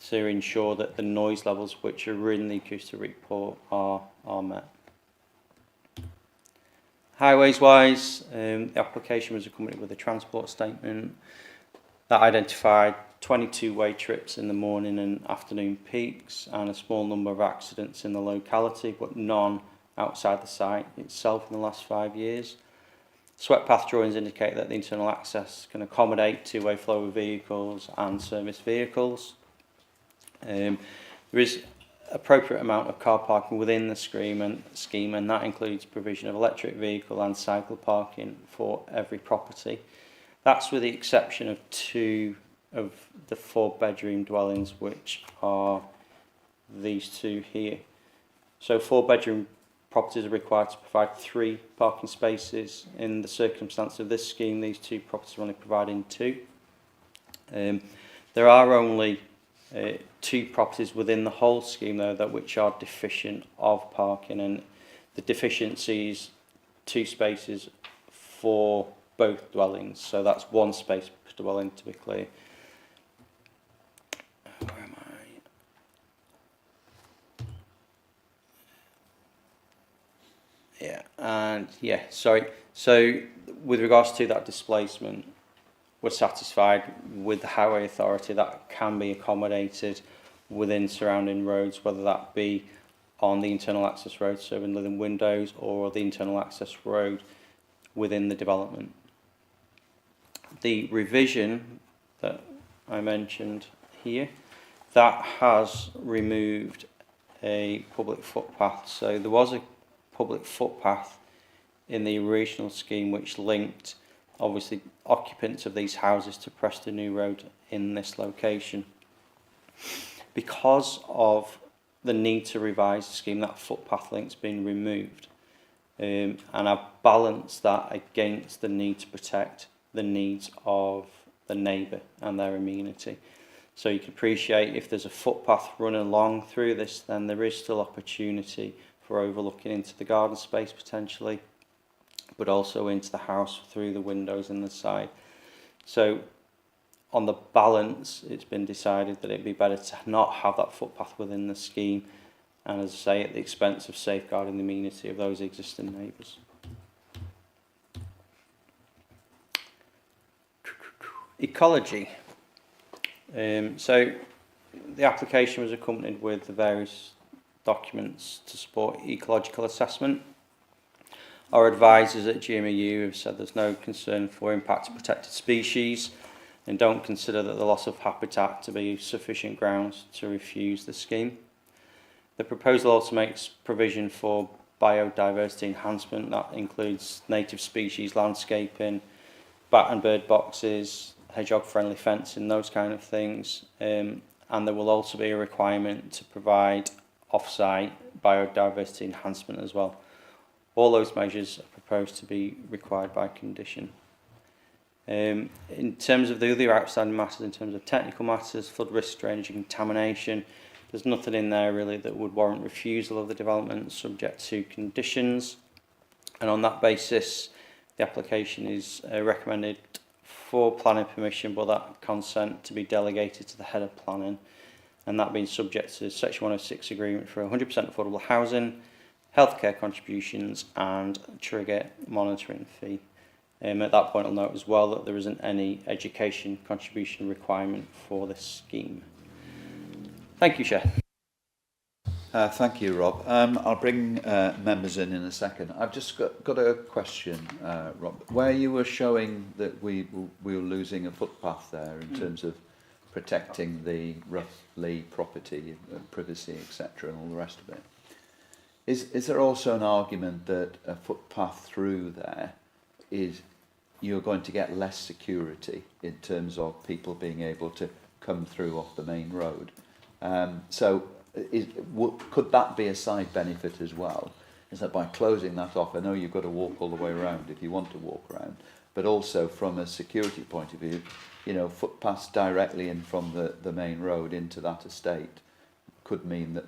to ensure that the noise levels which are in the acoustic report are met. Highways wise, the application was accompanied with a transport statement that identified 22-way trips in the morning and afternoon peaks and a small number of accidents in the locality, but none outside the site itself in the last 5 years. Swept path drawings indicate that the internal access can accommodate two-way flow of vehicles and service vehicles. There is appropriate amount of car parking within the scheme, and that includes provision of electric vehicle and cycle parking for every property. That's with the exception of 2 of the 4-bedroom dwellings, which are these 2 here. So 4-bedroom properties are required to provide 3 parking spaces. In the circumstance of this scheme, these 2 properties are only providing 2. There are only 2 properties within the whole scheme, though, that which are deficient of parking, and the deficiencies 2 spaces for both dwellings. So that's 1 space per dwelling, to be clear. Where am I? Yeah, and yeah, sorry. So with regards to that displacement, we're satisfied with the Highway Authority that can be accommodated within surrounding roads, whether that be on the internal access road serving Lytham Windows or the internal access road within the development. The revision that I mentioned here, that has removed a public footpath. So there was a public footpath in the original scheme which linked obviously occupants of these houses to Preston New Road in this location. Because of the need to revise the scheme, that footpath link's been removed, and I've balanced that against the need to protect the needs of the neighbour and their amenity. So you can appreciate if there's a footpath running along through this, then there is still opportunity for overlooking into the garden space potentially, but also into the house through the windows in the side. So on the balance, it's been decided that it'd be better to not have that footpath within the scheme, and as I say, at the expense of safeguarding the amenity of those existing neighbours. Ecology. So the application was accompanied with the various documents to support ecological assessment. Our advisors at GMEU have said there's no concern for impact to protected species and don't consider that the loss of habitat to be sufficient grounds to refuse the scheme. The proposal also makes provision for biodiversity enhancement. That includes native species landscaping, bat and bird boxes, hedgehog friendly fencing, those kind of things. And there will also be a requirement to provide off-site biodiversity enhancement as well. All those measures are proposed to be required by condition. In terms of the other outstanding matters, in terms of technical matters, flood risk, drainage and contamination, there's nothing in there really that would warrant refusal of the development subject to conditions. And on that basis, the application is recommended for planning permission, but that consent to be delegated to the head of planning, and that being subject to Section 106 agreement for 100% affordable housing, healthcare contributions and trigger monitoring fee. At that point I'll note as well that there isn't any education contribution requirement for this scheme. Thank you, Chair. Thank you, Rob. I'll bring members in a second. I've just got a question, Rob. Where you were showing that we were losing a footpath there in terms of protecting the roughly property, privacy, etc., and all the rest of it. Is there also an argument that a footpath through there is you're going to get less security in terms of people being able to come through off the main road? Could that be a side benefit as well? Is that by closing that off, I know you've got to walk all the way around if you want to walk around, but also from a security point of view, you know, footpaths directly in from the main road into that estate could mean that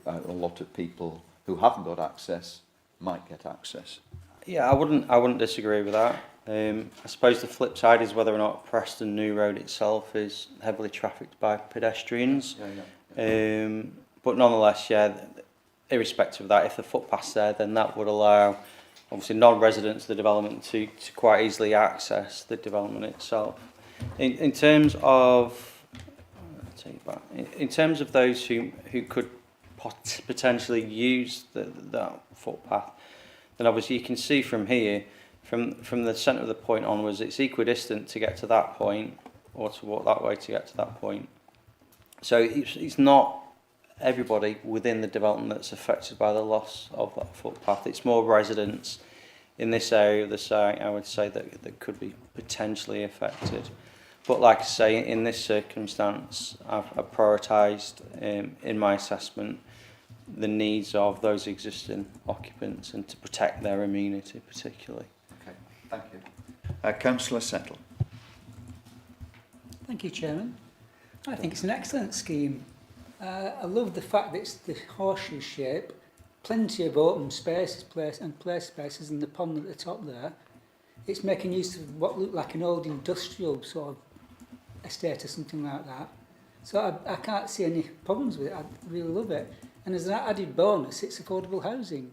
a lot of people who haven't got access might get access. Yeah, I wouldn't disagree with that. I suppose the flip side is whether or not Preston New Road itself is heavily trafficked by pedestrians. But nonetheless, yeah, irrespective of that, if the footpath's there, then that would allow obviously non-residents of the development to quite easily access the development itself. In terms of, I'll take it back. In terms of those who could potentially use that footpath, then obviously you can see from here, from the centre of the point onwards, it's equidistant to get to that point, or to walk that way to get to that point. So it's not everybody within the development that's affected by the loss of that footpath. It's more residents in this area of the site, I would say, that could be potentially affected. But like I say, in this circumstance, I've prioritised in my assessment the needs of those existing occupants and to protect their amenity particularly. Okay, thank you. Councillor Settle. Thank you, Chairman. I think it's an excellent scheme. I love the fact that it's the horseshoe shape, plenty of open spaces and play spaces in the pond at the top there. It's making use of what looked like an old industrial sort of estate or something like that. So I can't see any problems with it. I really love it. And as an added bonus, it's affordable housing.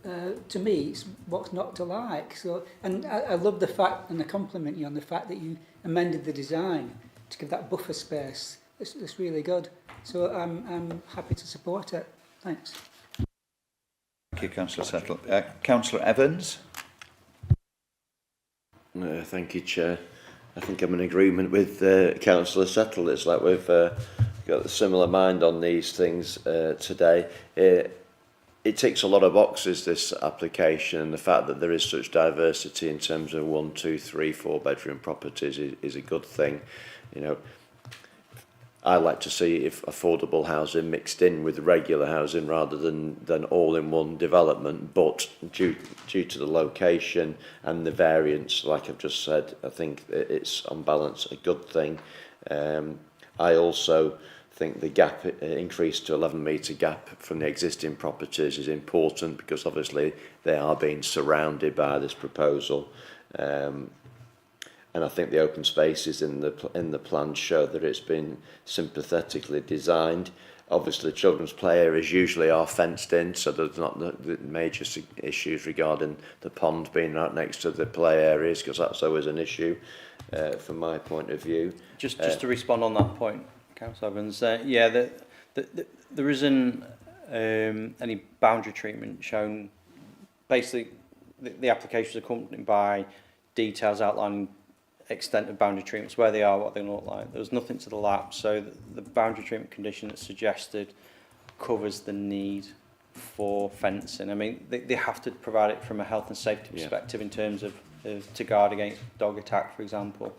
To me, it's what's not to like. So, and I love the fact, and I compliment you on the fact that you amended the design to give that buffer space. It's really good. So I'm happy to support it. Thanks. Thank you, Councillor Settle. Councillor Evans. Thank you, Chair. I think I'm in agreement with Councillor Settle. It's like we've got a similar mind on these things today. It ticks a lot of boxes, this application, and the fact that there is such diversity in terms of 1, 2, 3, 4 bedroom properties is a good thing. You know, I like to see if affordable housing mixed in with regular housing rather than all in one development, but due to the location and the variance, like I've just said, I think it's on balance a good thing. I also think the gap increased to 11-metre gap from the existing properties is important because obviously they are being surrounded by this proposal. And I think the open spaces in the plan show that it's been sympathetically designed. Obviously, children's play areas usually are fenced in, so there's not the major issues regarding the pond being right next to the play areas, because that's always an issue from my point of view. Just to respond on that point, Councillor Evans, yeah, there isn't any boundary treatment shown. Basically, the application is accompanied by details outlining extent of boundary treatments, where they are, what they look like. There was nothing to the lap, so the boundary treatment condition that's suggested covers the need for fencing. I mean, they have to provide it from a health and safety perspective in terms of to guard against dog attack, for example.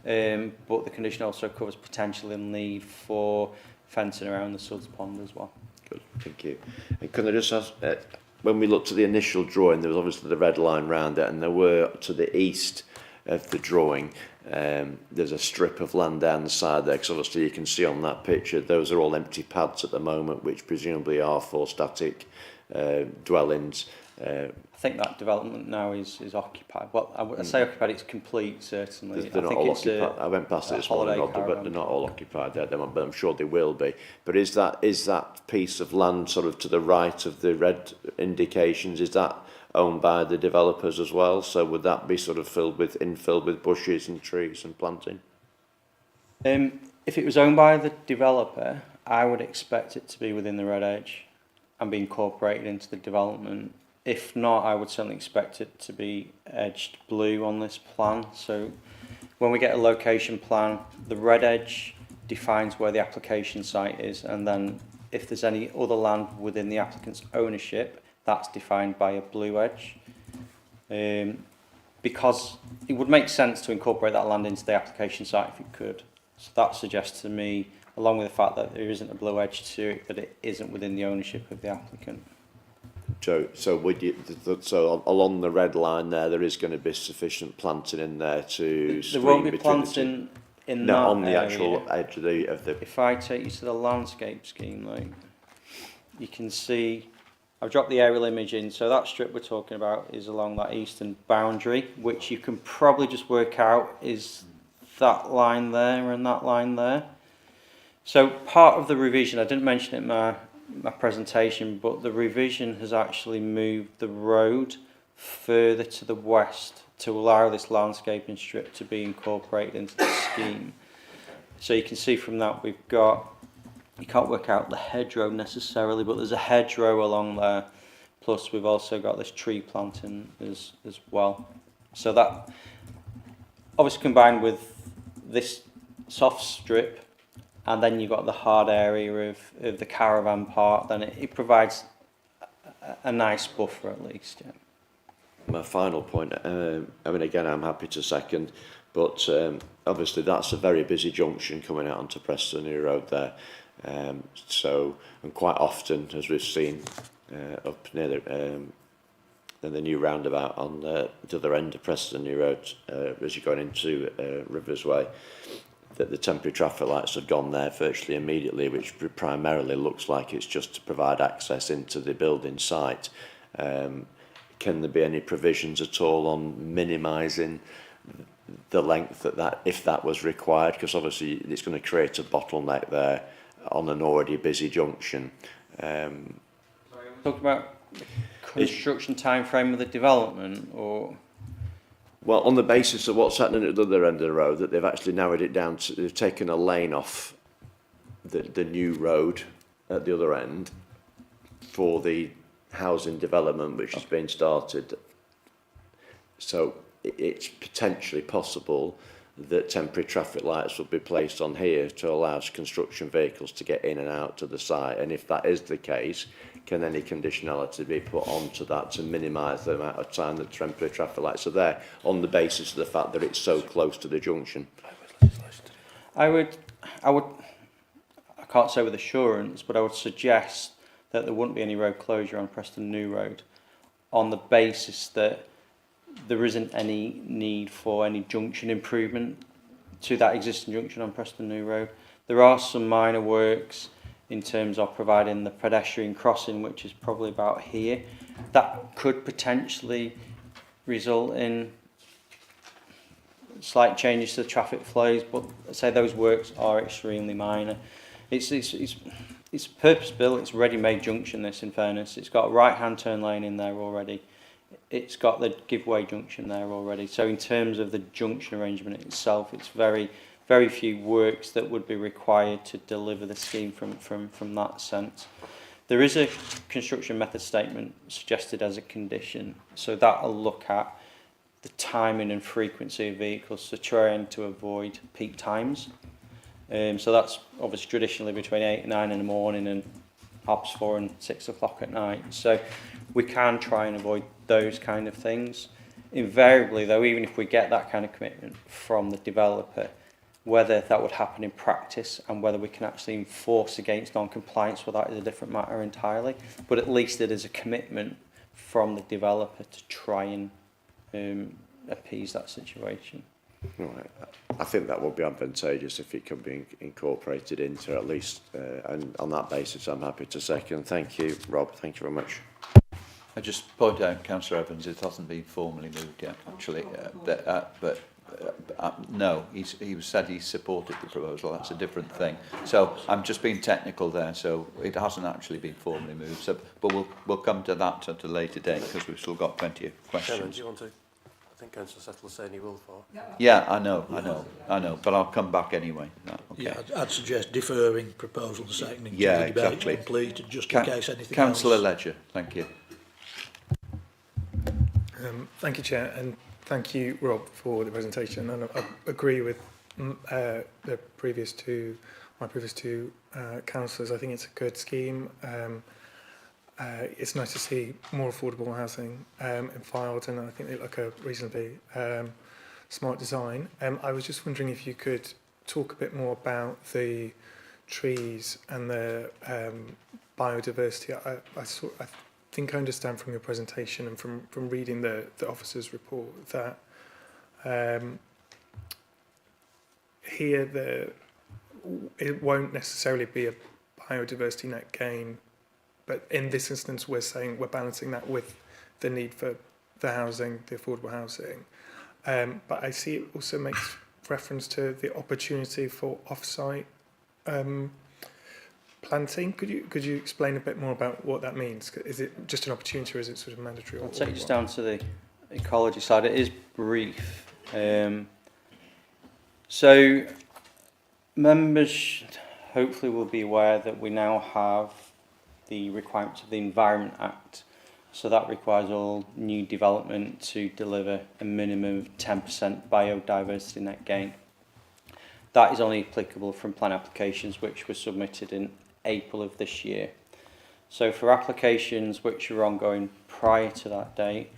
But the condition also covers potential in need for fencing around the Suds Pond as well. Good, thank you. And can I just ask, when we looked at the initial drawing, there was obviously the red line round it, and there were to the east of the drawing, there's a strip of land down the side there, because obviously you can see on that picture those are all empty pads at the moment, which presumably are for static dwellings. I think that development now is occupied. Well, I would say occupied, it's complete, certainly. They're not all occupied. I went past it this morning, but they're not all occupied there, but I'm sure they will be. But is that piece of land sort of to the right of the red indications, is that owned by the developers as well? So would that be sort of infilled with bushes and trees and planting? If it was owned by the developer, I would expect it to be within the red edge and be incorporated into the development. If not, I would certainly expect it to be edged blue on this plan. So when we get a location plan, the red edge defines where the application site is, and then if there's any other land within the applicant's ownership, that's defined by a blue edge. Because it would make sense to incorporate that land into the application site if you could. So that suggests to me, along with the fact that there isn't a blue edge to it, that it isn't within the ownership of the applicant. So would you? So along the red line there is going to be sufficient planting in there to. There won't be planting in that on the area. actual edge of the. If I take you to the landscape scheme, like, you can see, I've dropped the aerial image in. So that strip we're talking about is along that eastern boundary, which you can probably just work out is that line there and that line there. So part of the revision, I didn't mention it in my presentation, but the revision has actually moved the road further to the west to allow this landscaping strip to be incorporated into the scheme. So you can see from that we've got, you can't work out the hedgerow necessarily, but there's a hedgerow along there, plus we've also got this tree planting as well. So that, obviously combined with this soft strip, and then you've got the hard area of the caravan park, then it provides a nice buffer at least. Yeah. My final point, I mean, again, I'm happy to second, but obviously that's a very busy junction coming out onto Preston New Road there. So, and quite often, as we've seen up near the new roundabout on the other end of Preston New Road, as you're going into Rivers Way, that the temporary traffic lights have gone there virtually immediately, which primarily looks like it's just to provide access into the building site. Can there be any provisions at all on minimising the length that if that was required? Because obviously it's going to create a bottleneck there on an already busy junction. Talk about construction time frame of the development, or? Well, on the basis of what's happening at the other end of the road, that they've actually narrowed it down to, they've taken a lane off the new road at the other end for the housing development which has been started. So it's potentially possible that temporary traffic lights will be placed on here to allow construction vehicles to get in and out to the site. And if that is the case, can any conditionality be put onto that to minimise the amount of time that temporary traffic lights are there on the basis of the fact that it's so close to the junction? I can't say with assurance, but I would suggest that there wouldn't be any road closure on Preston New Road on the basis that there isn't any need for any junction improvement to that existing junction on Preston New Road. There are some minor works in terms of providing the pedestrian crossing, which is probably about here. That could potentially result in slight changes to the traffic flows, but I'd say those works are extremely minor. It's purpose-built, it's a ready-made junction, this, in fairness. It's got a right-hand turn lane in there already. It's got the giveaway junction there already. So in terms of the junction arrangement itself, it's very, very few works that would be required to deliver the scheme from that sense. There is a construction method statement suggested as a condition, so that'll look at the timing and frequency of vehicles to try to avoid peak times. So that's obviously traditionally between 8 and 9 in the morning and perhaps 4 and 6 o'clock at night. So we can try and avoid those kind of things. Invariably though, even if we get that kind of commitment from the developer, whether that would happen in practice and whether we can actually enforce against non-compliance with that is a different matter entirely. But at least it is a commitment from the developer to try and appease that situation. Right. I think that would be advantageous if it could be incorporated into at least, and on that basis I'm happy to second. Thank you, Rob. Thank you very much. I just point out, Councillor Evans, it hasn't been formally moved yet, actually, no, he said he supported the proposal. That's a different thing. So I'm just being technical there. So it hasn't actually been formally moved. So, but we'll come to that at a later date because we've still got plenty of questions. Chairman, do you want to? I think Councillor Settle is saying he will for. Yeah, I know, but I'll come back anyway. No, okay. Yeah, I'd suggest deferring proposal to seconding yeah, till the debate's exactly. completed, just in case anything Councillor else. Ledger, thank you. Thank you, Chair, and thank you, Rob, for the presentation. And I agree with my previous two councillors. I think it's a good scheme. It's nice to see more affordable housing in Fylde, and I think they look a reasonably smart design. I was just wondering if you could talk a bit more about the trees and the biodiversity. I think I understand from your presentation and from reading the officer's report that here it won't necessarily be a biodiversity net gain, but in this instance we're saying we're balancing that with the need for the housing, the affordable housing. But I see it also makes reference to the opportunity for off-site planting. Could you explain a bit more about what that means? Is it just an opportunity or is it sort of mandatory? I'll take you down to the ecology side. It is brief. So members hopefully will be aware that we now have the requirements of the Environment Act. So that requires all new development to deliver a minimum of 10% biodiversity net gain. that is only applicable from plan applications which were submitted in April of this year. So for applications which are ongoing prior to that date,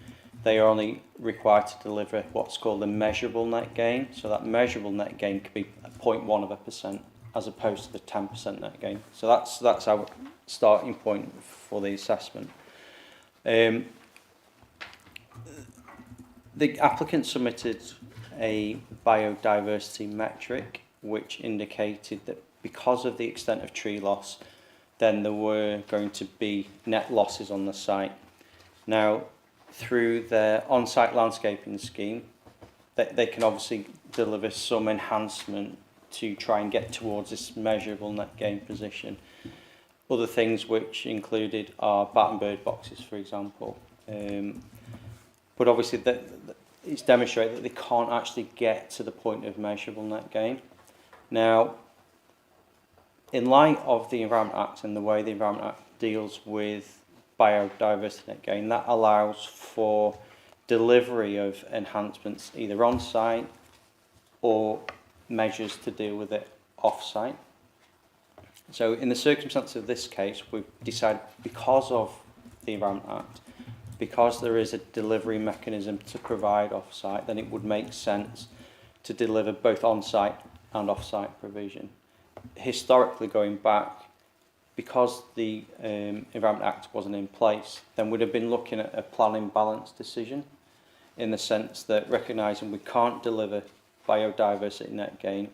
they are only required to deliver what's called a measurable net gain. So that measurable net gain could be 0.1% as opposed to the 10% net gain. So that's our starting point for the assessment. The applicant submitted a biodiversity metric which indicated that because of the extent of tree loss, then there were going to be net losses on the site. Now, through their on-site landscaping scheme, they can obviously deliver some enhancement to try and get towards this measurable net gain position. Other things which included are bat and bird boxes, for example. But obviously it's demonstrated that they can't actually get to the point of measurable net gain. Now, in light of the Environment Act and the way the Environment Act deals with biodiversity net gain, that allows for delivery of enhancements either on site or measures to deal with it off site. So in the circumstance of this case, we've decided, because of the Environment Act, because there is a delivery mechanism to provide off site, then it would make sense to deliver both on site and off site provision. Historically, going back, because the Environment Act wasn't in place, then we'd have been looking at a planning balance decision, in the sense that recognising we can't deliver biodiversity net gain,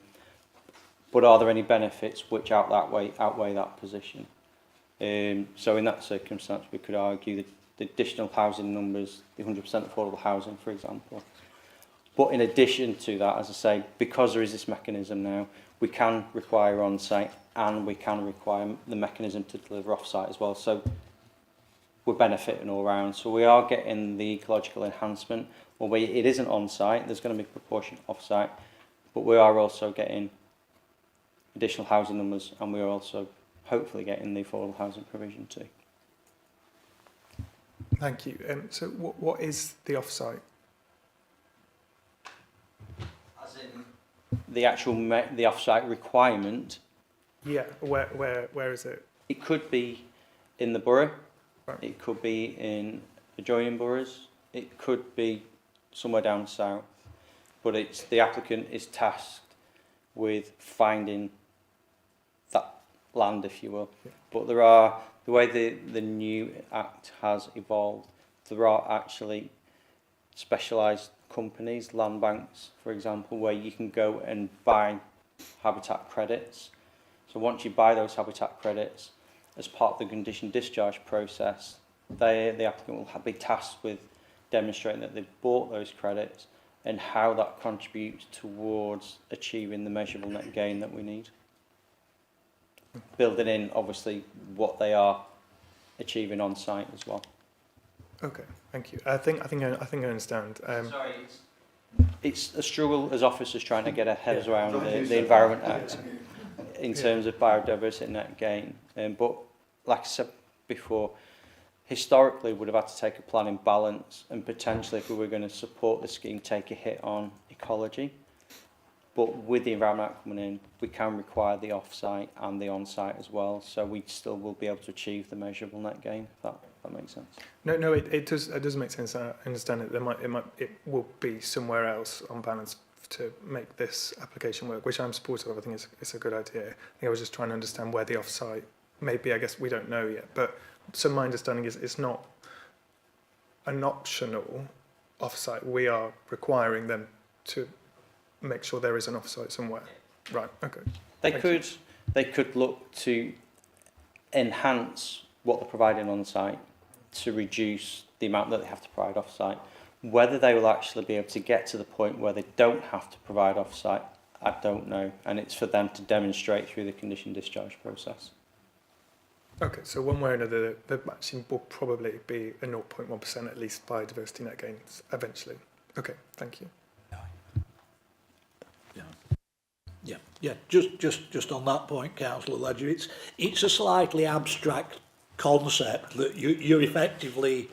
but are there any benefits which outweigh that position? So in that circumstance, we could argue that the additional housing numbers, the 100% affordable housing, for example. But in addition to that, as I say, because there is this mechanism now, we can require on-site and we can require the mechanism to deliver off-site as well. So we're benefiting all round. So we are getting the ecological enhancement, albeit it isn't on-site, there's going to be a proportion off-site, but we are also getting additional housing numbers, and we are also hopefully getting the affordable housing provision too. Thank you. So what is the off-site? As in the actual the off-site requirement? Yeah, where is it? It could be in the borough, right. It could be in adjoining boroughs, it could be somewhere down south, but it's the applicant is tasked with finding that land, if you will. Yeah. But there are, the way the new Act has evolved, there are actually specialised companies, land banks, for example, where you can go and buy habitat credits. So once you buy those habitat credits, as part of the condition discharge process, the applicant will be tasked with demonstrating that they've bought those credits and how that contributes towards achieving the measurable net gain that we need. Building in, obviously, what they are achieving on site as well. Okay, thank you. I think I understand. Sorry, it's a struggle as officers trying to get our heads around the Environment Act in terms of biodiversity net gain. But like I said before, historically would have had to take a planning balance, and potentially, if we were going to support the scheme, take a hit on ecology. But with the Environment Act coming in, we can require the off-site and the on-site as well, so we still will be able to achieve the measurable net gain, if that makes sense. No, it does make sense. I understand it. It will be somewhere else on balance to make this application work, which I'm supportive of. I think it's a good idea. I think I was just trying to understand where the off-site may be. I guess we don't know yet, but so my understanding is it's not an optional off-site. We are requiring them to make sure there is an off-site somewhere. Right, okay. They could look to enhance what they're providing on site to reduce the amount that they have to provide off-site. Whether they will actually be able to get to the point where they don't have to provide off-site, I don't know, and it's for them to demonstrate through the condition discharge process. Okay, so one way or another, the matching will probably be a 0.1% at least biodiversity net gains eventually. Okay, thank you. Yeah. Just on that point, Councillor Ledger, it's a slightly abstract concept that you're effectively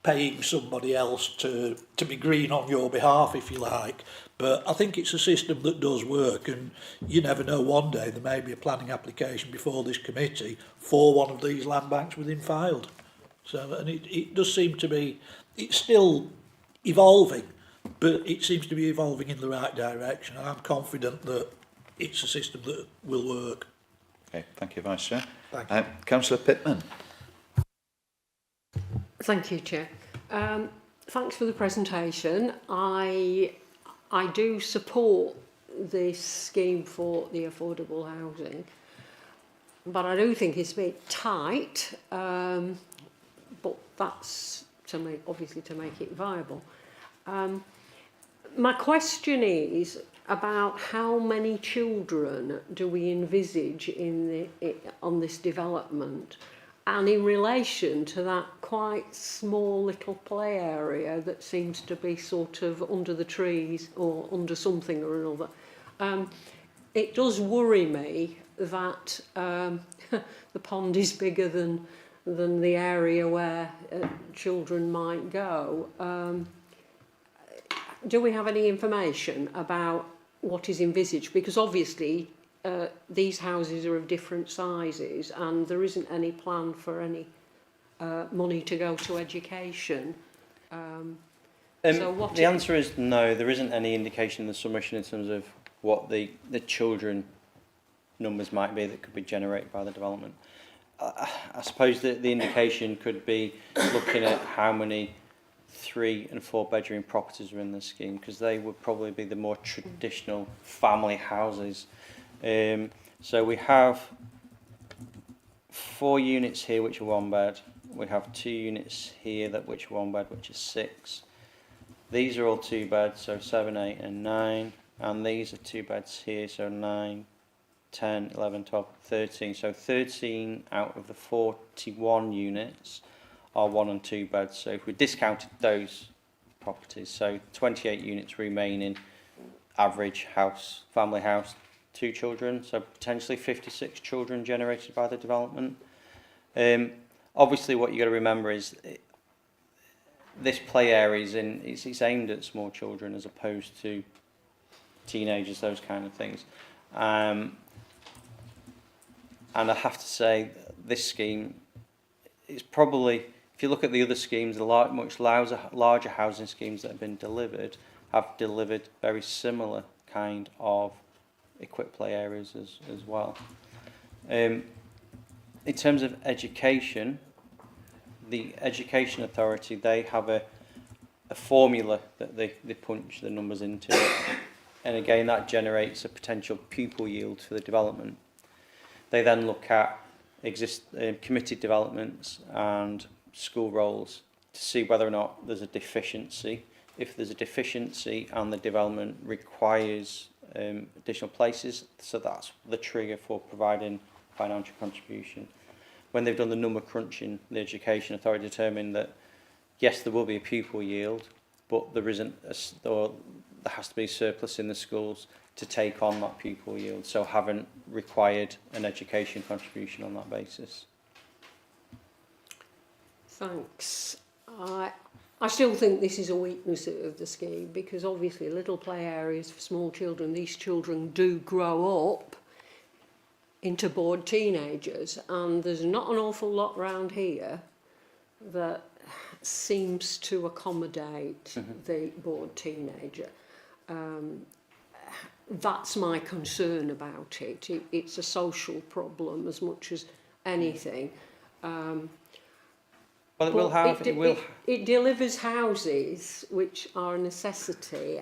paying somebody else to be green on your behalf, if you like. But I think it's a system that does work, and you never know, one day there may be a planning application before this committee for one of these land banks within Fylde. So, and it does seem to be, it's still evolving, but it seems to be evolving in the right direction. I'm confident that it's a system that will work. Okay, thank you, Vice Chair. Thank you. Councillor Pittman. Thank you, Chair. Thanks for the presentation. I do support this scheme for the affordable housing, but I do think it's a bit tight, but that's obviously to make it viable. My question is about how many children do we envisage on this development, and in relation to that quite small little play area that seems to be sort of under the trees or under something or another. It does worry me that the pond is bigger than the area where children might go. Do we have any information about what is envisaged? Because obviously these houses are of different sizes and there isn't any plan for any money to go to education. So the answer is no, there isn't any indication in the submission in terms of what the children numbers might be that could be generated by the development. I suppose that the indication could be looking at how many 3 and 4 bedroom properties are in the scheme, because they would probably be the more traditional family houses. So we have 4 units here which are 1 bed. We have 2 units here which are 1 bed, which is 6. These are all 2 beds, so 7, 8 and 9. And these are 2 beds here, so 9, 10, 11, 12, 13. So 13 out of the 41 units are 1 and 2 beds. So if we discounted those properties, so 28 units remaining, average house, family house, 2 children, so potentially 56 children generated by the development. Obviously what you got to remember is this play area it's aimed at small children as opposed to teenagers, those kind of things. And I have to say this scheme is probably, if you look at the other schemes, the much larger housing schemes that have been delivered have delivered very similar kind of equipped play areas as well. In terms of education, the Education Authority, they have a formula that they punch the numbers into, and again that generates a potential pupil yield for the development. They then look at committed developments and school roles to see whether or not there's a deficiency. If there's a deficiency and the development requires additional places, so that's the trigger for providing financial contribution. When they've done the number crunching, the Education Authority determined that yes, there will be a pupil yield, but there has to be a surplus in the schools to take on that pupil yield, so haven't required an education contribution on that basis. Thanks. I still think this is a weakness of the scheme, because obviously little play areas for small children, these children do grow up into bored teenagers, and there's not an awful lot around here that seems to accommodate the bored teenager. That's my concern about it. It's a social problem as much as anything. Well, it delivers houses which are a necessity,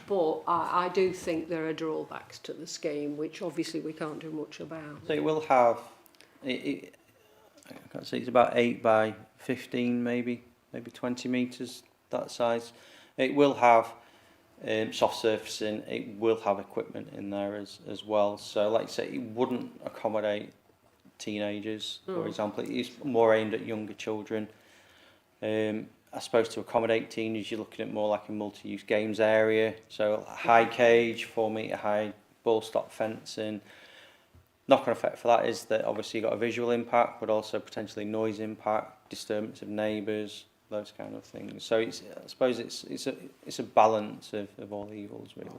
but I do think there are drawbacks to the scheme, which obviously we can't do much about. So it will have, I can't say, it's about 8 by 15, maybe 20 metres, that size. It will have soft surfacing, it will have equipment in there as well. So like I say, it wouldn't accommodate teenagers, for example. It's more aimed at younger children. I suppose to accommodate teenagers, you're looking at more like a multi-use games area. So a high cage, 4 metre high, ball stop fencing. Knock-on effect for that is that obviously you've got a visual impact, but also potentially noise impact, disturbance of neighbours, those kind of things. So it's, I suppose it's a balance of all the evils, really.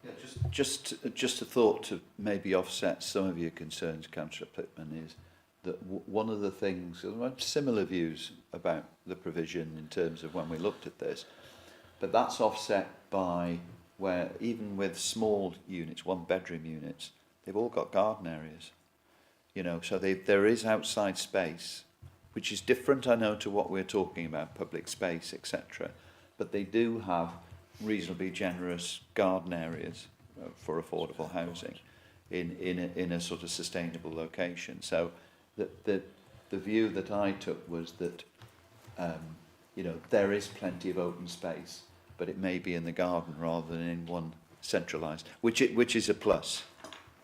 Yeah, just a thought to maybe offset some of your concerns, Councillor Pittman, is that one of the things, I have similar views about the provision in terms of when we looked at this, but that's offset by where even with small units, 1-bedroom units, they've all got garden areas. You know, so there is outside space, which is different, I know, to what we're talking about, public space, etc. But they do have reasonably generous garden areas for affordable housing in a sort of sustainable location. So the view that I took was that you know, there is plenty of open space, but it may be in the garden rather than in one centralised, which is a plus.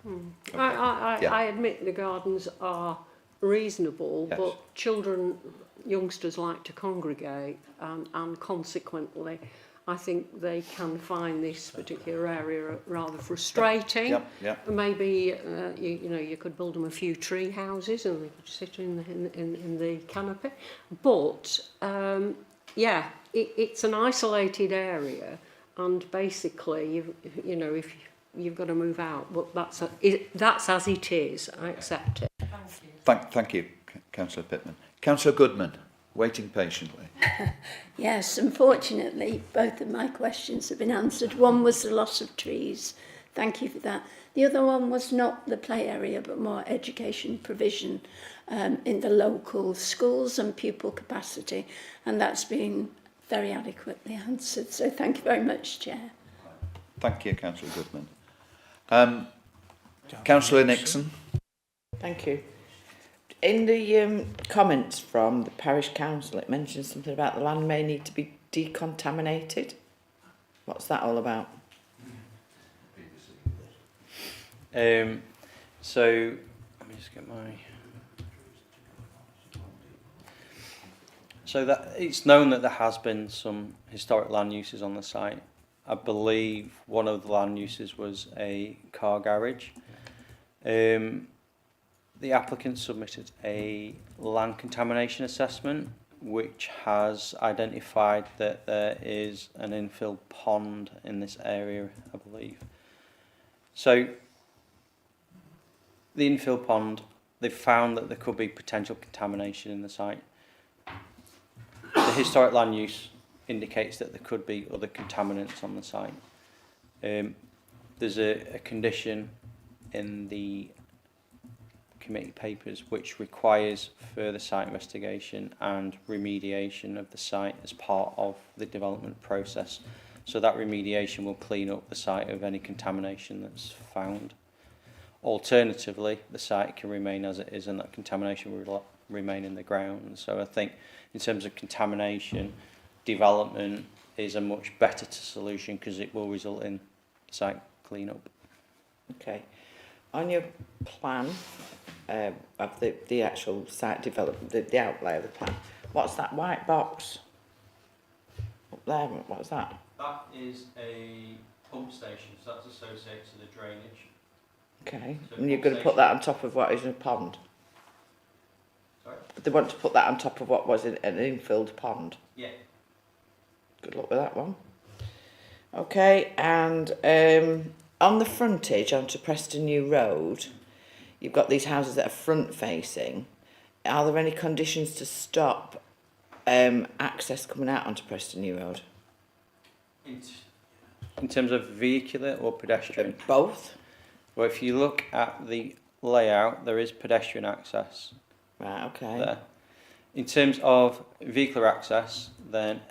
Okay. Yeah. I admit the gardens are reasonable, Yes. but children, youngsters like to congregate, and consequently, I think they can find this particular area rather frustrating. Yep. Maybe you know, you could build them a few tree houses and they could sit in the canopy. But yeah, it's an isolated area, and basically, you know, if you've got to move out, but that's as it is. I accept it. Thank you, Councillor Pittman. Councillor Goodman, waiting patiently. Yes, unfortunately, both of my questions have been answered. One was the loss of trees. Thank you for that. The other one was not the play area, but more education provision in the local schools and pupil capacity. And that's been very adequately answered. So thank you very much, Chair. Thank you, Councillor Goodman. Councillor Nixon. Thank you. In the comments from the parish council, it mentions something about the land may need to be decontaminated. What's that all about? So let me just get my. So that it's known that there has been some historic land uses on the site. I believe one of the land uses was a car garage. The applicant submitted a land contamination assessment which has identified that there is an infill pond in this area, I believe. So the infill pond, they've found that there could be potential contamination in the site. The historic land use indicates that there could be other contaminants on the site. There's a condition in the committee papers which requires further site investigation and remediation of the site as part of the development process. So that remediation will clean up the site of any contamination that's found. Alternatively, the site can remain as it is and that contamination will remain in the ground. So I think in terms of contamination, development is a much better solution because it will result in site clean-up. Okay. On your plan of the actual site development, the outlay of the plan, what's that white box up there? What's that? That is a pump station, so that's associated to the drainage. Okay. So And you're going to put that on top of what is a pond? Sorry? They want to put that on top of what was an infilled pond? Yeah. Good luck with that one. Okay, and on the frontage onto Preston New Road, you've got these houses that are front facing. Are there any conditions to stop access coming out onto Preston New Road? In terms of vehicular or pedestrian? Both. Well, if you look at the layout, there is pedestrian access. Right, okay. There. In terms of vehicular access, then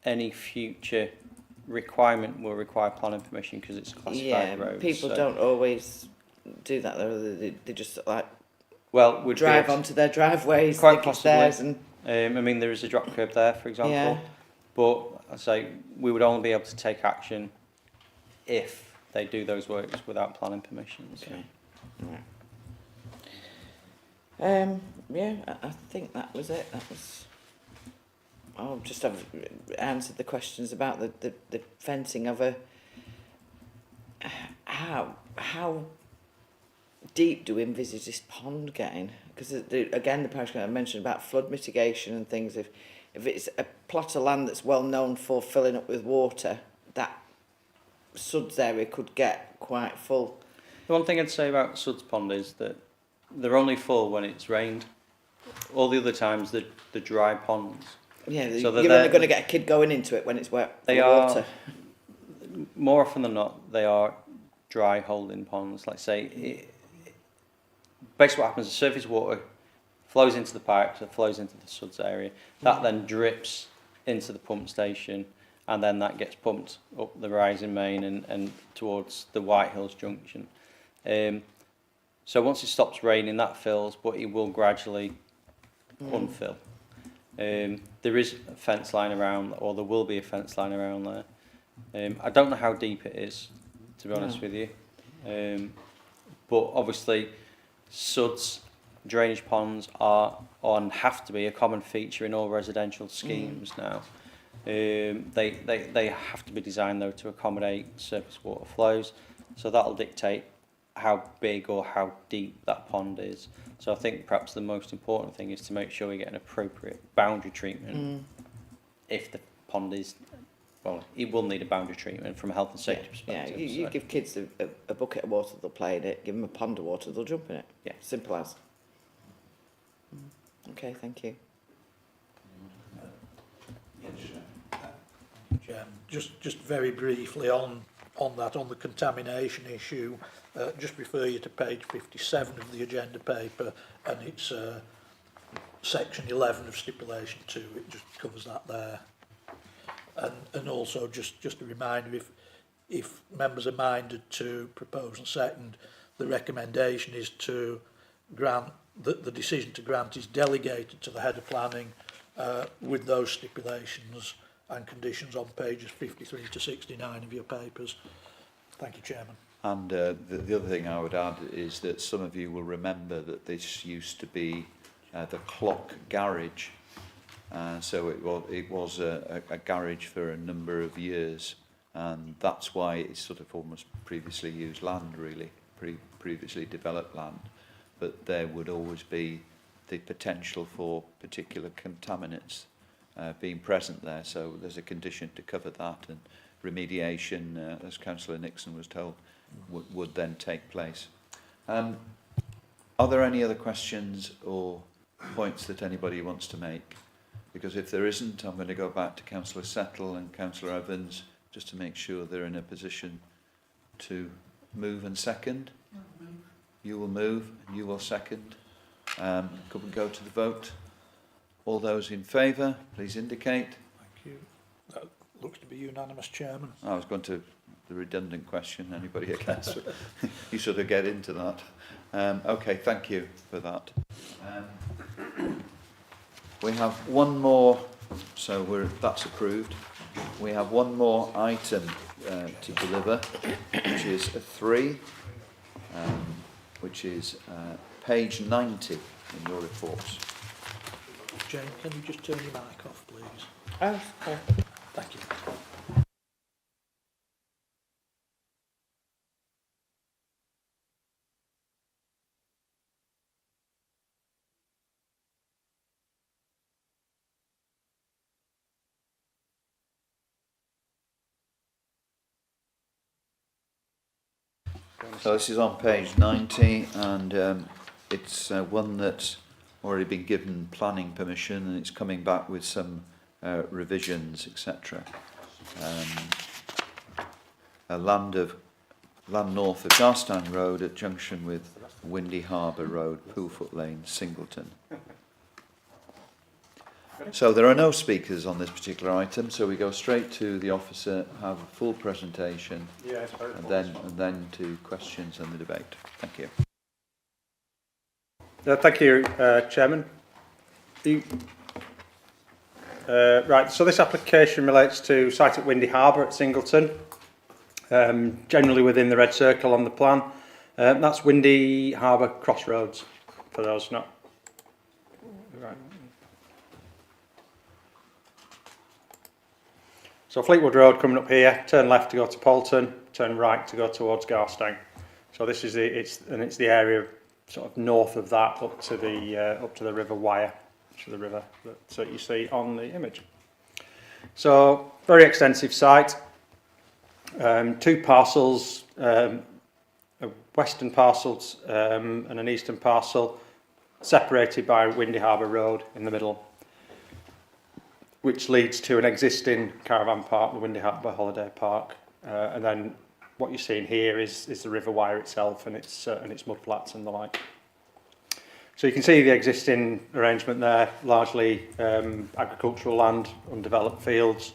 any future requirement will require planning permission because it's a classified road. People so don't always do that though. They just like would drive onto their driveways, quite think possibly. it's theirs and I mean, there is a drop curb there, for example. Yeah. But I say we would only be able to take action if they do those works without planning permission. So. Okay. Right. Yeah, I think that was it. That was. I'll just have answered the questions about the fencing of a. How deep do we envisage this pond getting? Because again, the parish council mentioned about flood mitigation and things. If it's a plot of land that's well known for filling up with water, that Suds area could get quite full. The one thing I'd say about Suds Pond is that they're only full when it's rained. All the other times, they're dry ponds. Yeah, so you're only going to get a kid going into it when it's wet they water. Are, more often than not, they are dry holding ponds. Like say, basically what happens is surface water flows into the pipes, it flows into the Suds area. That then drips into the pump station, and then that gets pumped up the rising main and towards the White Hills Junction. So once it stops raining, that fills, but it will gradually unfill. There is a fence line around, or there will be a fence line around there. I don't know how deep it is, to be honest with you. But obviously, Suds drainage ponds are and have to be a common feature in all residential schemes now. They have to be designed though to accommodate surface water flows, so that'll dictate how big or how deep that pond is. So I think perhaps the most important thing is to make sure we get an appropriate boundary treatment. If the pond is, well, it will need a boundary treatment from a health and safety perspective. Yeah, you give kids a bucket of water, they'll play in it. Give them a pond of water, they'll jump in it. Yeah, simple as. Okay, thank you. Just very briefly on that, on the contamination issue, just refer you to page 57 of the agenda paper, and it's section 11 of stipulation 2. It just covers that there. And also just a reminder, if members are minded to propose and second, the recommendation is to grant that the decision to grant is delegated to the head of planning with those stipulations and conditions on pages 53 to 69 of your papers. Thank you, Chairman. And the other thing I would add is that some of you will remember that this used to be the Clock Garage. So it was a garage for a number of years, and that's why it's sort of almost previously used land, really, previously developed land. But there would always be the potential for particular contaminants being present there. So there's a condition to cover that, and remediation, as Councillor Nixon was told, would then take place. Are there any other questions or points that anybody wants to make? Because if there isn't, I'm going to go back to Councillor Settle and Councillor Evans just to make sure they're in a position to move and second. You will move and you will second. Could we go to the vote? All those in favour, please indicate. Thank you. That looks to be unanimous, Chairman. I was going to the redundant question. Anybody against? You sort of get into that. Okay, thank you for that. We have one more, so that's approved. We have one more item to deliver, which is a 3, which is page 90 in your reports. Jane, can you just turn your mic off, please? Oh, okay. Thank you. So this is on page 90, and it's one that's already been given planning permission, and it's coming back with some revisions, etc. Land north of Garstang Road at junction with Windy Harbour Road, Poolfoot Lane, Singleton. So there are no speakers on this particular item, so we go straight to the officer, have a full presentation, and then to questions and the debate. Thank you. Thank you, Chairman. Right, so this application relates to site at Windy Harbour at Singleton, generally within the red circle on the plan. That's Windy Harbour Crossroads, for those not... Right. So Fleetwood Road coming up here, turn left to go to Poulton, turn right to go towards Garstang. So this is it's the area sort of north of that up to the River Wyre, which is the river that you see on the image. So very extensive site. 2 parcels, a western parcel and an eastern parcel, separated by Windy Harbour Road in the middle, which leads to an existing caravan park, the Windy Harbour Holiday Park, and then what you're seeing here is the River Wyre itself and its mudflats and the like. So you can see the existing arrangement there, largely agricultural land, undeveloped fields.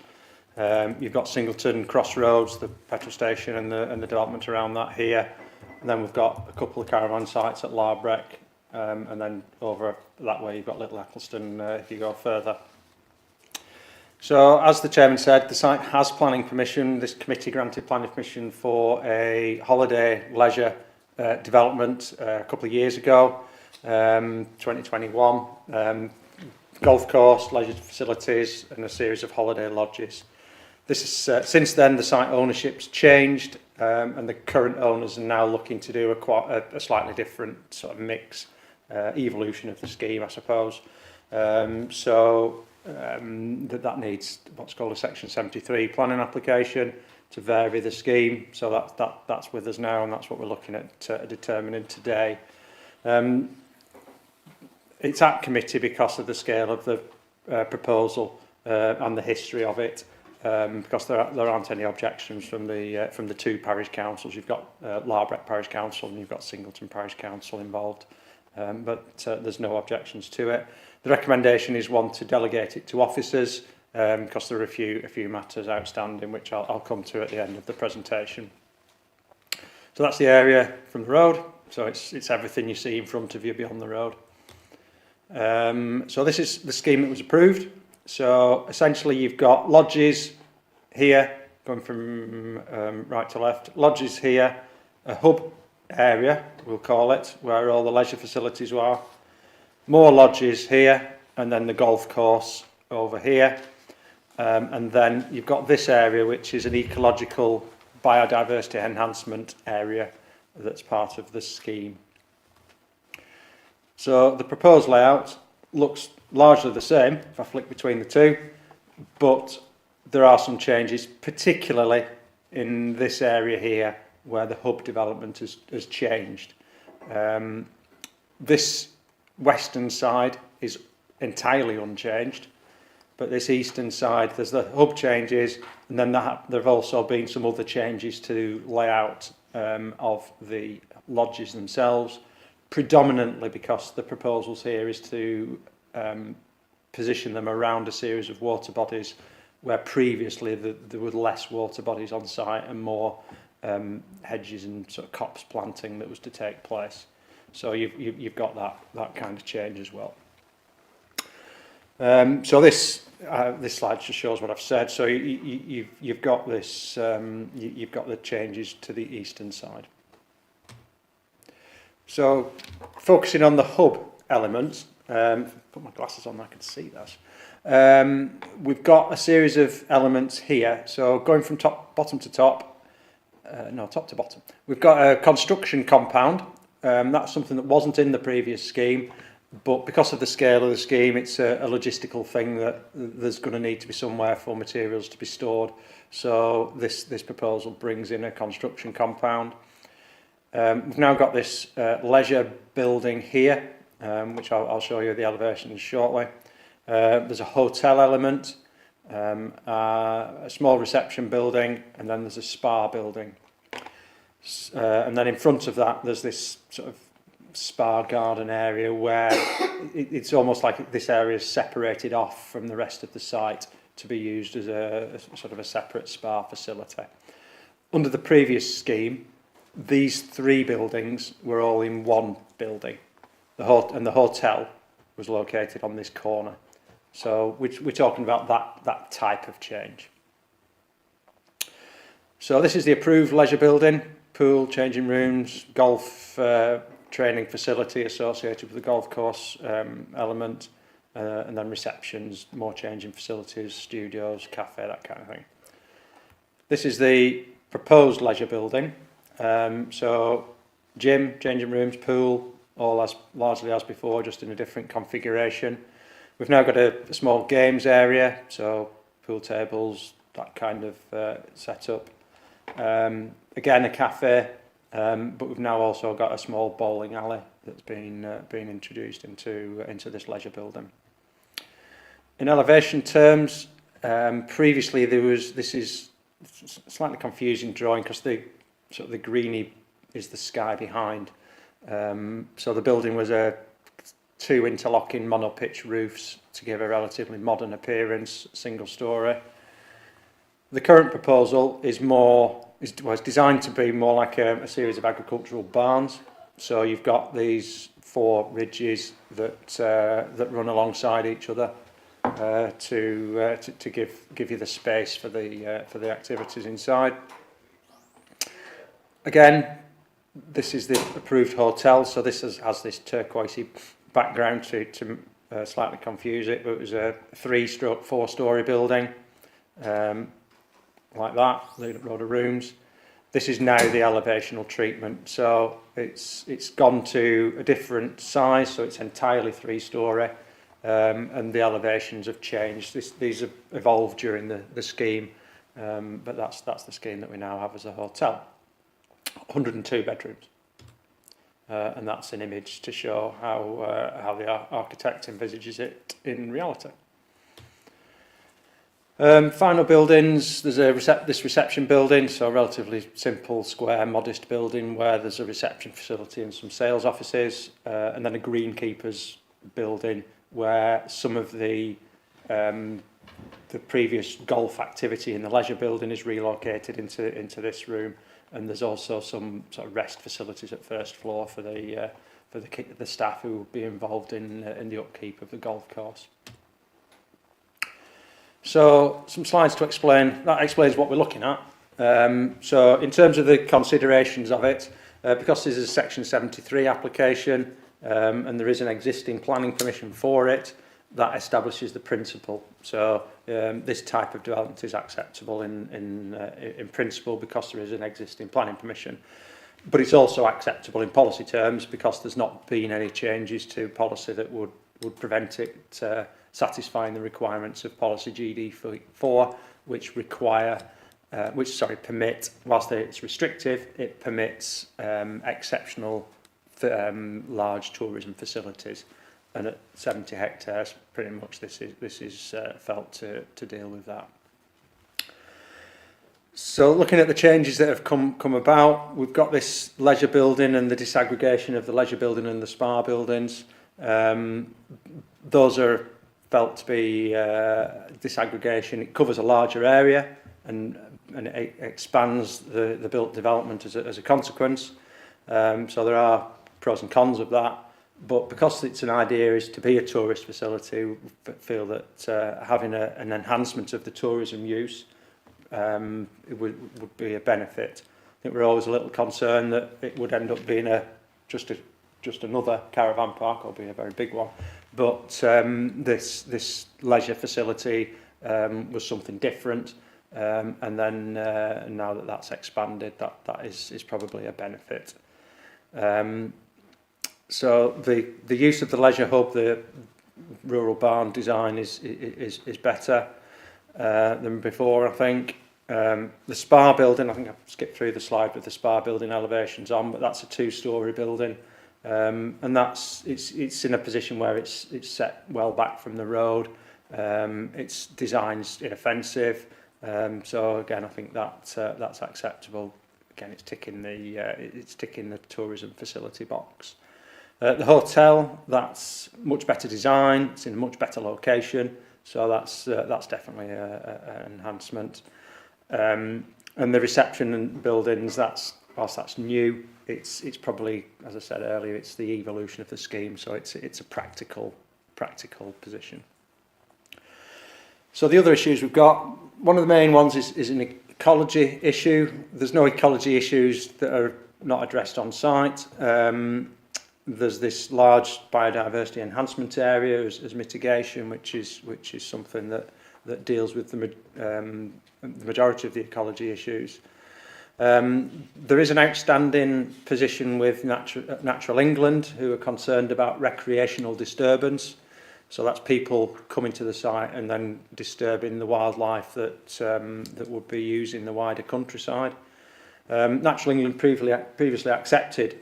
You've got Singleton Crossroads, the petrol station, and the development around that here. And then we've got a couple of caravan sites at Larbreck, and then over that way you've got Little Eccleston if you go further. So, as the chairman said, the site has planning permission. This committee granted planning permission for a holiday leisure development a couple of years ago, 2021. Golf course, leisure facilities, and a series of holiday lodges. This is since then the site ownership's changed, and the current owners are now looking to do a slightly different sort of mix, evolution of the scheme, I suppose. That needs what's called a Section 73 planning application to vary the scheme. So that's with us now, and that's what we're looking at determining today. It's at committee because of the scale of the proposal and the history of it. Because there aren't any objections from the 2 parish councils. You've got Larbreck Parish Council and you've got Singleton Parish Council involved, but there's no objections to it. The recommendation is one to delegate it to officers because there are a few matters outstanding, which I'll come to at the end of the presentation. So that's the area from the road. So it's everything you see in front of you beyond the road. So this is the scheme that was approved. So essentially you've got lodges here, going from right to left, lodges here, a hub area, we'll call it, where all the leisure facilities are, more lodges here, and then the golf course over here. And then you've got this area, which is an ecological biodiversity enhancement area that's part of the scheme. So the proposed layout looks largely the same if I flick between the 2, but there are some changes, particularly in this area here where the hub development has changed. This western side is entirely unchanged, but this eastern side, there's the hub changes, and then there have also been some other changes to layout of the lodges themselves, predominantly because the proposals here is to position them around a series of water bodies where previously there were less water bodies on site and more hedges and sort of copse planting that was to take place. So you've got that kind of change as well. So this slide just shows what I've said. So you've got this, you've got the changes to the eastern side. So focusing on the hub element, put my glasses on, I can see that. We've got a series of elements here. So going from bottom to top to bottom. We've got a construction compound. That's something that wasn't in the previous scheme, but because of the scale of the scheme, it's a logistical thing that there's going to need to be somewhere for materials to be stored. So this proposal brings in a construction compound. We've now got this leisure building here, which I'll show you the elevations shortly. There's a hotel element, a small reception building, and then there's a spa building. And then in front of that, there's this sort of spa garden area where it's almost like this area is separated off from the rest of the site to be used as a sort of a separate spa facility. Under the previous scheme, these 3 buildings were all in one building. And the hotel was located on this corner. So we're talking about that type of change. So this is the approved leisure building, pool, changing rooms, golf training facility associated with the golf course element, and then receptions, more changing facilities, studios, cafe, that kind of thing. This is the proposed leisure building. So gym, changing rooms, pool, all as largely as before, just in a different configuration. We've now got a small games area, so pool tables, that kind of setup. Again, a cafe, but we've now also got a small bowling alley that's been introduced into this leisure building. In elevation terms, previously this is slightly confusing drawing because the sort of the greeny is the sky behind. So the building was two interlocking monopitch roofs to give a relatively modern appearance, single story. The current proposal was designed to be more like a series of agricultural barns. So you've got these 4 ridges that run alongside each other to give you the space for the activities inside. Again, this is the approved hotel, so this has this turquoisey background to slightly confuse it, but it was a 3/4-storey building, like that, a load of rooms. This is now the elevational treatment, so it's gone to a different size, so it's entirely 3-storey, and the elevations have changed. These have evolved during the scheme, but that's the scheme that we now have as a hotel. 102 bedrooms, and that's an image to show how the architect envisages it in reality. Final buildings, there's this reception building, so a relatively simple, square, modest building where there's a reception facility and some sales offices, and then a greenkeepers building where some of the previous golf activity in the leisure building is relocated into this room, and there's also some sort of rest facilities at first floor for the staff who will be involved in the upkeep of the golf course. So some slides to explain. That explains what we're looking at. So in terms of the considerations of it, because this is a Section 73 application and there is an existing planning permission for it, that establishes the principle. So this type of development is acceptable in principle because there is an existing planning permission. But it's also acceptable in policy terms because there's not been any changes to policy that would prevent it satisfying the requirements of policy GD4, which permit, whilst it's restrictive, it permits exceptional large tourism facilities. And at 70 hectares, pretty much this is felt to deal with that. So looking at the changes that have come about, we've got this leisure building and the disaggregation of the leisure building and the spa buildings. Those are felt to be disaggregation. It covers a larger area and it expands the built development as a consequence. So there are pros and cons of that. But because it's an idea is to be a tourist facility, we feel that having an enhancement of the tourism use it would be a benefit. I think we're always a little concerned that it would end up being just another caravan park, albeit a very big one. But this leisure facility was something different, and then now that that's expanded, that is probably a benefit. So the use of the leisure hub, the rural barn design is better than before, I think. The spa building, I think I've skipped through the slide with the spa building elevations on, but that's a 2-storey building. And it's in a position where it's set well back from the road. Its design's inoffensive. So again, I think that's acceptable. Again, it's ticking the tourism facility box. The hotel, that's much better design. It's in a much better location. So that's definitely an enhancement. And the reception and buildings, whilst that's new, it's probably, as I said earlier, it's the evolution of the scheme, so it's a practical position. So the other issues we've got, one of the main ones is an ecology issue. There's no ecology issues that are not addressed on site. There's this large biodiversity enhancement area as mitigation, which is something that deals with the majority of the ecology issues. There is an outstanding position with Natural England, who are concerned about recreational disturbance. So that's people coming to the site and then disturbing the wildlife that would be using the wider countryside. Natural England previously accepted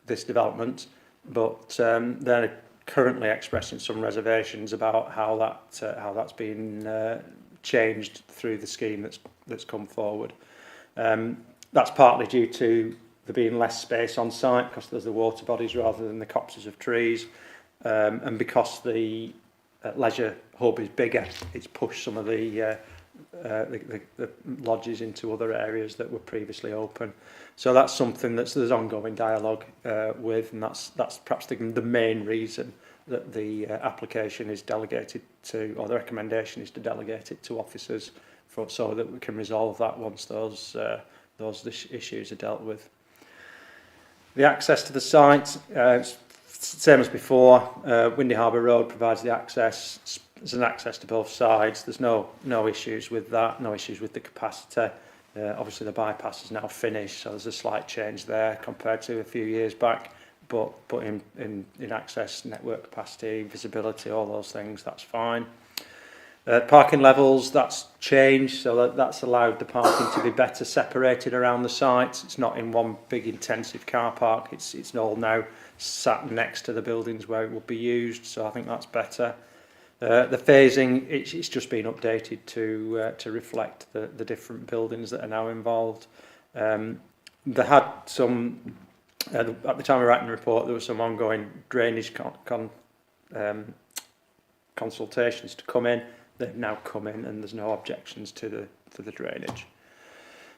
this development, but they're currently expressing some reservations about how that's been changed through the scheme that's come forward. That's partly due to there being less space on site because there's the water bodies rather than the copses of trees, and because the leisure hub is bigger, it's pushed some of the lodges into other areas that were previously open. So that's something there's ongoing dialogue with, and that's perhaps the main reason that the application is delegated to, or the recommendation is to delegate it to officers so that we can resolve that once those issues are dealt with. The access to the site, same as before, Windy Harbour Road provides the access. There's an access to both sides. There's no issues with that, no issues with the capacity. Obviously the bypass is now finished, so there's a slight change there compared to a few years back. But in access, network capacity, visibility, all those things, that's fine. Parking levels, that's changed, so that's allowed the parking to be better separated around the site. It's not in one big intensive car park. It's all now sat next to the buildings where it will be used, so I think that's better. The phasing, it's just been updated to reflect the different buildings that are now involved. They had some, at the time of writing the report, there was some ongoing drainage consultations to come in. They've now come in and there's no objections to the drainage.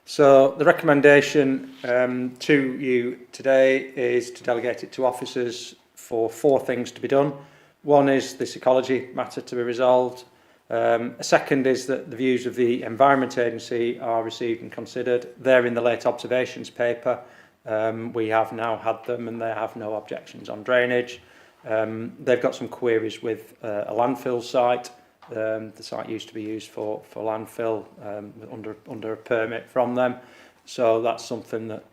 So the recommendation to you today is to delegate it to officers for 4 things to be done. One is this ecology matter to be resolved. A second is that the views of the Environment Agency are received and considered. They're in the late observations paper. We have now had them and they have no objections on drainage. They've got some queries with a landfill site. The site used to be used for landfill under a permit from them. So that's something that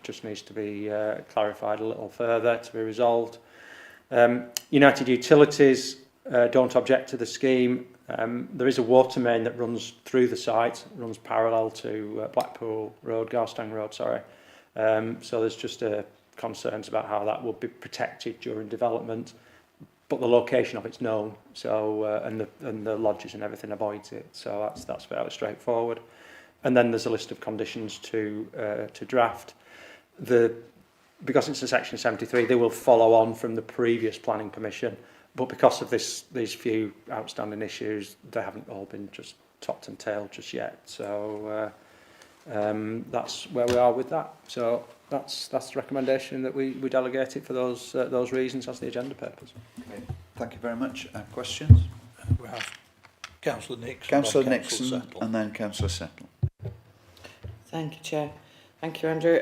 just needs to be clarified a little further to be resolved. United Utilities don't object to the scheme. There is a water main that runs through the site, runs parallel to Blackpool Road, Garstang Road, sorry. So there's just concerns about how that will be protected during development, but the location of it's known. So and the lodges and everything avoids it. So that's fairly straightforward. And then there's a list of conditions to draft. Because it's a Section 73, they will follow on from the previous planning permission, but because of these few outstanding issues, they haven't all been just topped and tailed just yet. So that's where we are with that. So that's the recommendation, that we delegate it for those reasons as the agenda papers. Okay. Thank you very much. Questions? We have Councillor Nixon. Councillor Nixon and then Councillor Settle. Thank you, Chair. Thank you, Andrew.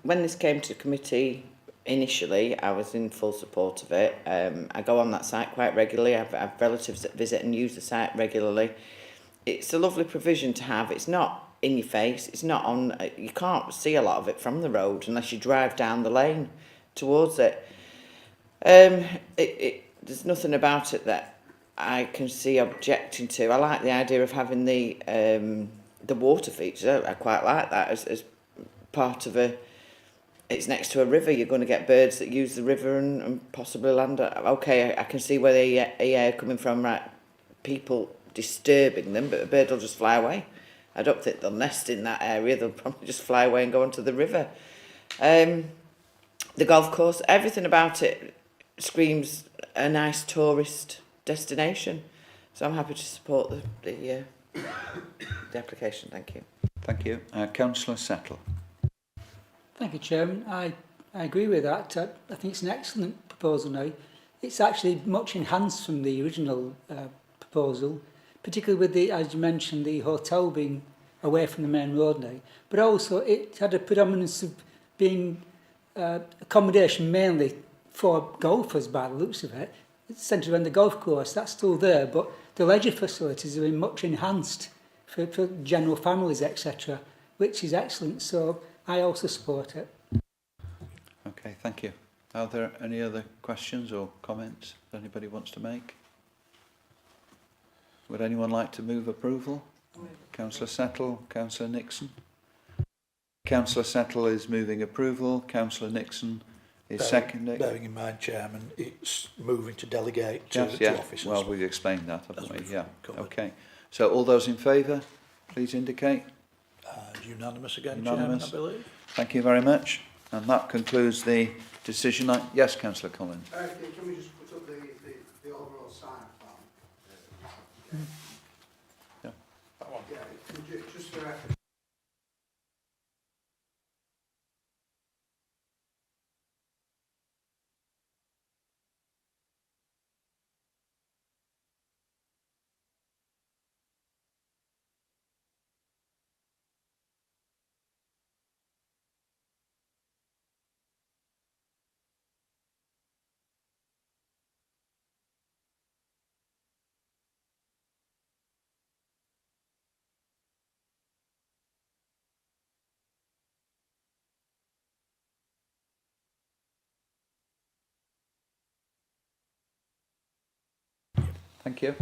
When this came to committee initially, I was in full support of it. I go on that site quite regularly. I have relatives that visit and use the site regularly. It's a lovely provision to have. It's not in your face. It's not on. You can't see a lot of it from the road unless you drive down the lane towards it. There's nothing about it that I can see objecting to. I like the idea of having the water feature. I quite like that as part of it's next to a river. You're going to get birds that use the river and possibly land. Okay, I can see where the EA are coming from, right? People disturbing them, but a bird will just fly away. I don't think they'll nest in that area. They'll probably just fly away and go onto the river. The golf course, everything about it screams a nice tourist destination. So I'm happy to support the application. Thank you. Thank you. Councillor Settle. Thank you, Chairman. I agree with that. I think it's an excellent proposal now. It's actually much enhanced from the original proposal, particularly with as you mentioned, the hotel being away from the main road now. But also it had a predominance of being accommodation mainly for golfers by the looks of it. It's centred around the golf course, that's still there, but the leisure facilities have been much enhanced for general families, etc. which is excellent. So I also support it. Okay, thank you. Are there any other questions or comments that anybody wants to make? Would anyone like to move approval? Councillor Settle, Councillor Nixon. Councillor Settle is moving approval. Councillor Nixon is seconding. Bearing in mind, Chairman, it's moving to delegate to, Yes, yeah. to officers. Well, we've explained that, haven't we? Yeah. covered. Okay. So all those in favour, please indicate. Unanimous again, Unanimous. Chairman, I believe. Thank you very much. And that concludes the decision. Yes, Councillor Collins. Can we just put up the overall sign plan? Yeah. That one. Yeah, just for reference. Thank you.